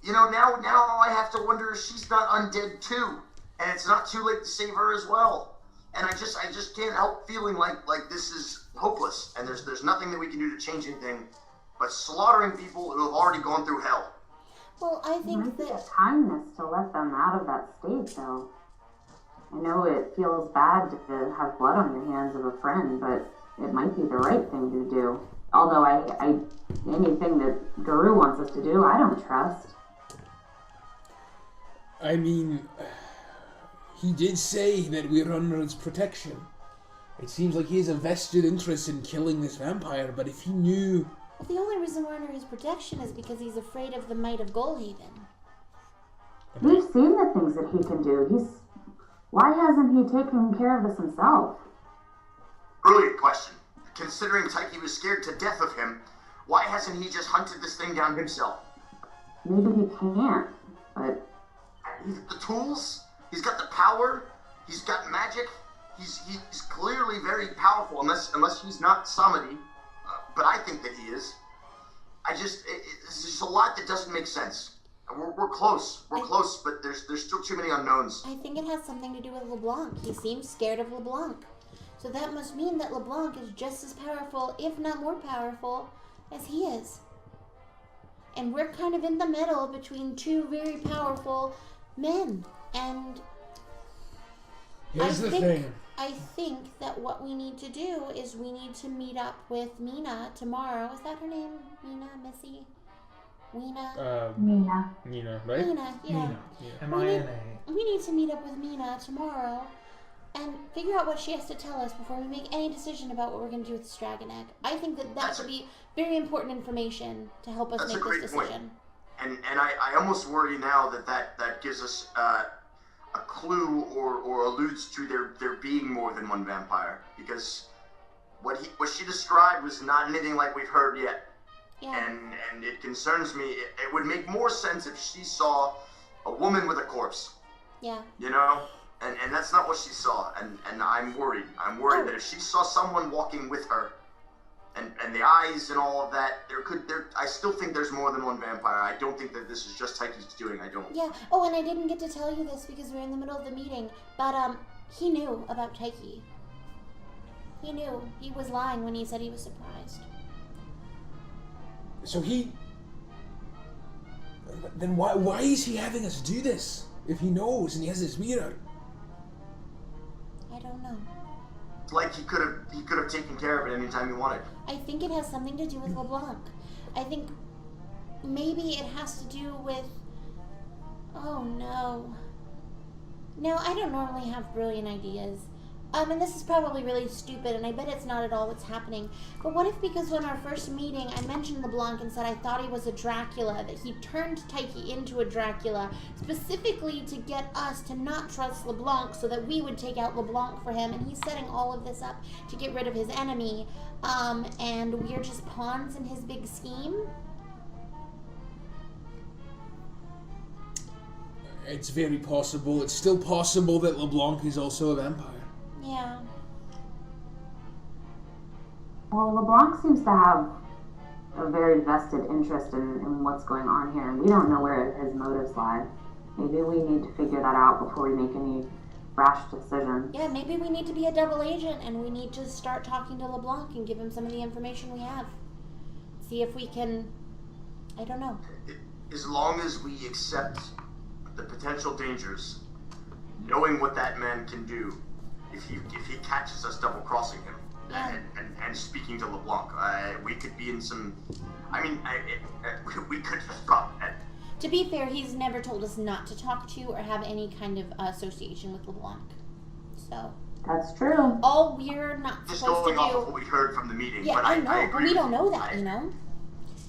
You know, now I have to wonder if she's not undead too, and it's not too late to save her as well. And I just can't help feeling like this is hopeless, and there's nothing that we can do to change anything, but slaughtering people who have already gone through hell. Well, I think might be a kindness to let them out of that state, though. I know it feels bad to have blood on your hands of a friend, but it might be the right thing to do. Although anything that Guru wants us to do, I don't trust. I mean, he did say that we're under his protection. It seems like he has a vested interest in killing this vampire, but if he knew... Well, the only reason we're under his protection is because he's afraid of the might of Goldhaven. We've seen the things that he can do. Why hasn't he taken care of this himself? Brilliant question. Considering Taiki was scared to death of him, why hasn't he just hunted this thing down himself? Maybe he can't, but... He's got the tools, he's got the power, he's got magic, he's clearly very powerful, unless he's not Samadi, but I think that he is. It's just a lot that doesn't make sense. We're close, but there's still too many unknowns. I think it has something to do with LeBlanc. He seems scared of LeBlanc. So that must mean that LeBlanc is just as powerful, if not more powerful, as he is. And we're kind of in the middle between two very powerful men. And Here's the thing. I think that what we need to do is we need to meet up with Mina tomorrow. Is that her name? Mina? Missy? Weena? Mina. Nina, right? Mina, yeah. Mina. M-I-N-A. We need to meet up with Mina tomorrow and figure out what she has to tell us before we make any decision about what we're going to do with this dragon egg. I think that would be very important information to help us make this decision. And I almost worry now that gives us a clue or alludes to there being more than one vampire, because what she described was not anything like we've heard yet. Yeah. And it concerns me. It would make more sense if she saw a woman with a corpse. Yeah. You know? And that's not what she saw. And I'm worried. I'm worried that if she saw someone walking with her, and the eyes and all of that, I still think there's more than one vampire. I don't think that this is just Taiki's doing. I don't. Yeah. Oh, and I didn't get to tell you this because we're in the middle of the meeting, but he knew about Taiki. He knew. He was lying when he said he was surprised. So then why is he having us do this? If he knows and he has this mirror? I don't know. It's like he could have taken care of it anytime he wanted. I think it has something to do with LeBlanc. I think maybe it has to do with... Oh, no. No, I don't normally have brilliant ideas. And this is probably really stupid, and I bet it's not at all what's happening. But what if because in our first meeting I mentioned LeBlanc and said I thought he was a Dracula, that he turned Taiki into a Dracula, specifically to get us to not trust LeBlanc so that we would take out LeBlanc for him, and he's setting all of this up to get rid of his enemy, and we're just pawns in his big scheme? It's very possible. It's still possible that LeBlanc is also a vampire. Yeah. Well, LeBlanc seems to have a very vested interest in what's going on here, and we don't know where his motives lie. Maybe we need to figure that out before we make any rash decisions. Yeah, maybe we need to be a double agent, and we need to start talking to LeBlanc and give him some of the information we have. See if we can... I don't know. As long as we accept the potential dangers, knowing what that man can do, if he catches us double-crossing him, and speaking to LeBlanc, we could be in some... I mean, we could just drop it. To be fair, he's never told us not to talk to or have any kind of association with LeBlanc. So... That's true. All we're not just supposed to do... Just going off of what we heard from the meeting. Yeah, but I know, I agree but we don't know that, you. you know?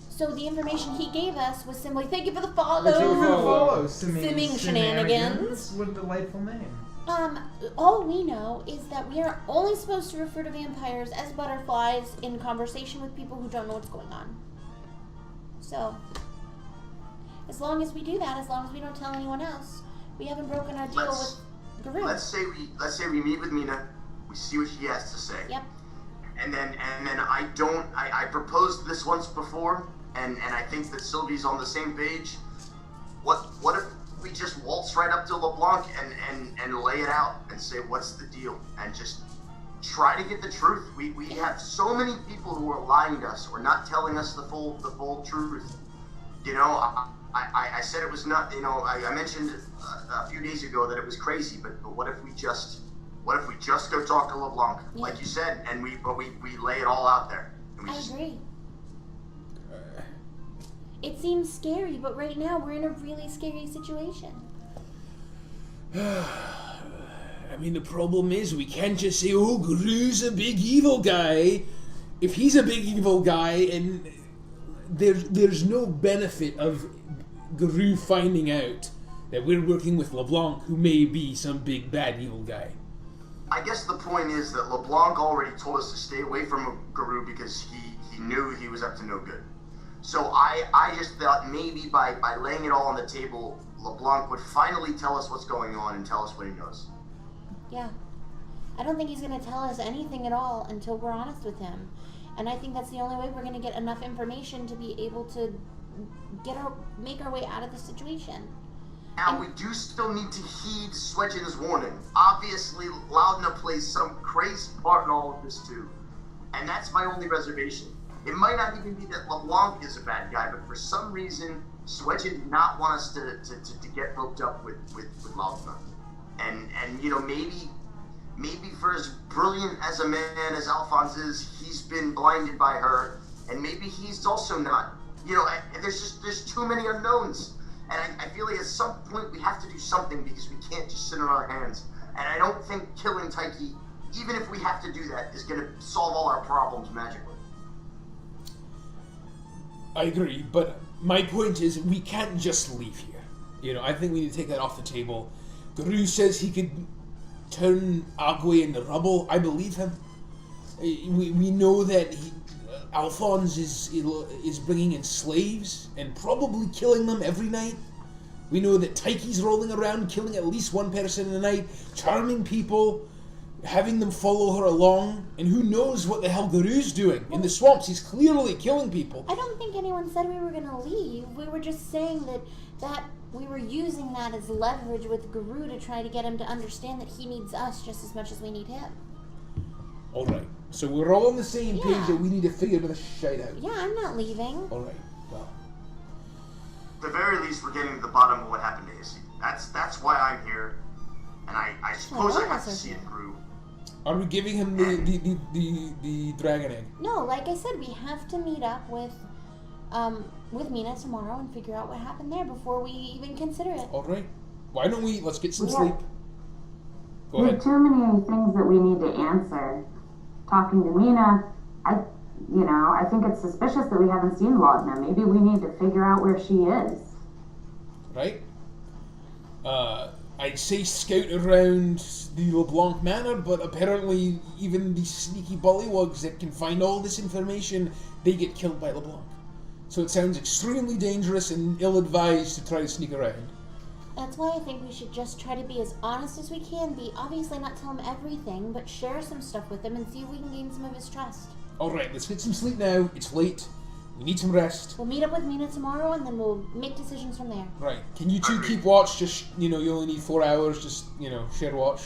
So the information he gave us was simply, thank you for the follow! Thank you for the follow, Simming Shenanigans. What a delightful name. All we know is that we are only supposed to refer to vampires as butterflies in conversation with people who don't know what's going on. So, as long as we do that, as long as we don't tell anyone else, we haven't broken our deal with Guru. Let's say we meet with Mina, we see what she has to say. Yep. And then I proposed this once before, and I think that Sylvie's on the same page. What if we just waltz right up to LeBlanc and lay it out and say, what's the deal? And just try to get the truth. We have so many people who are lying to us or not telling us the full truth. You know, I said it was not, you know, I mentioned a few days ago that it was crazy, but what if we just go talk to LeBlanc, like you said, and we lay it all out there? And we agree. It seems scary, but right now we're in a really scary situation. I mean, the problem is we can't just say, oh, Guru's a big evil guy. If he's a big evil guy, and there's no benefit of Guru finding out that we're working with LeBlanc, who may be some big bad evil guy. I guess the point is that LeBlanc already told us to stay away from Guru because he knew he was up to no good. So I just thought maybe by laying it all on the table, LeBlanc would finally tell us what's going on and tell us what he knows. Yeah. I don't think he's going to tell us anything at all until we're honest with him. And I think that's the only way we're going to get enough information to be able to make our way out of the situation. Now, we do still need to heed Swedgen's warning. Obviously, Loudna plays some crazy part in all of this, too. And that's my only reservation. It might not even be that LeBlanc is a bad guy, but for some reason, Swedgen did not want us to get hooked up with Loudna. And you know, maybe for as brilliant as a man as Alphonse is, he's been blinded by her, and maybe he's also not. You know, there's too many unknowns. And I feel like at some point we have to do something because we can't just sit on our hands. And I don't think killing Taiki, even if we have to do that, is going to solve all our problems magically. I agree, but my point is we can't just leave here. You know, I think we need to take that off the table. Guru says he could turn Agwe into rubble. I believe him. We know that Alphonse is bringing in slaves and probably killing them every night. We know that Taiki's rolling around killing at least one person in the night, charming people, having them follow her along, and who knows what the hell Guru's doing in the swamps. He's clearly killing people. I don't think anyone said we were going to leave. We were just saying that we were using that as leverage with Guru to try to get him to understand that he needs us just as much as we need him. Alright, so we're all on the same page that we need to figure this shit out. Yeah, I'm not leaving. Alright, well. At the very least, we're getting to the bottom of what happened to Izzy. That's why I'm here. And I suppose I have to see it through. Are we giving him the dragon egg? No, like I said, we have to meet up with Mina tomorrow and figure out what happened there before we even consider it. Alright. Why don't let's get some sleep. Go ahead. There are too many things that we need to answer. Talking to Mina, I think it's suspicious that we haven't seen Laudna. Maybe we need to figure out where she is. Right? I'd say scout around the LeBlanc Manor, but apparently even these sneaky bullywugs that can find all this information, they get killed by LeBlanc. So it sounds extremely dangerous and ill-advised to try to sneak around. That's why I think we should just try to be as honest as we can be. Obviously not tell him everything, but share some stuff with him and see if we can gain some of his trust. Alright, let's get some sleep now. It's late. We need some rest. We'll meet up with Mina tomorrow and then we'll make decisions from there. Right. Can you two keep watch? Just, you only need 4 hours. Just, share watch.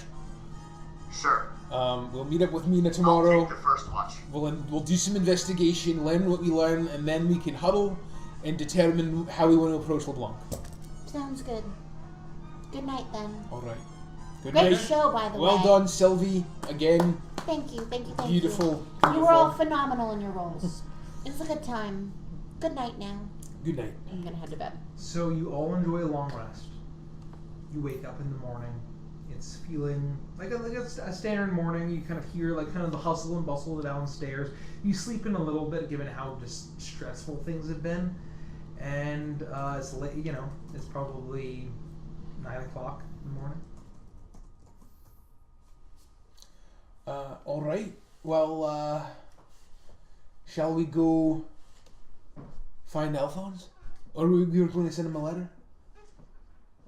Sure. We'll meet up with Mina tomorrow. I'll take the first watch. We'll do some investigation, learn what we learn, and then we can huddle and determine how we want to approach LeBlanc. Sounds good. Good night, then. Alright. Good Great night. show, by the way. Well done, Sylvie. Again. Thank you. Beautiful. You were all phenomenal in your roles. It was a good time. Good night now. Good night. I'm gonna head to bed. So you all enjoy a long rest. You wake up in the morning. It's feeling like a standard morning. You kind of hear the hustle and bustle downstairs. You sleep in a little bit given how just stressful things have been. And it's late, it's probably 9 o'clock in the morning. Alright. Well, shall we go find Alphonse? Or we were going to send him a letter?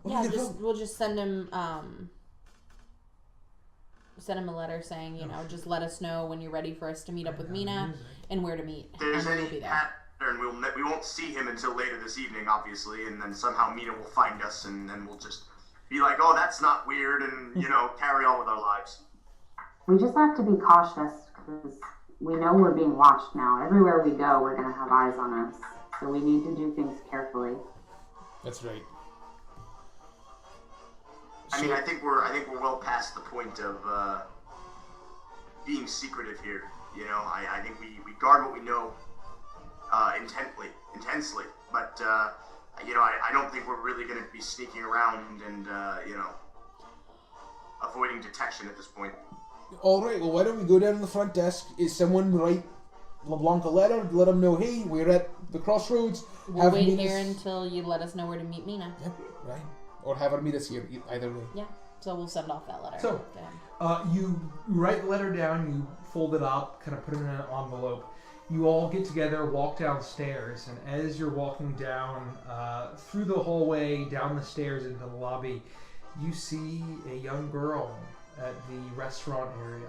We'll just send him a letter saying, just let us know when you're ready for us to meet up with Mina and where to meet. There's and any we'll be there. pattern, we won't see him until later this evening, obviously, and then somehow Mina will find us, and then we'll just be like, oh, that's not weird, and, carry on with our lives. We just have to be cautious because we know we're being watched now. Everywhere we go, we're going to have eyes on us. So we need to do things carefully. That's right. I mean, I think we're well past the point of being secretive here. I think we guard what we know intensely. But I don't think we're really going to be sneaking around and avoiding detection at this point. Alright, well, why don't we go down to the front desk? Is someone write LeBlanc a letter? Let him know, hey, we're at the crossroads. We'll wait here until you let us know where to meet Mina. Yep, right. or have her meet us here. Either way. Yeah. So we'll send off that letter. So, you write the letter down, you fold it up, kind of put it in an envelope. You all get together, walk downstairs, and as you're walking down through the hallway, down the stairs into the lobby, you see a young girl at the restaurant area,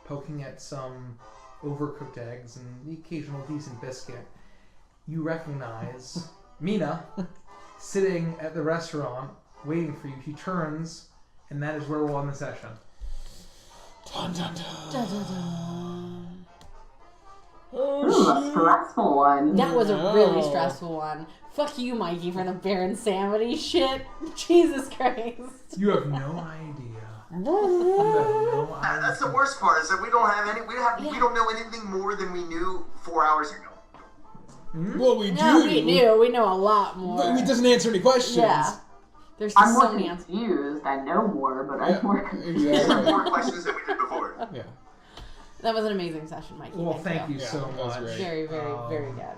poking at some overcooked eggs and the occasional decent biscuit. You recognize Mina sitting at the restaurant, waiting for you. She turns, and that is where we'll end the session. Dun, dun, dun. Dun, dun, dun. Ooh, a stressful one. That was a really stressful one. Fuck you, Mikey, for the bare insanity shit. Jesus Christ. You have no idea. You have no idea. That's the worst part, is that we don't have any. We don't know anything more than we knew 4 hours ago. Well, we do. No, we do. We know a lot more. But it doesn't answer any questions. Yeah. There's I'm so more many answers. confused. I know more, but I'm more confused. There are Exactly. more questions than we did before. Yeah. That was an amazing session, Mikey. Well, thank you Yeah, so that was much. great. Very, very, very good.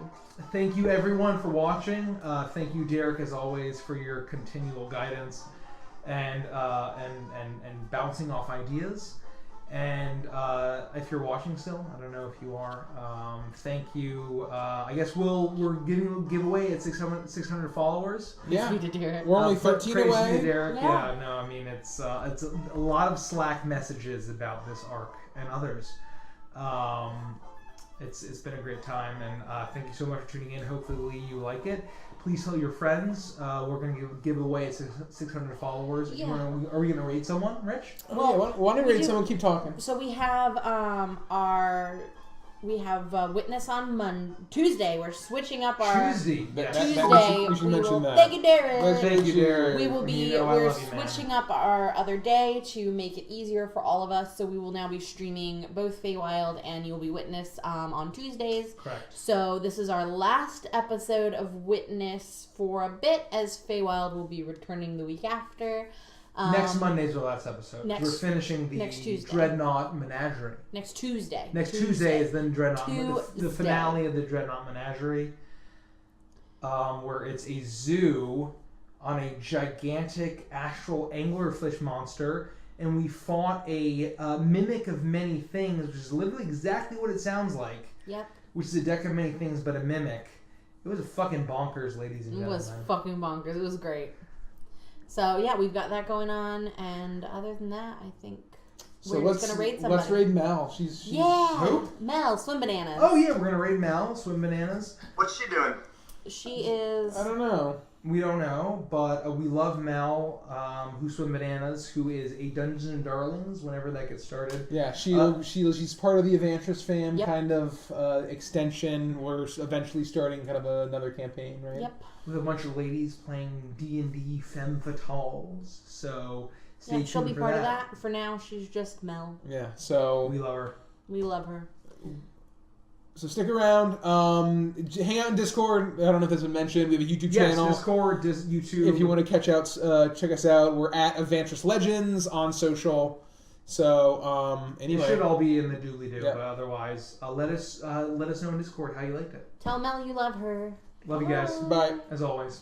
Thank you, everyone, for watching. Thank you, Derek, as always, for your continual guidance and bouncing off ideas. And if you're watching still, I don't know if you are. Thank you. I guess we're giving a giveaway at 600 followers. Yeah. We did hear it. We're only But 13 praise away. to Derek. Yeah. Yeah, no, I mean it's a lot of Slack messages about this arc and others. It's been a great time, and thank you so much for tuning in. Hopefully you like it. Please tell your friends. We're going to give away at 600 followers. Yeah. Are we going to rate someone, Rich? Well, yeah, why don't we we do- someone keep talking? So we have Witness on Tuesday. We're switching up our Tuesday. Tuesday. We should we mention will, that. Thank you, Derek. Thank you, Derek. We will be. You know I We're love you, man. switching up our other day to make it easier for all of us. So we will now be streaming both Feywild and You'll Be Witness on Tuesdays. Correct. So this is our last episode of Witness for a bit, as Feywild will be returning the week after. Next Monday's our last episode. next- We're finishing the next Tuesday. Dreadnought Menagerie. Next Tuesday. Next Tuesday is then Dreadnought, the Tuesday. finale of the Dreadnought Menagerie, where it's a zoo on a gigantic astral anglerfish monster, and we fought a mimic of many things, which is literally exactly what it sounds like, Yep. which is a deck of many things but a mimic. It was a fucking bonkers, ladies and It gentlemen. was fucking bonkers. It was great. So yeah, we've got that going on, and other than that, I think So we're just gonna raid somebody. Let's raid Mel. She's Yeah, Who? Mel, Swim Bananas. Oh yeah, we're gonna raid Mal, Swim Bananas. What's she doing? She is. I don't know. We don't know, but we love Mal, who Swim Bananas, who is a Dungeons and Darlings whenever that gets started. Yeah, she's part of the Avantris fam Yep. kind of extension. We're eventually starting kind of another campaign, right? Yep. With a bunch of ladies playing D&D femme fatales. So stay Yeah, tuned she'll be for part of that. For now, she's just Mel. Yeah. So We love her. We love her. stick around. Hang out in Discord. I don't know if that's been mentioned. We have a YouTube channel. Yes, Discord, YouTube. If you want to check us out. We're at Avantris Legends on social. So anyway, It should all be in the doobly-doo, Yeah. but otherwise, let us know in Discord how you liked it. Tell Mel you love her. Love you guys, bye. as always.